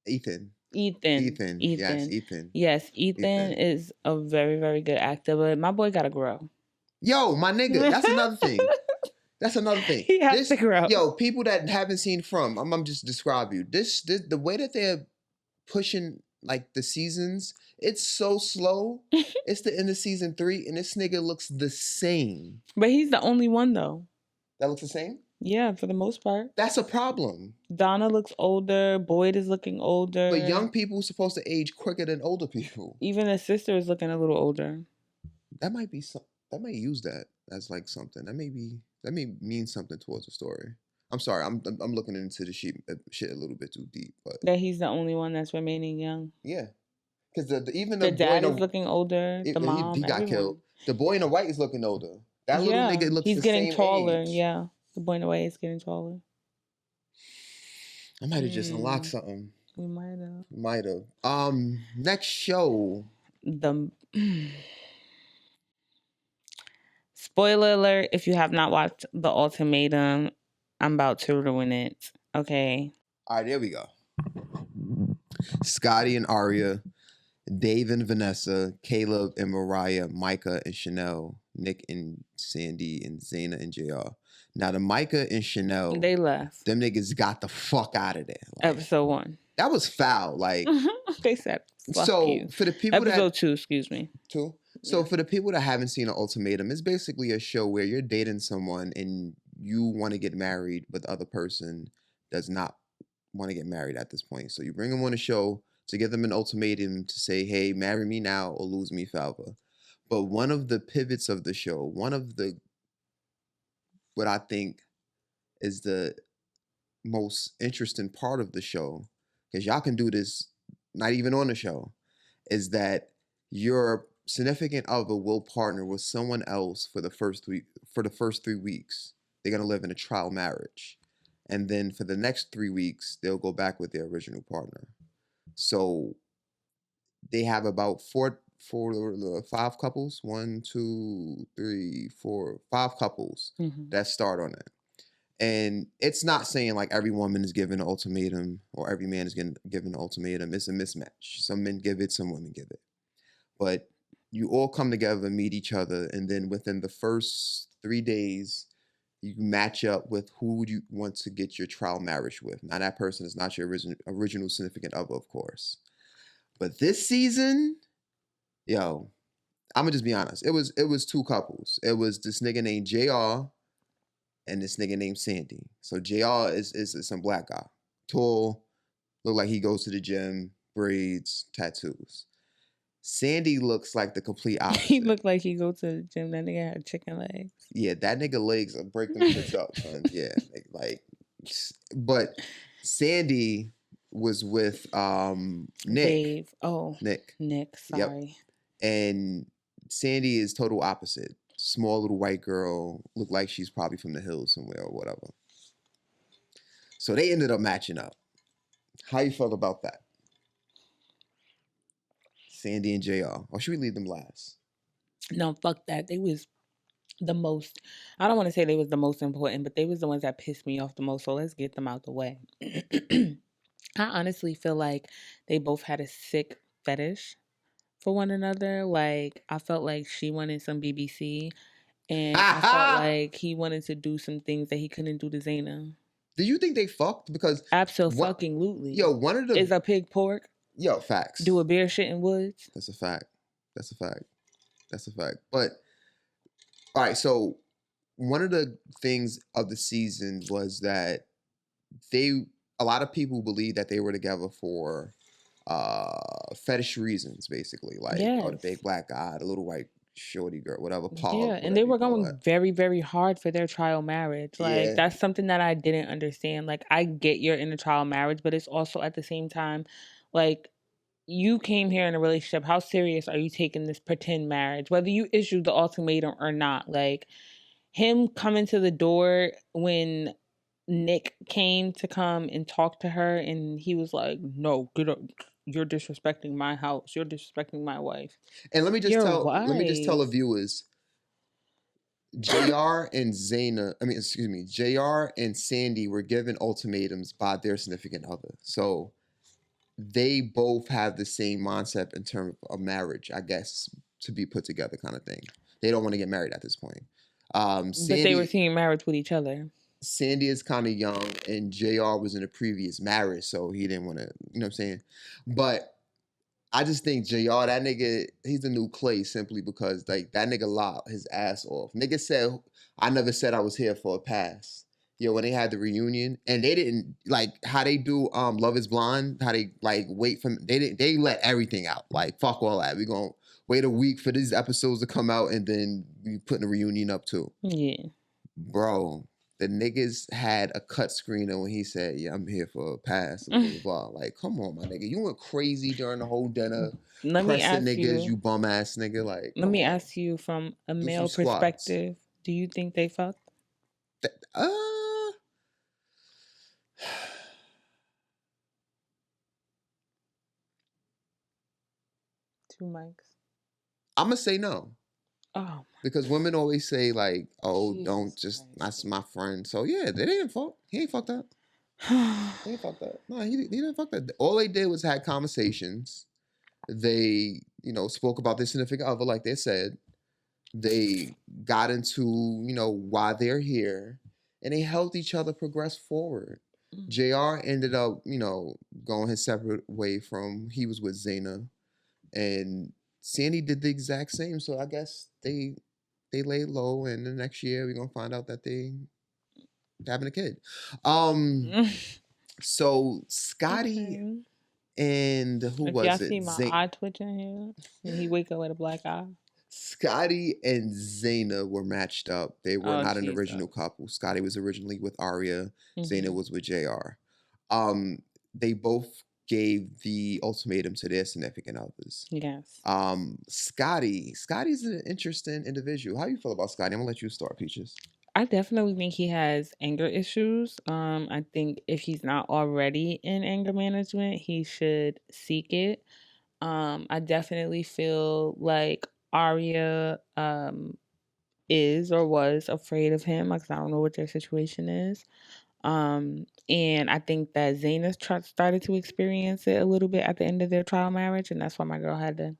Ethan. Ethan. Yes, Ethan. Yes, Ethan is a very, very good actor, but my boy gotta grow. Yo, my nigga, that's another thing. That's another thing. He has to grow. Yo, people that haven't seen From, I'm just describe you. This the way that they're pushing like the seasons, it's so slow. It's the end of season 3, and this nigga looks the same. But he's the only one though. That looks the same? Yeah, for the most part. That's a problem. Donna looks older. Boyd is looking older. But young people are supposed to age quicker than older people. Even his sister is looking a little older. That might be that might use that as like something. That may mean something towards the story. I'm sorry, I'm looking into the shit a little bit too deep, but that he's the only one that's remaining young. Yeah, because even the dad is looking older. The mom, he got killed. The boy in the white is looking older. That little nigga looks he's the getting same taller. age. Yeah, the boy in the white is getting taller. I might have just unlocked something. We might have. Might have. Next show. Spoiler alert, if you have not watched The Ultimatum, I'm about to ruin it. Okay. All right, there we go. Scotty and Aria, Dave and Vanessa, Caleb and Mariah, Micah and Chanel, Nick and Sandy, and Zaina and JR. Now, the Micah and Chanel, they left. Them niggas got the fuck out of there. Like, episode 1. That was foul. Like, they said, fuck so you. For the people episode 2, excuse me. 2? So for the people that haven't seen An Ultimatum, it's basically a show where you're dating someone and you want to get married, but the other person does not want to get married at this point. So you bring them on a show to give them an ultimatum to say, hey, marry me now or lose me forever. But one of the pivots of the show, what I think is the most interesting part of the show, because y'all can do this not even on the show, is that your significant other will partner with someone else for the first 3 weeks. They're gonna live in a trial marriage, and then for the next 3 weeks they'll go back with their original partner. So they have about 5 couples, 1, 2, 3, 4, 5 couples that start on it. And it's not saying like every woman is given an ultimatum or every man is given an ultimatum. It's a mismatch. Some men give it, some women give it. But you all come together and meet each other, and then within the first 3 days, you match up with who you want to get your trial marriage with. Now, that person is not your original significant other, of course. But this season, yo, I'm gonna just be honest. It was 2 couples. It was this nigga named JR and this nigga named Sandy. So JR is some black guy, tall, look like he goes to the gym, braids, tattoos. Sandy looks like the complete opposite. He looked like he go to the gym. That nigga had chicken legs. Yeah, that nigga legs break them shits up, son. Yeah, like, but Sandy was with Nick. Dave. Oh, Nick. Sorry. Yep. And Sandy is total opposite. Small little white girl, looked like she's probably from the hills somewhere or whatever. So they ended up matching up. How you felt about that? Sandy and JR. Or should we leave them last? No, fuck that. They was the most, I don't want to say they was the most important, but they was the ones that pissed me off the most. So let's get them out the way. I honestly feel like they both had a sick fetish for one another. Like, I felt like she wanted some BBC, and I felt like he wanted to do some things that he couldn't do to Zaina. Do you think they fucked? Because absolutely. Yo, one of the is a pig pork. Yo, facts. Do a bear shit in woods. That's a fact. But all right, so one of the things of the season was that a lot of people believe that they were together for fetish reasons, basically. Like, oh, the big black guy, the little white shorty girl, whatever. Paul, and they were going very, very hard for their trial marriage. Like, that's something that I didn't understand. Like, I get you're in a trial marriage, but it's also at the same time, like, you came here in a relationship. How serious are you taking this pretend marriage? Whether you issued the ultimatum or not. Like, him coming to the door when Nick came to come and talk to her, and he was like, no, get up. You're disrespecting my house. You're disrespecting my wife. And let me just tell the viewers, JR and Sandy were given ultimatums by their significant other. So they both have the same mindset in terms of marriage, I guess, to be put together kind of thing. They don't want to get married at this point. Sandy, but they were seeing marriage with each other. Sandy is kind of young, and JR was in a previous marriage, so he didn't want to, you know what I'm saying? But I just think JR, that nigga, he's a new Clay simply because like that nigga lopped his ass off. Nigga said, I never said I was here for a pass. Yo, when they had the reunion and they didn't like how they do Love is Blind, how they like wait for they let everything out. Like fuck all that. We gonna wait a week for these episodes to come out and then we putting a reunion up too. Yeah. Bro, the niggas had a cut screener when he said, "Yeah, I'm here for a pass." Blah, blah, blah. Like, come on, my nigga, you went crazy during the whole dinner. Let me Pressing ask niggas, you. you bum ass nigga. Like, Let me come on. ask you from a Do male some squats. perspective. Do you think they fucked? Two mics. I'm gonna say no. Oh, Because women always say like, "Oh, Jesus don't just Christ. that's my friend." So yeah, they didn't fuck. He ain't fucked up. He ain't fucked up. No, he didn't fuck that. All they did was had conversations. They, spoke about their significant other, like they said. They got into, why they're here, and they helped each other progress forward. JR ended up, going his separate way from he was with Zaina, and Sandy did the exact same. So I guess they laid low, and the next year we're gonna find out that they having a kid. So Scotty okay. and who If was y'all it? see my eye twitching here, and he wake up with a black eye. Scotty and Zaina were matched up. They were not an original couple. Scotty was originally with Arya. Zaina was with JR. They both gave the ultimatum to their significant others. Yes. Scotty's an interesting individual. How you feel about Scotty? I'm gonna let you start, Peaches. I definitely think he has anger issues. I think if he's not already in anger management, he should seek it. I definitely feel like Arya is or was afraid of him because I don't know what their situation is. And I think that Zaynab started to experience it a little bit at the end of their trial marriage, and that's why my girl had to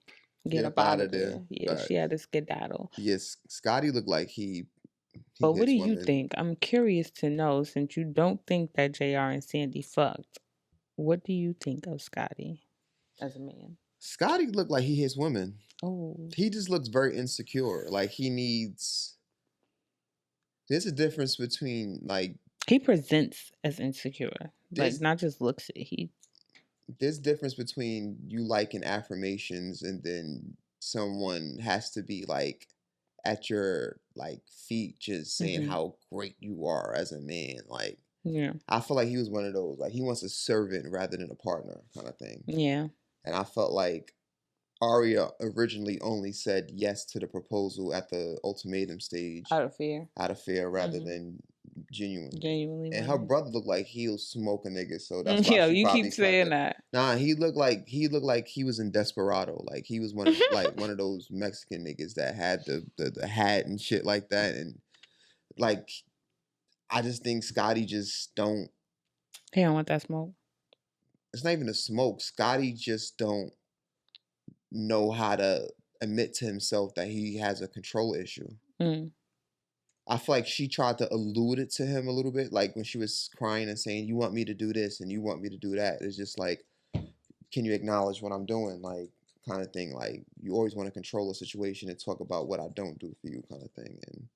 get up out of there. Yeah, she had to skedaddle. Yes, Scotty looked like he But what do hits you women. think? I'm curious to know, since you don't think that JR and Sandy fucked, what do you think of Scotty as a man? Scotty looked like he hits women. Oh. He just looks very insecure. Like he needs. There's a difference between like He presents as insecure, like not just looks it. There's difference between you liking affirmations and then someone has to be like at your like feet just saying how great you are as a man. Like, yeah, I feel like he was one of those, like he wants a servant rather than a partner kind of thing. Yeah. And I felt like Arya originally only said yes to the proposal at the ultimatum stage out of fear rather than genuinely. And her brother looked like he'll smoke a nigga, so that's why Yo, she you probably keep saying that. Nah, he looked like he was in Desperado. Like he was one of those Mexican niggas that had the hat and shit like that. And like I just think Scotty just don't. He don't want that smoke. It's not even a smoke. Scotty just don't know how to admit to himself that he has a control issue. I feel like she tried to allude it to him a little bit, like when she was crying and saying, "You want me to do this and you want me to do that." It's just like, can you acknowledge what I'm doing, like kind of thing. Like you always want to control a situation and talk about what I don't do for you, kind of thing. And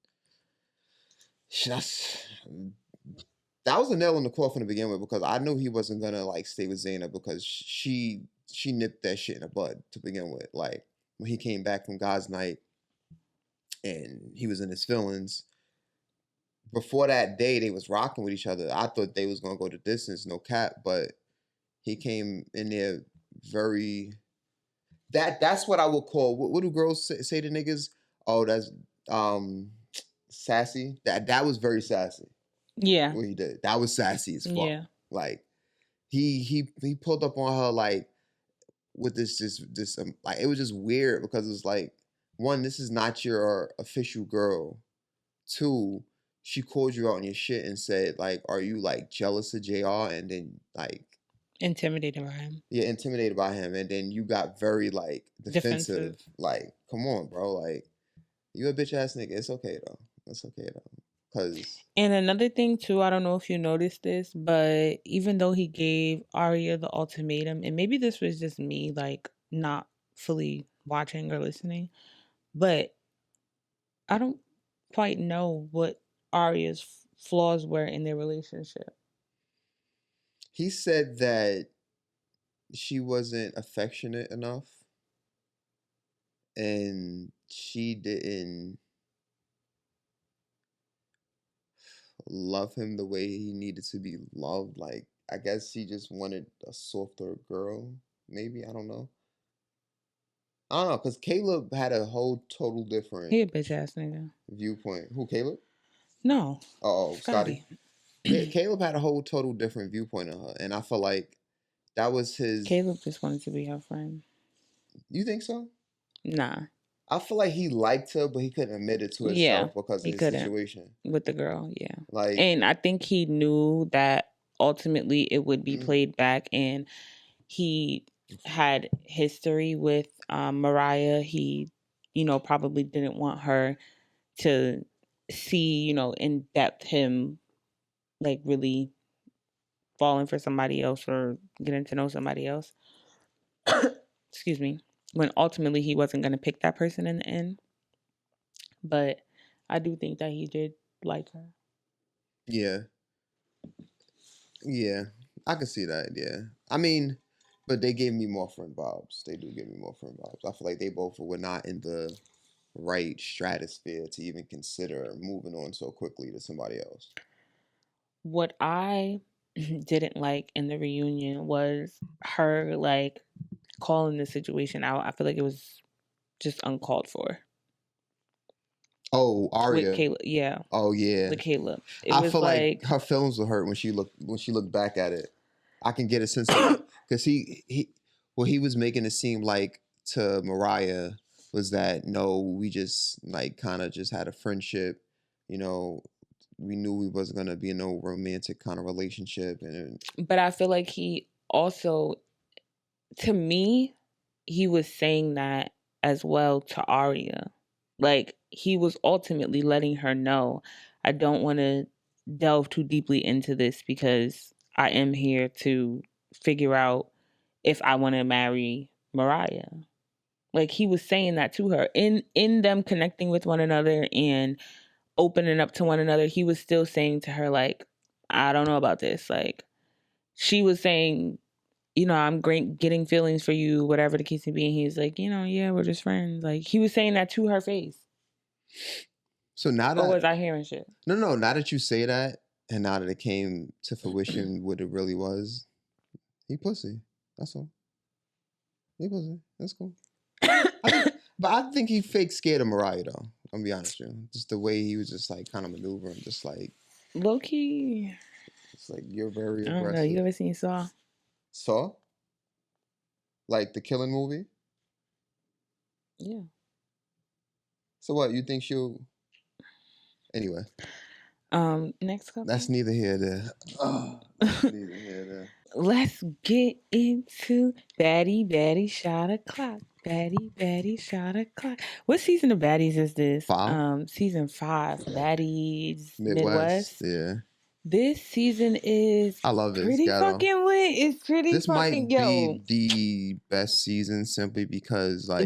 that was a nail in the coffin to begin with because I knew he wasn't gonna like stay with Zaynab because she nipped that shit in the bud to begin with. Like when he came back from God's night and he was in his feelings. Before that day, they was rocking with each other. I thought they was gonna go the distance, no cap, but he came in there very. That's what I would call. What do girls say to niggas? Oh, that's sassy. That was very sassy. Yeah, what he did. That was sassy as fuck. Yeah, like he pulled up on her like with this like it was just weird because it was like, one, this is not your official girl. Two, she called you out on your shit and said like, are you like jealous of JR? And then like intimidated by him. Yeah, intimidated by him, and then you got very like defensive. Like, come on, bro. Like, you a bitch ass nigga. It's okay though. It's okay though. And another thing too, I don't know if you noticed this, but even though he gave Arya the ultimatum, and maybe this was just me like not fully watching or listening, but I don't quite know what Arya's flaws were in their relationship. He said that she wasn't affectionate enough and she didn't love him the way he needed to be loved. Like, I guess he just wanted a softer girl. Maybe, I don't know. I don't know, because Caleb had a whole total different He a bitch ass nigga. viewpoint. Who, Caleb? No. Oh, Scotty. Scotty. Caleb had a whole total different viewpoint of her, and I feel like that was his. Caleb just wanted to be her friend. You think so? Nah. I feel like he liked her, but he couldn't admit it to himself because of his situation with the girl. Yeah, like, and I think he knew that ultimately it would be played back, and he had history with Mariah. He, probably didn't want her to see, in depth him like really falling for somebody else or getting to know somebody else. Excuse me. When ultimately he wasn't going to pick that person in the end. But I do think that he did like her. Yeah. Yeah. I can see that, yeah. I mean, but they gave me more friend vibes. They do give me more friend vibes. I feel like they both were not in the right stratosphere to even consider moving on so quickly to somebody else. What I didn't like in the reunion was her like calling the situation out. I feel like it was just uncalled for. Oh, Arya. With Caleb, yeah. Oh yeah. With Caleb. I feel like her feelings will hurt when she looked back at it. I can get a sense of it. Because he was making it seem like to Mariah was that no, we just like kind of just had a friendship, we knew we wasn't gonna be in no romantic kind of relationship. But I feel like he also, to me, he was saying that as well to Arya. Like, he was ultimately letting her know, I don't want to delve too deeply into this because I am here to figure out if I want to marry Mariah. Like, he was saying that to her in them connecting with one another and opening up to one another. He was still saying to her, like, I don't know about this. Like, she was saying, I'm great getting feelings for you, whatever the case may be. And he's like, yeah, we're just friends. Like, he was saying that to her face. So now that, or was I hearing shit? No. Now that you say that, and now that it came to fruition, what it really was, he pussy. That's all. He pussy. That's cool. But I think he fake scared of Mariah though. I'm gonna be honest with you. Just the way he was just like kind of maneuvering, just like low key. It's like you're very aggressive. I don't know. You ever seen Saw? Saw? Like the Killing movie? Yeah. So what? You think she'll? Anyway. Next couple. That's neither here nor there. Let's get into Baddie Shot O'Clock. Baddie Shot O'Clock. What season of Baddies is this? 5? Season 5. Baddies Midwest. Yeah. This season is I love pretty fucking lit. It's pretty this fucking might be the best season simply because I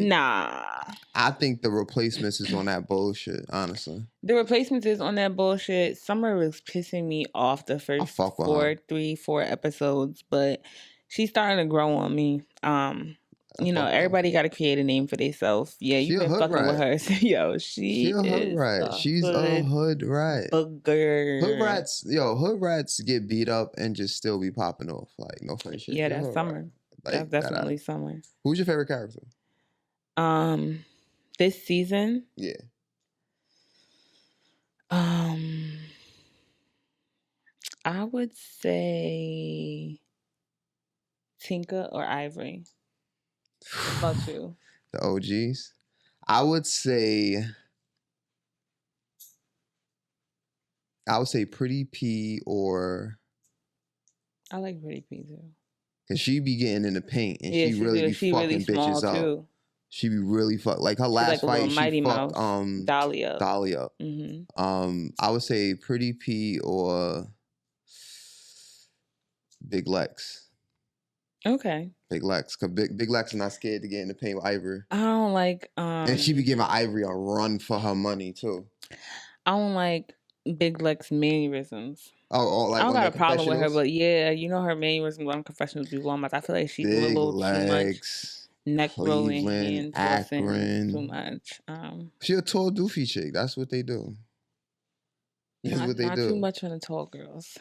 think the replacements is on that bullshit, honestly. The replacements is on that bullshit. Summer was pissing me off the first 4 episodes, but she's starting to grow on me. Everybody got to create a name for themselves. Yeah, you've been fucking with her. Yo, she is a hood rat. She's a hood rat. Booger. Hood rats get beat up and just still be popping off. Like, no funny shit. Yeah, that's Summer. That's definitely Summer. Who's your favorite character? This season? Yeah. I would say Tinka or Ivory. What about you? The OGs? I would say Pretty P or... I like Pretty P too. Because she be getting in the paint and she really be fucking bitches up. Too. She be really like her last fight, she fucked Dahlia. Mm-hmm. I would say Pretty P or Big Lex. Okay. Big Lex, cause Big Lex is not scared to get in the paint with Ivory, I don't like and she be giving Ivory a run for her money too. I don't like Big Lex mannerisms. Oh, I like don't on got the a problem with her, confessionals. but yeah, you know her mannerisms on confessionals be blowing my. I feel like she do a Big little too much Legs, neck rolling, Cleveland, hand tossing, too Akron. much. She a tall doofy chick. That's what they do. That's what they Not too do. much on the tall girls.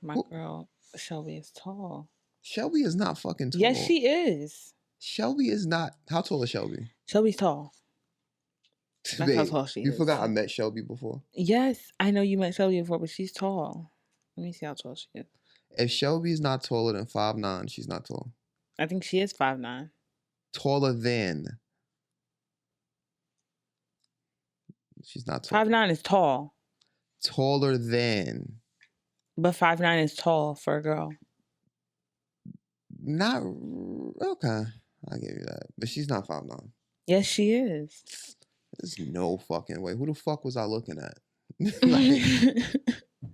My Who- girl Shelby is tall. Shelby is not fucking tall. Yes, she is. Shelby is not. How tall is Shelby? Shelby's tall. That's how Babe, tall she you is. forgot I met Shelby before. Yes, I know you met Shelby before, but she's tall. Let me see how tall she is. If Shelby is not taller than 5'9", she's not tall. I think she is 5'9". Taller than. She's not tall. 5'9" is tall, Taller than. but 5'9" is tall for a girl. Not okay. I'll give you that. But she's not 5'9". Yes, she is. There's no fucking way. Who the fuck was I looking at?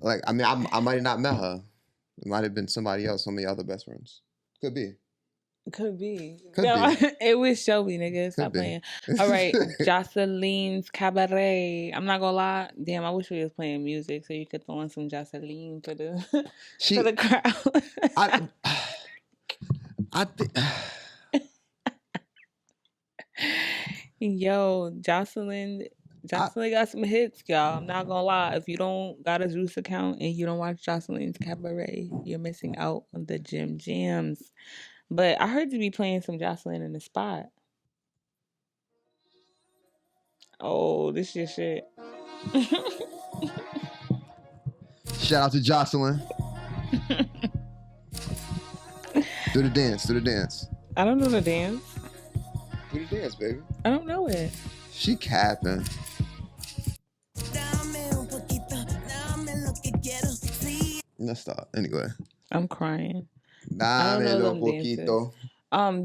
I mean, I might have not met her. It might have been somebody else, some of your other best friends. Could be. Could be. Could be. It was Shelby, nigga. Stop playing. All right, Joceline's Cabaret. I'm not gonna lie. Damn, I wish we was playing music so you could throw in some Joceline for the for the crowd. I think. Yo, Jocelyn got some hits, y'all. I'm not gonna lie. If you don't got a Zeus account and you don't watch Joceline's Cabaret, you're missing out on the gym jams. But I heard you be playing some Jocelyn in the spot. Oh, this your shit. Shout out to Jocelyn. Do the dance. I don't know the dance. Do the dance, baby. I don't know it. She capping. Let's stop. Anyway. I'm crying. I don't know them poquito.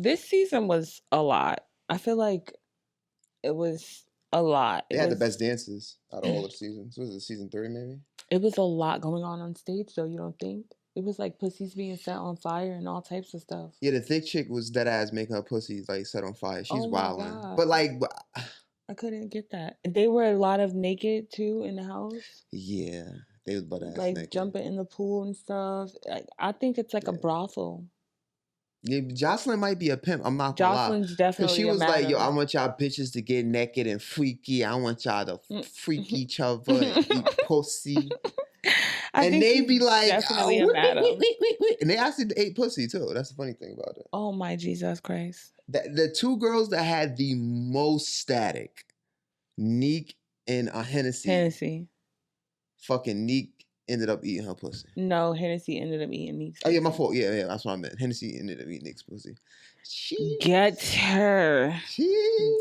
This season was a lot. I feel like it was a lot. They had the best dances out of all the seasons. Was it season 3 maybe? It was a lot going on stage though, you don't think? It was like pussies being set on fire and all types of stuff. Yeah, the thick chick was dead ass making her pussies like set on fire. She's wilding. But I couldn't get that. They were a lot of naked too in the house. Yeah. They was butt ass like naked. Jumping in the pool and stuff. I think it's like a brothel. Yeah, Jocelyn might be a pimp. I'm not gonna lie. Jocelyn's definitely she was like, yo, I want y'all bitches to get naked and freaky. I want y'all to freak each other and eat pussy. And they be like, definitely a madam. And they actually ate pussy too. That's the funny thing about it. Oh my Jesus Christ. The two girls that had the most static, Neek and Hennessy. Fucking Neek ended up eating her pussy. No, Hennessy ended up eating Neek's pussy. Oh yeah, my fault. Yeah, that's what I meant. Hennessy ended up eating Neek's pussy. Get her.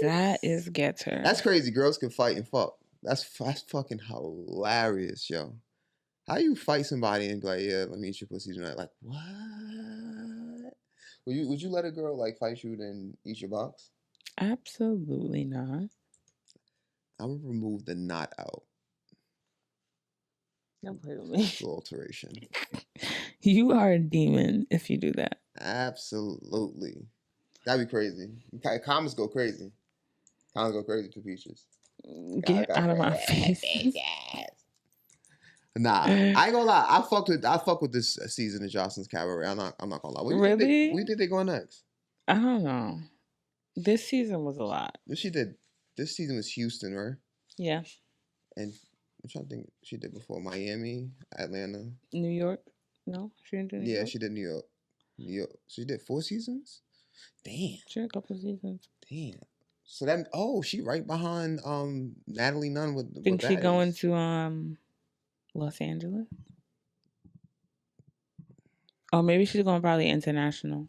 That is get her. That's crazy. Girls can fight and fuck. That's fucking hilarious, yo. How you fight somebody and be like, yeah, let me eat your pussy tonight? Like, what? Would you let a girl like fight you then eat your box? Absolutely not. I would remove the knot out. Don't play with me. Alteration. You are a demon if you do that. Absolutely. That'd be crazy. Comments go crazy. Comments go crazy for Peaches. Get out of my face. Nah, I ain't gonna lie. I fuck with this season of Jocelyn's Cabaret. I'm not gonna lie. Where do you think they going next? I don't know. This season was a lot. This season was Houston, right? Yeah. And I'm trying to think. She did before Miami, Atlanta, New York. No, she didn't do New York. Yeah, she did New York. She did 4 seasons. Damn. She did a couple seasons. Damn. So she right behind Natalie Nunn with. Think she going to Los Angeles? Oh, maybe she's going probably international.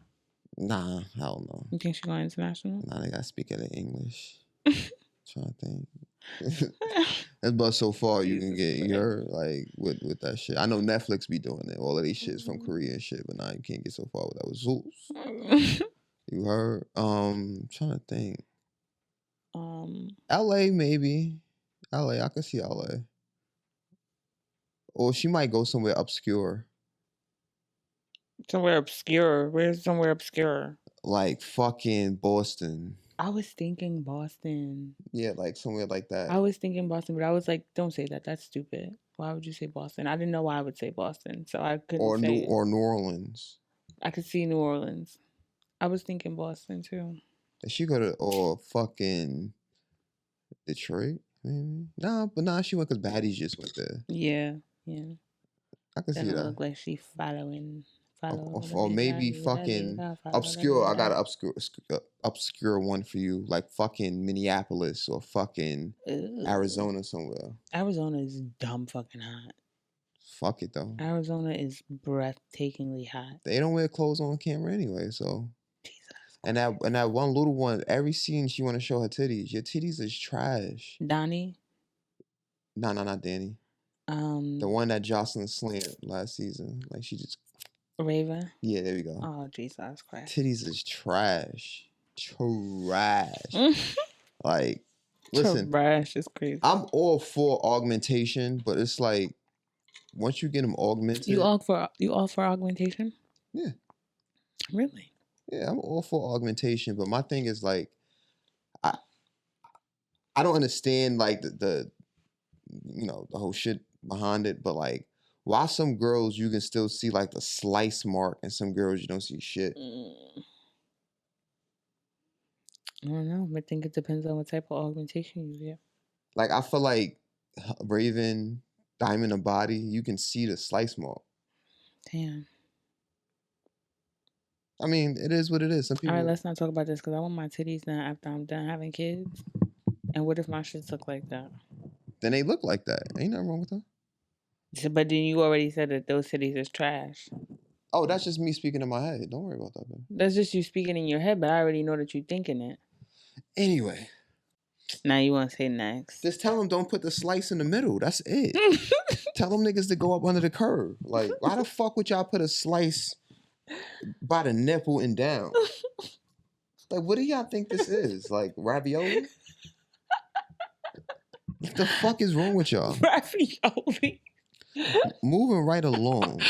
Nah, hell no. You think she's going international? Nah, they gotta speak it in English. Trying to think. That's but so far you can get your like with that shit. I know Netflix be doing it. All of these shits from Korea and shit, but now you can't get so far with that with Zeus. You heard? Trying to think. LA maybe. LA, I could see LA. Or she might go somewhere obscure. Somewhere obscure. Where's somewhere obscure? Like fucking Boston. I was thinking Boston. Yeah, like somewhere like that. I was thinking Boston, but I was like, don't say that. That's stupid. Why would you say Boston? I didn't know why I would say Boston, so I couldn't say it. Or New Orleans. I could see New Orleans. I was thinking Boston too. She go to or fucking Detroit, maybe. Nah, she went because Baddies just went there. Yeah. I can see that. Look like she following. Or maybe fucking obscure. I got an obscure one for you, like fucking Minneapolis or fucking Arizona somewhere. Arizona is dumb fucking hot. Fuck it though. Arizona is breathtakingly hot. They don't wear clothes on camera anyway, so. Jesus. And that one little one, every scene she want to show her titties. Your titties is trash. Donnie? No, not Danny. The one that Jocelyn slammed last season, like she just. Raven? Yeah, there we go. Oh, Jesus Christ. Titties is trash. Like, listen. Trash is crazy. I'm all for augmentation, but it's like, once you get them augmented. You all for augmentation? Yeah. Really? Yeah, I'm all for augmentation, but my thing is like, I don't understand like the the whole shit behind it, but like, why some girls you can still see like the slice mark and some girls you don't see shit? I don't know. I think it depends on what type of augmentation you get. Like, I feel like Raven, Diamond, and Body, you can see the slice mark. Damn. I mean, it is what it is. Some people. All right, let's not talk about this because I want my titties done after I'm done having kids. And what if my shits look like that? Then they look like that. Ain't nothing wrong with that. But then you already said that those titties is trash. Oh, that's just me speaking in my head. Don't worry about that, man. That's just you speaking in your head, but I already know that you're thinking it. Anyway. Now you want to say next. Just tell them don't put the slice in the middle. That's it. Tell them niggas to go up under the curve. Like, why the fuck would y'all put a slice by the nipple and down? Like, what do y'all think this is? Like, ravioli? What the fuck is wrong with y'all? Ravioli. Moving right along.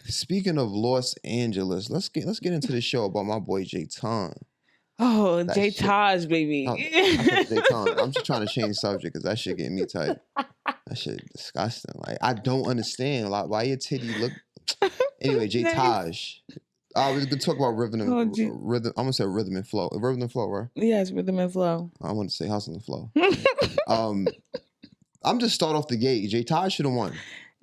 Speaking of Los Angeles, let's get into the show about my boy Jay Ton. Oh, Jay Taj, baby. I Jay Ton. I'm just trying to change subject because that shit getting me tight. That shit disgusting. Like, I don't understand why your titty look. Anyway, Jay Taj. We're gonna talk about rhythm. I'm gonna say rhythm and flow. Rhythm and flow, right? Yes, rhythm and flow. I want to say hustle and flow. I'm just start off the gate. Jay Taj should have won.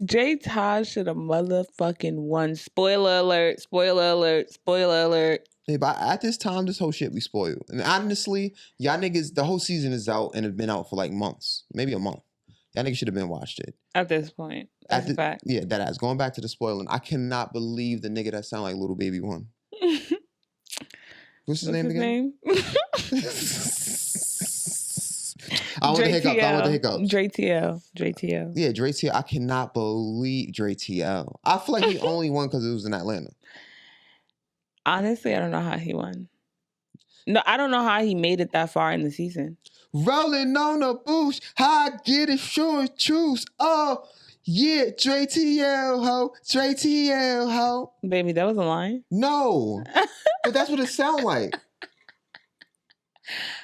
Jay Taj should have motherfucking won. Spoiler alert! Spoiler alert! Spoiler alert! Hey, but at this time, this whole shit we spoiled. And honestly, y'all niggas, the whole season is out and it's been out for like months, maybe a month. Y'all niggas should have been watched it. At this point. That's a fact. Yeah, that ass. Going back to the spoiling, I cannot believe the nigga that sound like Little Baby won. What's his name again? I want the hiccups. Dre TL. Yeah, Dre TL. I cannot believe Dre TL. I feel like he only won because it was in Atlanta. Honestly, I don't know how he won. No, I don't know how he made it that far in the season. Rolling on the bush, how I get it, sure truth. Oh, yeah, Dre TL, ho. Dre TL, ho. Baby, that was a line? No. But that's what it sound like.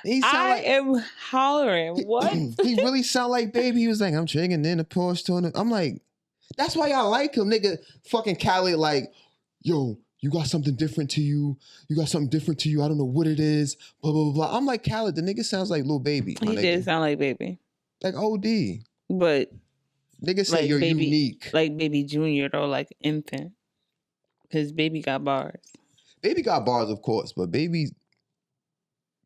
I am hollering. What? He really sound like Baby. He was like, I'm drinking in the Porsche tournament. I'm like, that's why y'all like him, nigga. Fucking Khaled, like, yo, you got something different to you. You got something different to you. I don't know what it is. Blah, blah, blah, blah. I'm like, Khaled, the nigga sounds like Lil Baby. He did sound like Baby. Like OD. But nigga say like you're Baby, unique. Like Baby Junior, though, like infant. Because Baby got bars. Baby got bars, of course, but Baby,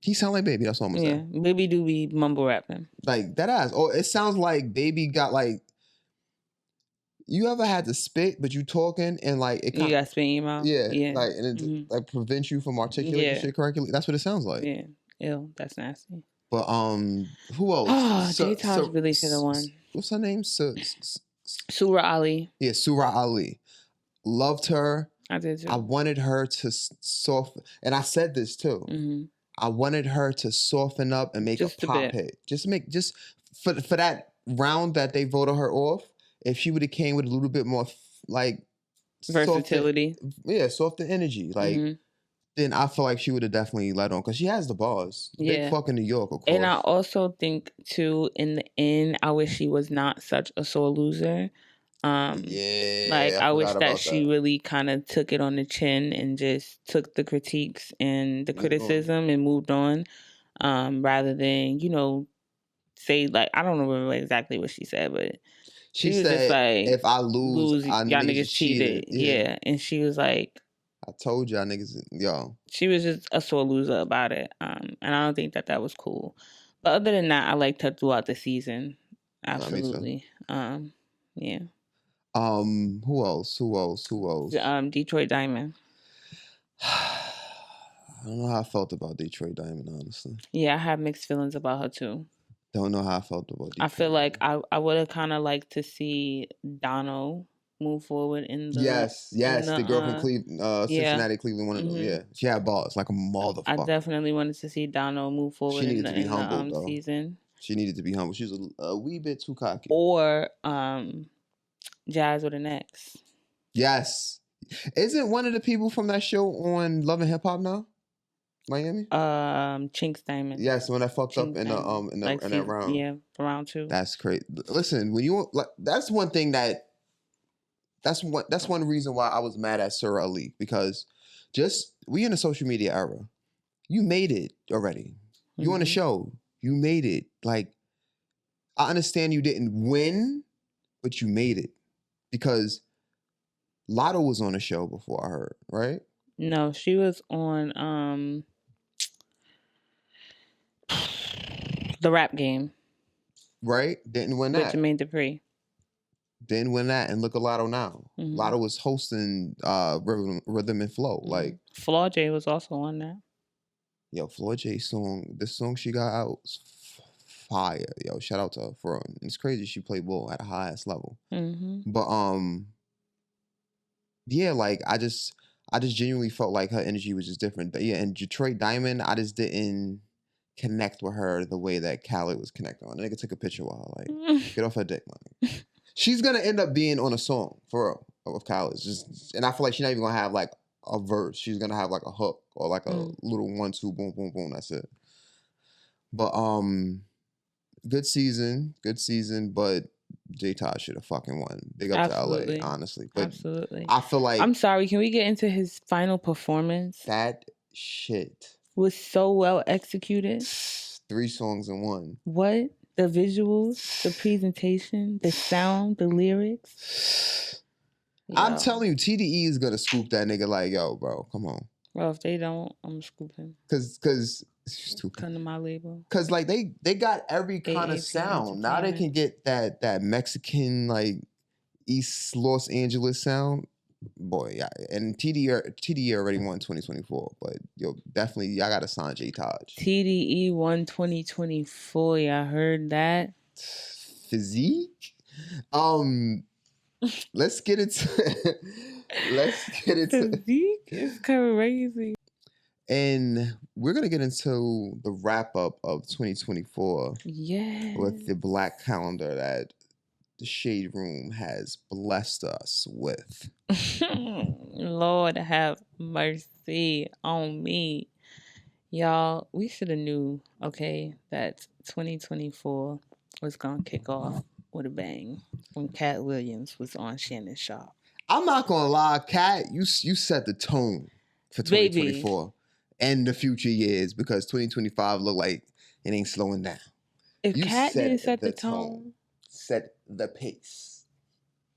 he sound like Baby. That's what I'm gonna say. Yeah, Baby do be mumble rapping. Like, that ass. Or it sounds like Baby got like, you ever had to spit, but you talking and like it. You got spit in your mouth. Yeah, like and it like prevents you from articulating shit correctly. That's what it sounds like. Yeah, ew, that's nasty. But who else? Oh, Jay Taj really should have won. What's her name? Surah Ali. Yeah, Surah Ali. Loved her. I did too. I wanted her to soften, and I said this too. Mm-hmm. I wanted her to soften up and make just a pop hit. Just for that round that they voted her off. If she would have came with a little bit more like Versatility. Softer energy. Like, Mhm. then I feel like she would have definitely let on because she has the bars. Big Yeah. fucking New York, of course. And I also think too, in the end, I wish she was not such a sore loser. Like I wish that she really kind of took it on the chin and just took the critiques and the criticism and moved on, rather than, you know, say, like, I don't remember exactly what she said, but she was said, just like, if I lose, y'all niggas cheated. Yeah. And she was like, I told y'all niggas, yo. She was just a sore loser about it. And I don't think that was cool. But other than that, I liked her throughout the season. Absolutely. Yeah. Who else? Detroit Diamond. I don't know how I felt about Detroit Diamond, honestly. Yeah, I have mixed feelings about her too. Don't know how I felt about Detroit. I feel like I would have kind of liked to see Dono move forward in the the girl from Cincinnati, Cleveland, one of them. Yeah, she had balls like a motherfucker. I definitely wanted to see Dono move forward in the season. She needed to be humble. She was a wee bit too cocky. Or Jazz with an X. Yes, isn't one of the people from that show on Love and Hip Hop now? Miami? Chinx Diamond. Yes, when I fucked up in that round. Yeah, for round 2. That's crazy. Listen, when you like, that's one thing that's one reason why I was mad at Sir Ali, because we in a social media era. You made it already. You on the show. You made it. Like, I understand you didn't win, but you made it. Because Latto was on the show before, I heard, right? No, she was on the Rap Game. Right? Didn't win that. With Jermaine Dupri. Didn't win that, and look at Latto now. Latto was hosting Rhythm and Flow. Like, Flaw J was also on that. Yo, Flaw J song, this song she got out was fire. Yo, shout out to her for her. It's crazy she played ball at the highest level. But yeah, like I just genuinely felt like her energy was just different. Yeah, and Detroit Diamond, I just didn't connect with her the way that Khaled was connecting on. The nigga took a picture with her, like, get off her dick, man. She's gonna end up being on a song for real of Khaled. And I feel like she's not even gonna have like a verse. She's gonna have like a hook or like a little 1-2 boom boom boom. That's it. But good season, but J Todd should have fucking won. Big up to LA, honestly. But absolutely. I feel like, I'm sorry, can we get into his final performance? That shit was so well executed. 3 songs in one. What? The visuals, the presentation, the sound, the lyrics. I'm telling you, TDE is gonna scoop that nigga like, yo, bro, come on. Well, if they don't, I'm scooping. Cause come to my label. Cause like they got every kind of sound. Now they can get that Mexican, like, East Los Angeles sound. Boy, yeah. And TDE already won 2024, but yo, definitely y'all gotta sign J Todd. TDE won 2024. Y'all heard that? Physique. Let's get into Physique is crazy. And we're gonna get into the wrap up of 2024. Yes. With the black calendar that the Shade Room has blessed us with. Lord have mercy on me. Y'all, we should have knew, okay, that 2024 was going to kick off with a bang when Cat Williams was on Shannon Sharp. I'm not going to lie, Cat, you set the tone for 2024 Baby. And the future years, because 2025 look like it ain't slowing down. If Cat didn't set the tone, set the pace,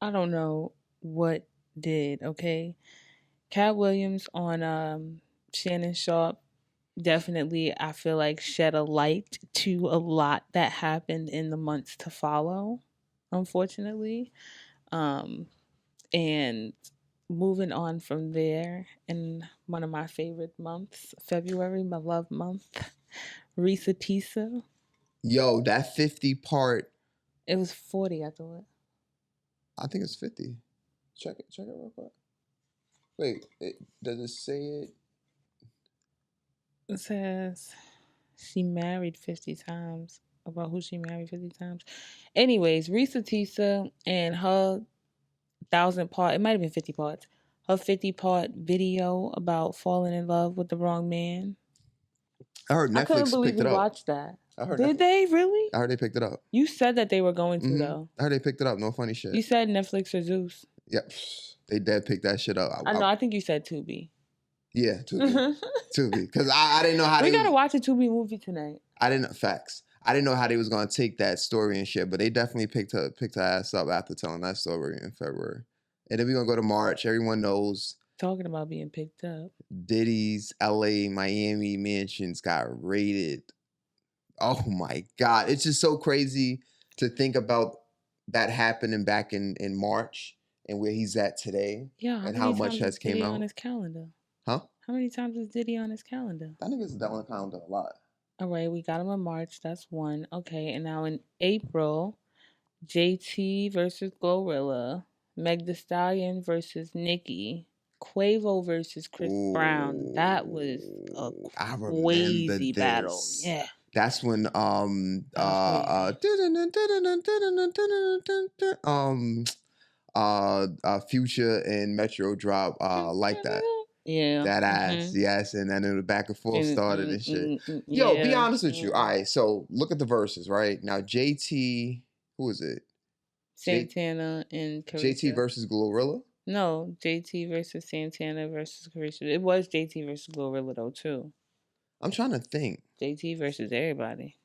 I don't know what did, okay? Cat Williams on Shannon Sharp definitely, I feel like, shed a light to a lot that happened in the months to follow, unfortunately. And moving on from there, in one of my favorite months, February, my love month, Hi8tus. Yo, that 50 part. It was 40, I thought. I think it's 50. Check it real quick. Wait, does it say it? It says she married 50 times. About who she married 50 times. Anyways, Hi8tus and her 1,000-part, it might have been 50 parts, her 50-part video about falling in love with the wrong man. I heard I couldn't Netflix believe picked it we up. watched that. I heard Did Netflix. they really? I heard they picked it up. You said that they were going to, though. I heard they picked it up. No funny shit. You said Netflix or Zeus. Yep. They did pick that shit up. I know. I think you said Tubi. Yeah, Tubi. Tubi. Because I didn't know how we got to watch a Tubi movie tonight. I didn't facts. I didn't know how they was gonna take that story and shit, but they definitely picked her ass up after telling that story in February. And then we're gonna go to March. Everyone knows. Talking about being picked up. Diddy's LA, Miami mansions got raided. Oh my God. It's just so crazy to think about that happening back in March and where he's at today. Yeah. And how much has came out on his calendar? Huh? How many times is Diddy on his calendar? I think it's on the calendar a lot. All right, we got him in March. That's one. Okay, and now in April, JT versus GloRilla, Meg Thee Stallion versus Nicki, Quavo versus Chris Brown. That was a crazy battle. Yeah. That's when Future and Metro drop like that. Yeah. That ass, yes, and then the back and forth started and shit. Yo, be honest with you. All right, so look at the verses, right? Now JT, who is it? Santana and Caresha. JT versus GloRilla? No, JT versus Santana versus Caresha. It was JT versus GloRilla though too. I'm trying to think. JT versus everybody.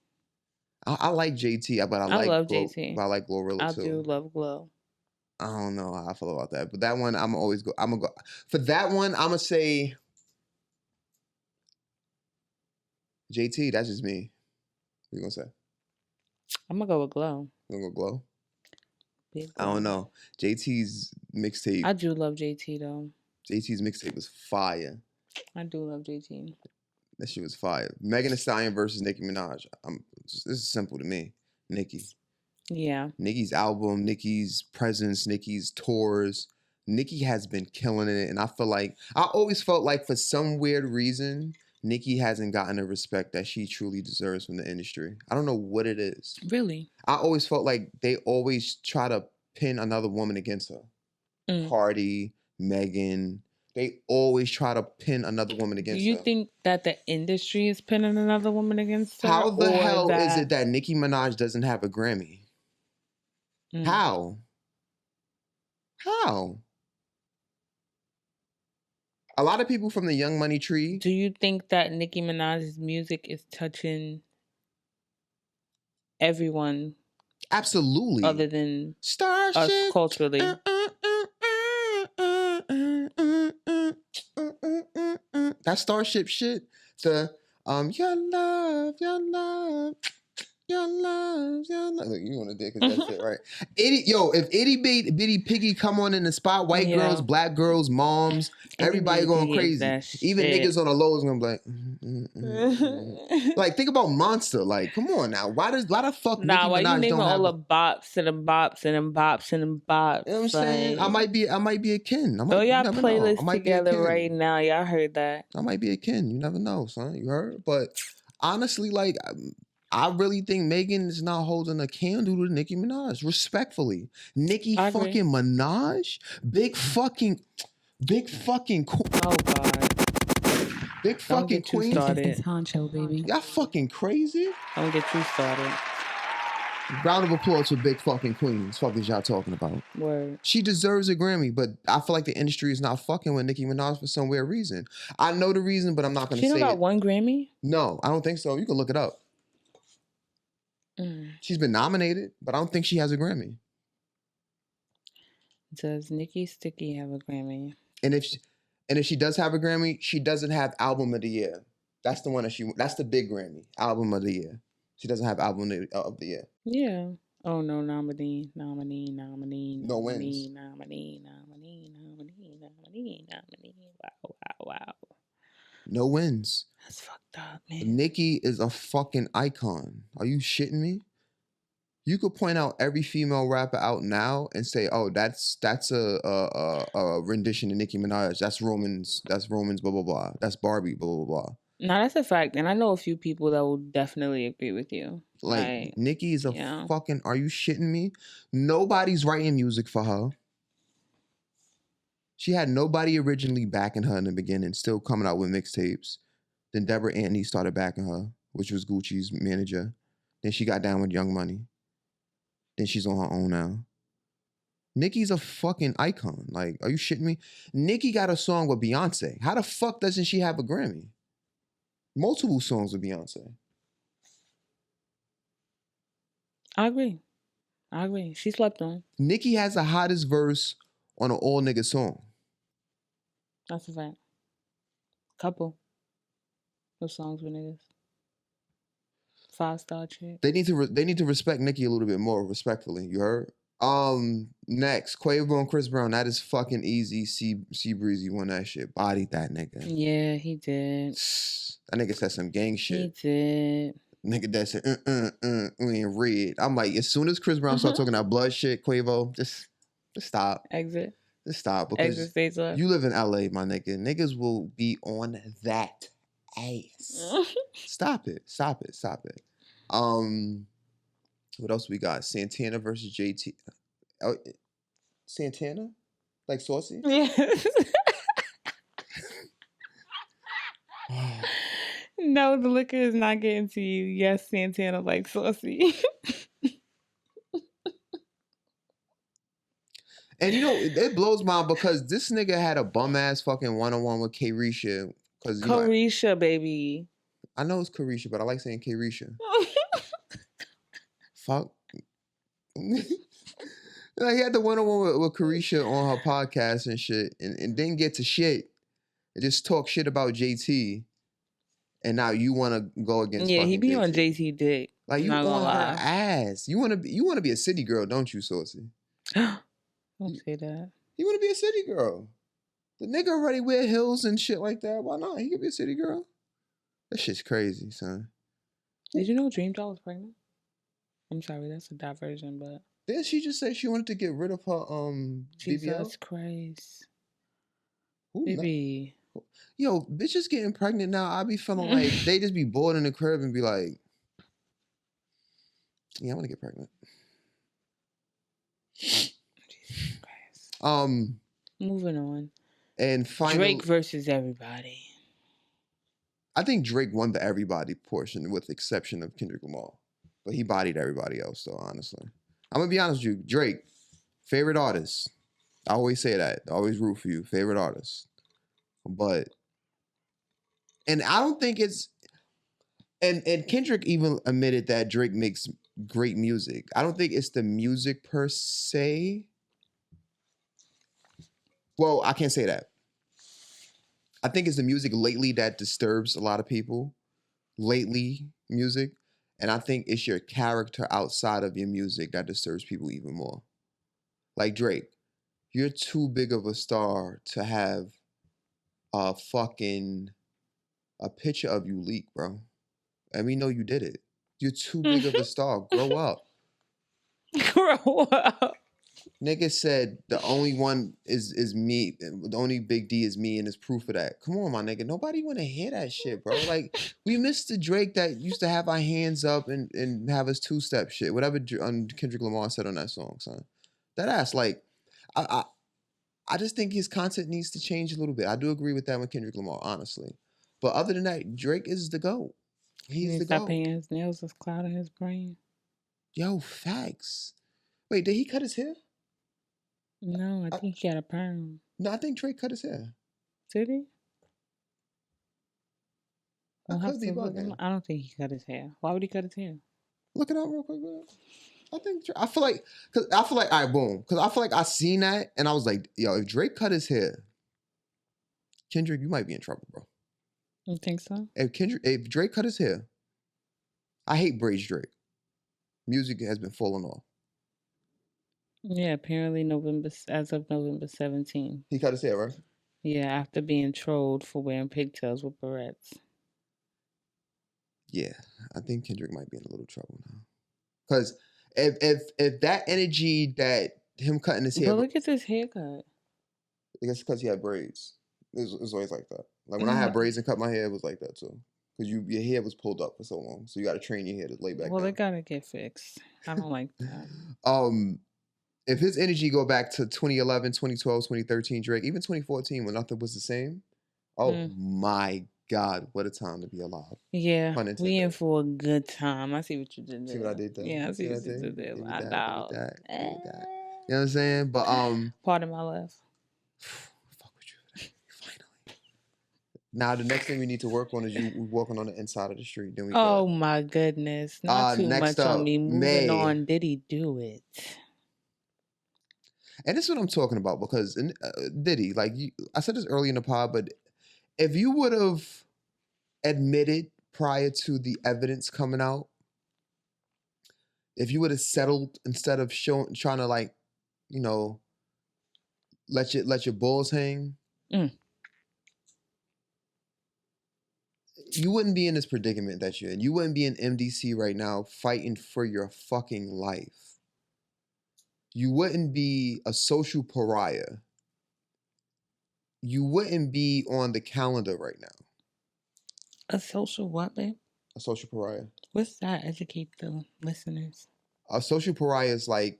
I like JT, but I love JT. But I like GloRilla too. I do love Glow. I don't know how I feel about that, but that one I'm gonna go for that one. I'm gonna say JT. That's just me. What you gonna say? I'm gonna go with Glow. You gonna go Glow? Big I don't know. JT's mixtape. I do love JT though. JT's mixtape was fire. I do love JT. That shit was fire. Megan Thee Stallion versus Nicki Minaj. This is simple to me. Nicki. Yeah. Nicki's album, Nicki's presence, Nicki's tours. Nicki has been killing it. And I always felt like for some weird reason, Nicki hasn't gotten the respect that she truly deserves from the industry. I don't know what it is. Really? I always felt like they always try to pin another woman against her. Cardi, Megan. They always try to pin another woman against her. Do you think that the industry is pinning another woman against her? How the hell is it that Nicki Minaj doesn't have a Grammy? How? A lot of people from the Young Money tree. Do you think that Nicki Minaj's music is touching everyone? Absolutely. Other than Starship. us culturally. That Starship shit. The your love. Look, you want to dick because that's it, right? If Itty Bitty Piggy come on in the spot, white girls, black girls, moms, everybody going crazy. Even niggas on the low is gonna be like, like think about Monster. Like, come on now, why the fuck? Nah, Nicki why Minaj you naming don't all have the bops and them bops and them bops and them bops? You know what I'm saying? I might be a kin. Throw y'all playlists together right now. Y'all heard that? I might be a kin. You never know, son. You heard? But honestly, like, I really think Megan is not holding a candle to Nicki Minaj. Respectfully, Nicki fucking Minaj, big fucking queen. Oh God, big fucking queen. It's Huncho, baby. Y'all fucking crazy. Don't get you started. Round of applause for big fucking queens. Fuck is y'all talking about? Word. She deserves a Grammy, but I feel like the industry is not fucking with Nicki Minaj for some weird reason. I know the reason, but I'm not going to say it. She got one Grammy? No, I don't think so. You can look it up. She's been nominated, but I don't think she has a Grammy. Does Nicki Sticky have a Grammy? And if she does have a Grammy, she doesn't have Album of the Year. That's the one that's the big Grammy, Album of the Year. She doesn't have Album of the Year. Yeah. Oh no, nominee. No wins. Nominee. Wow. No wins. That's fucked up, man. Nicki is a fucking icon. Are you shitting me? You could point out every female rapper out now and say, "Oh, that's a rendition of Nicki Minaj. That's Romans. Blah blah blah. That's Barbie. Blah blah blah." No, that's a fact, and I know a few people that will definitely agree with you. Like Nicki is a fucking. Are you shitting me? Nobody's writing music for her. She had nobody originally backing her in the beginning, still coming out with mixtapes. Then Deborah Anthony started backing her, which was Gucci's manager. Then she got down with Young Money. Then she's on her own now. Nicki's a fucking icon. Like, are you shitting me? Nicki got a song with Beyonce. How the fuck doesn't she have a Grammy? Multiple songs with Beyonce. I agree. She slept on. Nicki has the hottest verse on an all nigga song. That's a fact. Couple of songs with niggas. 5-star chick. They need to respect Nicki a little bit more, respectfully. You heard? Next, Quavo and Chris Brown. That is fucking easy. C Breezy won that shit. Bodied that nigga. Yeah, he did. That nigga said some gang shit. He did. Nigga that said, we ain't red. I'm like, as soon as Chris Brown start talking that blood shit, Quavo, just stop. Exit. Just stop. Because Exit stage left. you live in LA, my nigga. Niggas will be on that ass. Stop it. What else we got? Santana versus JT. Oh, Santana? Like Saucy? Yes. No, the liquor is not getting to you. Yes, Santana like Saucy. And you know, it blows my mind because this nigga had a bum ass fucking one-on-one with Caresha. Caresha, baby. I know it's Caresha, but I like saying Caresha. Fuck. Like, he had the one-on-one with Caresha on her podcast and shit, and didn't get to shit. And just talk shit about JT. And now you want to go against he be JT. on JT dick. Like, you on her ass. You want to be a city girl, don't you, Saucy? Don't say that. You want to be a city girl. The nigga already wear heels and shit like that. Why not? He could be a city girl. That shit's crazy, son. Did you know Dream Doll was pregnant? I'm sorry, that's a diversion, but... Didn't she just say she wanted to get rid of her Jesus BBL? Christ. Ooh, Baby. Yo, bitches getting pregnant now, I be feeling like they just be bored in the crib and be like, yeah, I want to get pregnant. Jesus Christ. Moving on. And finally, Drake versus everybody. I think Drake won the everybody portion with the exception of Kendrick Lamar. But he bodied everybody else, though, honestly. I'm going to be honest with you. Drake, favorite artist. I always say that. I always root for you. Favorite artist. But, and I don't think it's, and Kendrick even admitted that Drake makes great music. I don't think it's the music per se. Well, I can't say that. I think it's the music lately that disturbs a lot of people. Lately music. And I think it's your character outside of your music that disturbs people even more. Like Drake, you're too big of a star to have a picture of you leak, bro. And we know you did it. You're too big of a star. Grow up. Grow up. Nigga said the only one is me. The only big D is me, and it's proof of that. Come on, my nigga. Nobody want to hear that shit, bro. Like, we missed the Drake that used to have our hands up and have us two-step shit. Whatever Kendrick Lamar said on that song, son. That ass, like, I just think his content needs to change a little bit. I do agree with that with Kendrick Lamar, honestly. But other than that, Drake is the GOAT. He's the GOAT. Stop painting his nails was clouding his brain. Yo, facts. Wait, did he cut his hair? No, I think he got a perm. No, I think Drake cut his hair. Did he? I could be bugging. I don't think he cut his hair. Why would he cut his hair? Look it up real quick, bro. I feel like, all right, boom. Because I feel like I seen that and I was like, yo, if Drake cut his hair, Kendrick, you might be in trouble, bro. You think so? If Drake cut his hair, I hate braids Drake. Music has been falling off. Yeah, apparently as of November 17th. He cut his hair, right? Yeah, after being trolled for wearing pigtails with barrettes. Yeah, I think Kendrick might be in a little trouble now. Because if that energy that him cutting his hair... But look at this haircut. I guess because he had braids. It was always like that. Like when I had braids and cut my hair, it was like that too. Because your hair was pulled up for so long. So you got to train your hair to lay back down. Well, it got to get fixed. I don't like that. if his energy go back to 2011, 2012, 2013 Drake, even 2014 when nothing was the same, oh my God, what a time to be alive. Yeah, Pun we in intended. for a good time. I see what you did there. See what I did there? Yeah, I see what you Give did there. me I that, know. give me that, give me that. You know what I'm saying? But Pardon my laugh. fuck with you. Finally. Now the next thing we need to work on is you walking on the inside of the street. Then we Oh good. my goodness. Not too Next much on up, me. Moving May. on. Diddy do it? And this is what I'm talking about because Diddy, like I said this early in the pod, but if you would have admitted prior to the evidence coming out, if you would have settled instead of trying to like, you know, let your balls hang, you wouldn't be in this predicament that you're in. You wouldn't be in MDC right now fighting for your fucking life. You wouldn't be a social pariah. You wouldn't be on the calendar right now. A social what, babe? A social pariah. What's that? Educate the listeners. A social pariah is like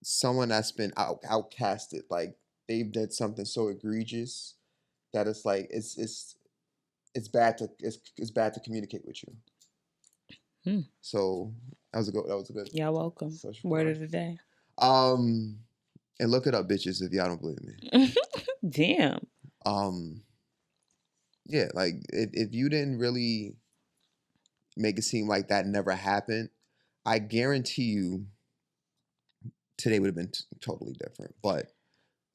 someone that's been outcasted. Like they've done something so egregious that it's like it's bad to communicate with you. So that was a good. Y'all welcome. Word of the day. And look it up, bitches, if y'all don't believe me. Damn. Yeah, like if you didn't really make it seem like that never happened, I guarantee you today would have been totally different. But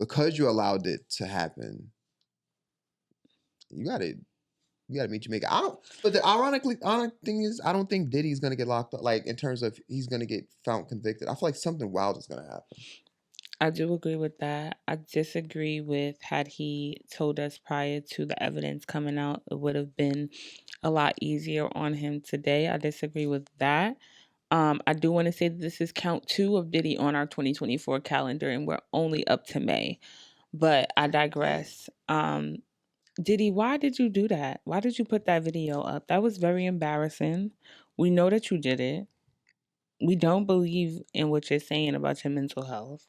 because you allowed it to happen, you gotta meet Jamaica. But the ironic thing is, I don't think Diddy's gonna get locked up. Like in terms of he's gonna get found convicted. I feel like something wild is gonna happen. I do agree with that. I disagree with had he told us prior to the evidence coming out, it would have been a lot easier on him today. I disagree with that. I do want to say that this is count 2 of Diddy on our 2024 calendar, and we're only up to May. But I digress. Diddy, why did you do that? Why did you put that video up? That was very embarrassing. We know that you did it. We don't believe in what you're saying about your mental health.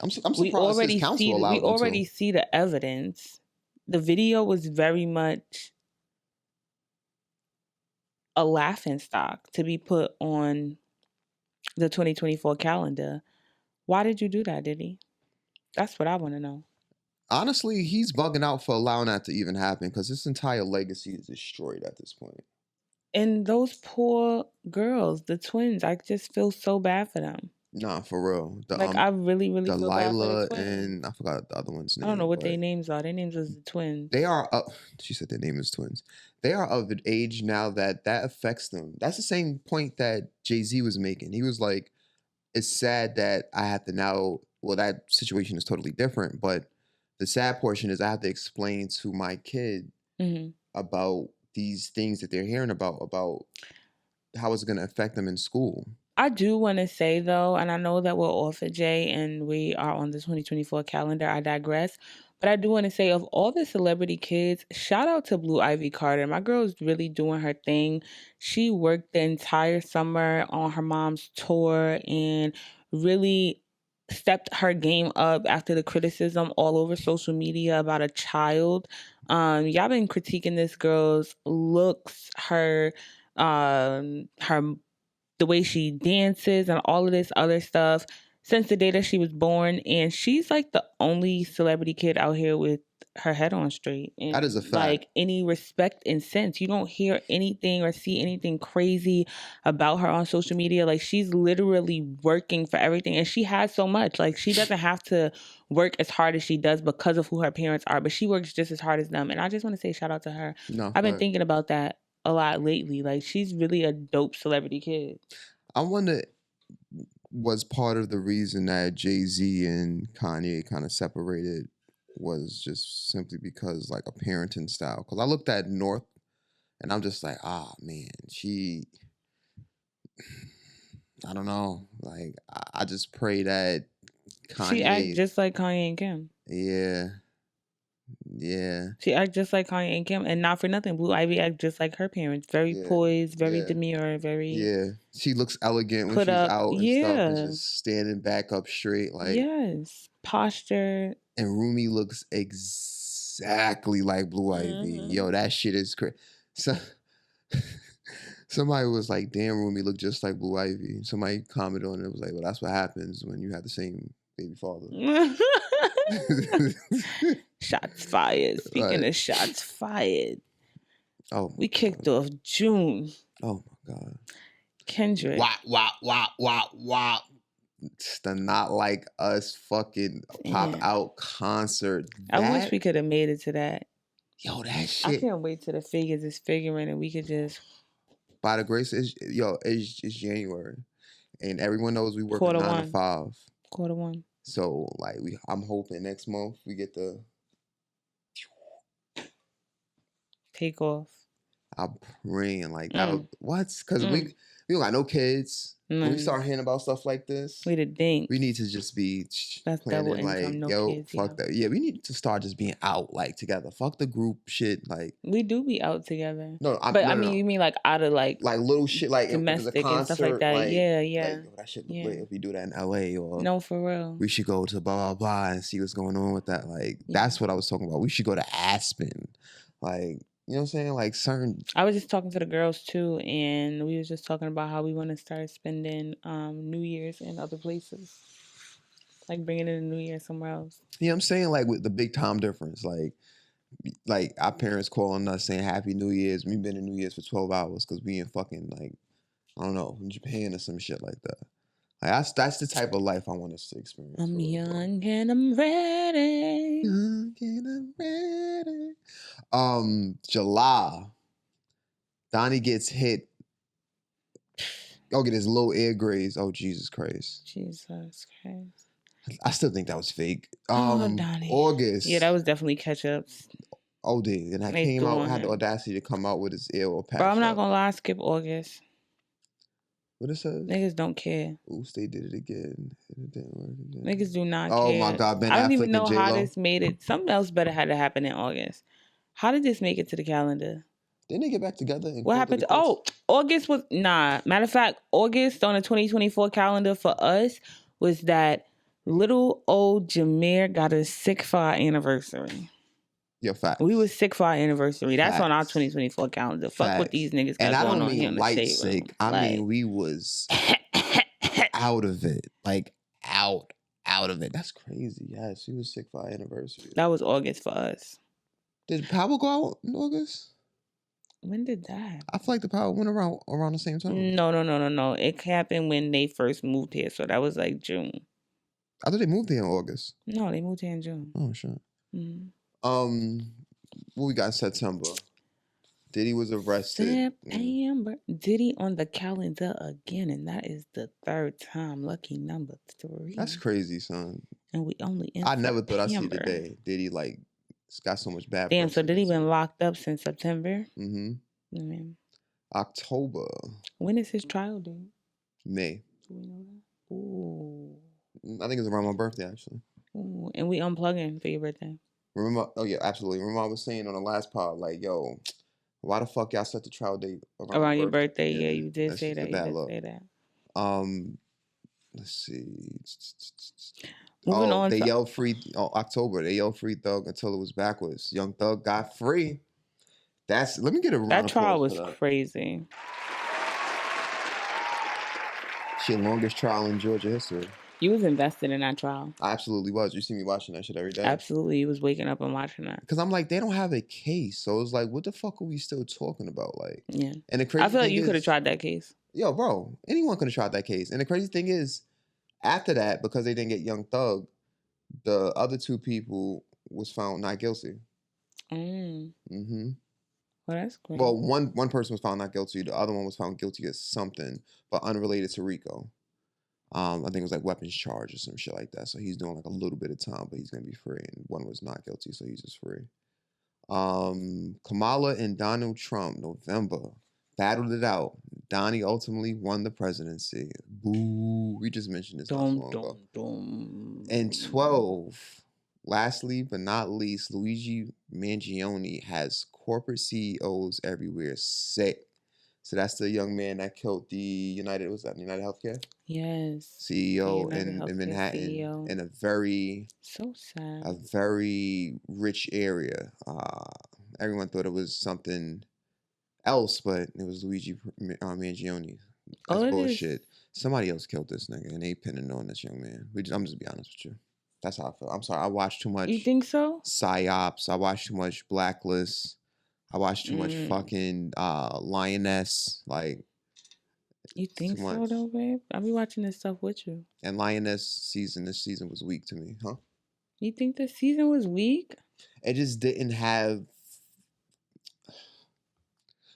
I'm surprised his counsel allowed we him to. already see the evidence. The video was very much a laughing stock to be put on the 2024 calendar. Why did you do that, Diddy? That's what I want to know. Honestly, he's bugging out for allowing that to even happen because his entire legacy is destroyed at this point. And those poor girls, the twins, I just feel so bad for them. Nah, for real. I really, really feel bad for the twins. And I forgot the other one's name. I don't know what their names are. Their names was the twins. They are, she said their name is twins. They are of an age now that affects them. That's the same point that Jay-Z was making. He was like, it's sad that I have to now, well, that situation is totally different, but the sad portion is I have to explain to my kid about these things that they're hearing about how it's going to affect them in school. I do want to say, though, and I know that we're off at Jay and we are on the 2024 calendar, I digress, but I do want to say, of all the celebrity kids, shout out to Blue Ivy Carter. My girl is really doing her thing. She worked the entire summer on her mom's tour and really stepped her game up after the criticism all over social media about a child. Y'all been critiquing this girl's looks, her the way she dances and all of this other stuff since the day that she was born. And she's like the only celebrity kid out here with her head on straight. And that is a fact. Like any respect and sense. You don't hear anything or see anything crazy about her on social media. Like she's literally working for everything. And she has so much. Like she doesn't have to work as hard as she does because of who her parents are. But she works just as hard as them. And I just want to say shout out to her. No, I've been thinking about that a lot lately. Like she's really a dope celebrity kid. I wonder was part of the reason that Jay-Z and Kanye kind of separated was just simply because like a parenting style. Because I looked at North and I'm just like, man, I don't know. Like I just pray that Kanye. She acts just like Kanye and Kim. Yeah. Yeah. She act just like Kanye and Kim, and not for nothing. Blue Ivy act just like her parents. Very poised, very demure, very Yeah. She looks elegant when put she's up. out and stuff, and Yeah. just standing back up straight, like. Yes. Posture. And Rumi looks exactly like Blue Ivy. Yo, that shit is crazy. So, somebody was like, "Damn, Rumi look just like Blue Ivy." Somebody commented on it. Was like, "Well, that's what happens when you have the same baby father." Shots fired. Speaking of shots fired. Oh, we kicked off June. Oh my God. Kendrick. Wow. It's the Not Like Us fucking pop out concert. I wish we could have made it to that. Yo, that shit. I can't wait till the figures is figuring and we could just. By the grace, it's January. And everyone knows we work at 9 to 5. Q1. So, like, I'm hoping next month we get the take off. I'm praying like that. Because we don't got no kids. When we start hearing about stuff like this, we need to just be that's planning, double income, no kids. Fuck that. Yeah, we need to start just being out like together. Fuck the group shit. Like we do be out together. No, you mean like out of like little shit like domestic concert, and stuff like that. Like, yeah. Like, that shit look lit if we do that in LA or no, for real. We should go to blah blah blah and see what's going on with that. Like that's what I was talking about. We should go to Aspen. Like. You know what I'm saying? Like certain. I was just talking to the girls too, and we was just talking about how we want to start spending New Year's in other places, like bringing in the New Year somewhere else. Yeah, I'm saying like with the big time difference, like our parents calling us saying Happy New Year's. We've been in New Year's for 12 hours because we in fucking like I don't know in Japan or some shit like that. Like that's the type of life I want us to experience. I'm young and I'm ready. Young and I'm ready. July. Donnie gets hit. Go get his low air grades. Oh, Jesus Christ. Jesus Christ. I still think that was fake. Donnie. August. Yeah, that was definitely catch-ups. Oh, dude. And I came out, had the audacity to come out with his ear or patch. Bro, I'm not gonna lie, skip August. What it says? Niggas don't care. Oops, they did it again. It didn't work again. Niggas do not care. Oh my God, Ben Affleck. I don't even know and how J-Lo. this made it. Something else better had to happen in August. How did this make it to the calendar? Didn't they get back together? What happened? August was matter of fact, August on the 2024 calendar for us was that little old Jameer got us sick for our anniversary. Yeah, facts. We was sick for our anniversary. That's on our 2024 calendar. Fuck what these niggas got going on here in the shade sick. room. I mean, we was out of it. Like out of it. That's crazy. Yes, we was sick for our anniversary. That was August for us. Did Power go out in August? When did that happen? I feel like the Power went around the same time. No. It happened when they first moved here, so that was like June. I thought they moved here in August. No, they moved here in June. Oh shit. Mm-hmm. What we got in September? Diddy was arrested. September. Diddy on the calendar again, and that is the third time. Lucky number 3. That's crazy, son. And we only in I never thought I'd see September. the day Diddy like got so much bad. Damn, so Diddy been locked up since September? Mm-hmm. Mm-hmm. October. When is his trial due? May. Do we know that? Ooh. I think it's around my birthday, actually. Ooh. And we unplugging for your birthday. Remember? Oh, yeah, absolutely. Remember I was saying on the last pod, like, yo, why the fuck y'all set the trial date around your birthday? Yeah, you did say that. Let's see. Moving on. They yelled free October. They yelled free Thug until it was backwards. Young Thug got free. Let me get a round of applause. That trial was crazy. Shit, longest trial in Georgia history. You was invested in that trial. I absolutely was. You see me watching that shit every day. Absolutely. You was waking up and watching that. Because I'm like, they don't have a case. So it's like, what the fuck are we still talking about? Like, yeah. And the crazy I feel like thing you could have tried that case. Yo, bro, anyone could have tried that case. And the crazy thing is, after that, because they didn't get Young Thug, the other 2 people was found not guilty. Mm-hmm. Well, that's great. Well, one person was found not guilty. The other one was found guilty of something, but unrelated to Rico. I think it was like weapons charge or some shit like that. So he's doing like a little bit of time, but he's gonna be free. And one was not guilty, so he's just free. Kamala and Donald Trump, November, battled it out. Donnie ultimately won the presidency. Boo! We just mentioned this not so long ago. And 12, Lastly, but not least, Luigi Mangione has corporate CEOs everywhere sick. So that's the young man that killed the United. Was that United Healthcare? Yes. CEO United in Healthcare Manhattan CEO. in a very So sad. rich area. Everyone thought it was something else, but it was Luigi Mangione. That's bullshit. Somebody else killed this nigga, and they pinning on this young man. I'm just be honest with you. That's how I feel. I'm sorry. I watched too much. You think so? Psyops. I watched too much Blacklist. I watched too much fucking Lioness. Like, you think so though, babe? I'll be watching this stuff with you. And Lioness this season was weak to me, huh? You think this season was weak? It just didn't have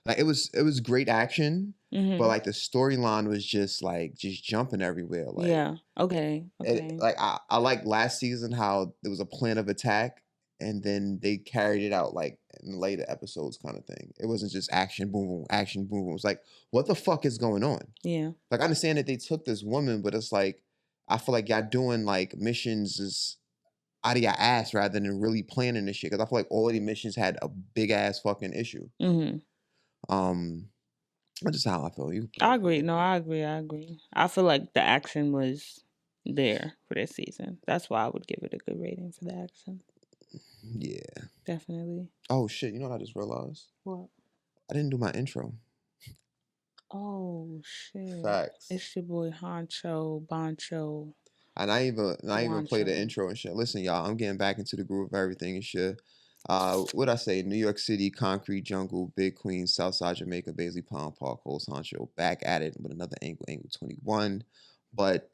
like it was great action, but like the storyline was just jumping everywhere. Like, yeah. Okay. Like I like last season how there was a plan of attack and then they carried it out like in later episodes kind of thing. It wasn't just action boom boom action boom boom. It was like, what the fuck is going on? Yeah. Like I understand that they took this woman, but it's like I feel like y'all doing like missions is out of your ass rather than really planning this shit. Because I feel like all of the missions had a big ass fucking issue. That's just how I feel. I agree. No, I agree. I feel like the action was there for this season. That's why I would give it a good rating for the action. Yeah. Definitely. Oh shit! You know what I just realized? What? I didn't do my intro. Oh shit! Facts. It's your boy Huncho Boncho. And I even play the intro and shit. Listen, y'all, I'm getting back into the groove of everything and shit. What I say? New York City, Concrete Jungle, Big Queens, Southside Jamaica, Baisley Palm Park, host Huncho, back at it with another angle 21. But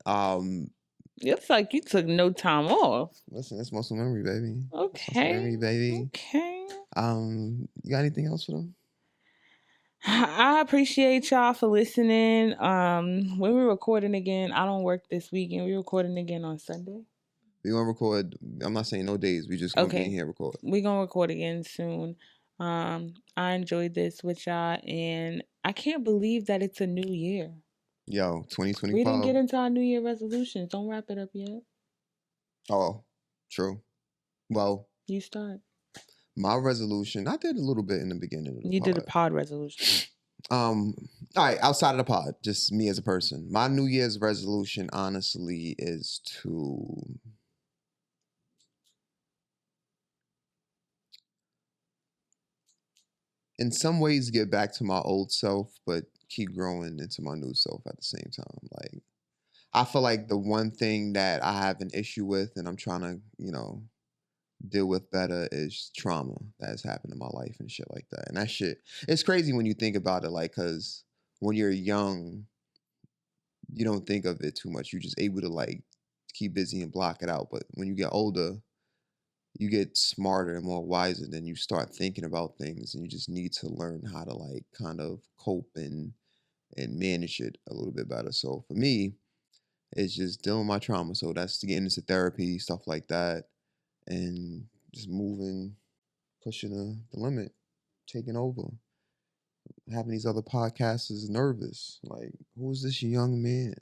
it's like you took no time off. Listen, it's muscle memory, baby. Okay. Muscle memory, baby. Okay. You got anything else for them? I appreciate y'all for listening. When we're recording again, I don't work this weekend. We're recording again on Sunday. We're gonna record. I'm not saying no days. We just gonna be in here record. We're gonna record again soon. I enjoyed this with y'all, and I can't believe that it's a new year. Yo, 2025. We didn't get into our New Year resolutions. Don't wrap it up yet. Oh, true. Well, you start. My resolution, I did a little bit in the beginning of the pod. You did a pod resolution. All right, outside of the pod, just me as a person. My New Year's resolution, honestly, is to in some ways get back to my old self, but keep growing into my new self at the same time. Like, I feel like the one thing that I have an issue with and I'm trying to, deal with better is trauma that has happened in my life and shit like that. And that shit, it's crazy when you think about it, like, because when you're young, you don't think of it too much. You're just able to, like, keep busy and block it out. But when you get older, you get smarter and more wiser, then you start thinking about things and you just need to learn how to, like, kind of cope and manage it a little bit better. So for me, it's just dealing with my trauma. So that's getting into therapy, stuff like that, and just moving, pushing the limit, taking over. Having these other podcasters nervous. Like, who is this young man?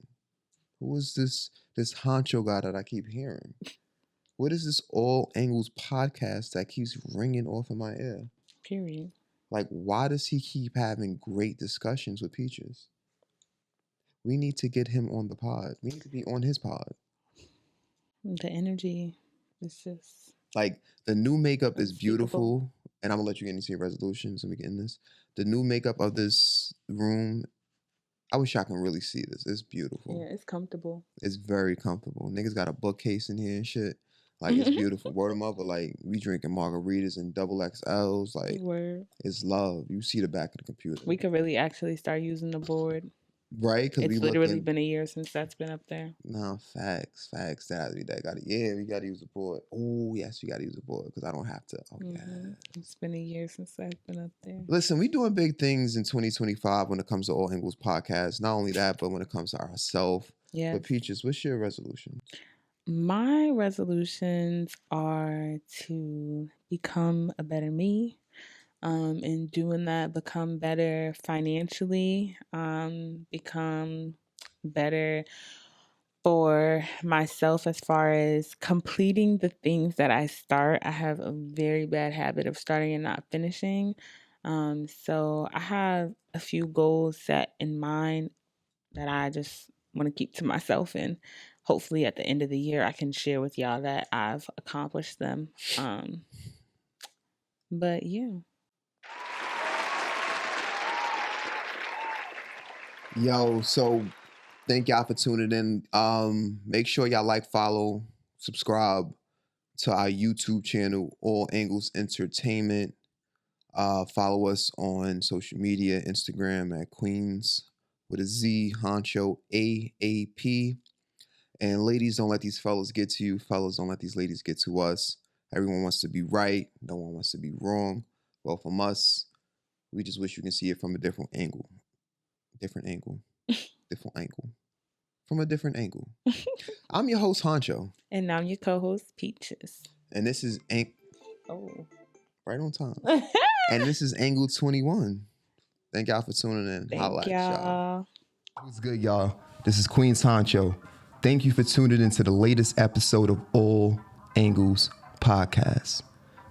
Who is this honcho guy that I keep hearing? What is this All Angles podcast that keeps ringing off in my ear? Period. Like, why does he keep having great discussions with Peaches? We need to get him on the pod. We need to be on his pod. The energy is just... Like, the new makeup is beautiful. And I'm going to let you get into your resolutions and we get in this. The new makeup of this room, I wish I can really see this. It's beautiful. Yeah, it's comfortable. It's very comfortable. Niggas got a bookcase in here and shit. Like, it's beautiful. Word them up, but like, we drinking margaritas and double XLs. Like, it's love. You see the back of the computer. We could really actually start using the board. Right? Because it's literally been a year since that's been up there. No, facts. We gotta use the board. Oh, yes, we gotta use the board because I don't have to. Oh, yeah. It's been a year since that's been up there. Listen, we doing big things in 2025 when it comes to All Angles podcast. Not only that, but when it comes to ourselves. Yeah. But Peaches, what's your resolution? My resolutions are to become a better me. In doing that, become better financially, become better For myself, as far as completing the things that I start, I have a very bad habit of starting and not finishing. So I have a few goals set in mind that I just want to keep to myself, and hopefully at the end of the year I can share with y'all that I've accomplished them. But yeah. Yo, so thank y'all for tuning in. Make sure y'all like, follow, subscribe to our YouTube channel, All Angles Entertainment. Follow us on social media, Instagram at Queens with a Z, Huncho AAP. And ladies, don't let these fellas get to you. Fellas, don't let these ladies get to us. Everyone wants to be right. No one wants to be wrong. Well, from us, we just wish you can see it from a different angle. Different angle. Different angle. From a different angle. I'm your host, Huncho. And I'm your co-host, Peaches. And this is Oh. Right on time. And this is Angle 21. Thank y'all for tuning in. Thank y'all. What's good, y'all? This is Queen's Huncho. Thank you for tuning into the latest episode of All Angles Podcast.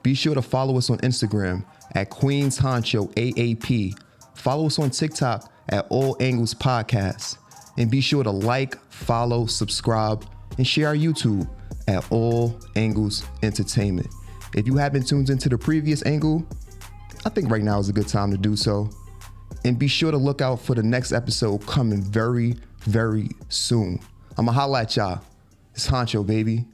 Be sure to follow us on Instagram at Queen's Huncho AAP. Follow us on TikTok at All Angles Podcast. And be sure to like, follow, subscribe, and share our YouTube at All Angles Entertainment. If you haven't tuned into the previous angle, I think right now is a good time to do so. And be sure to look out for the next episode coming very, very soon. I'ma holla at y'all. It's Huncho, baby.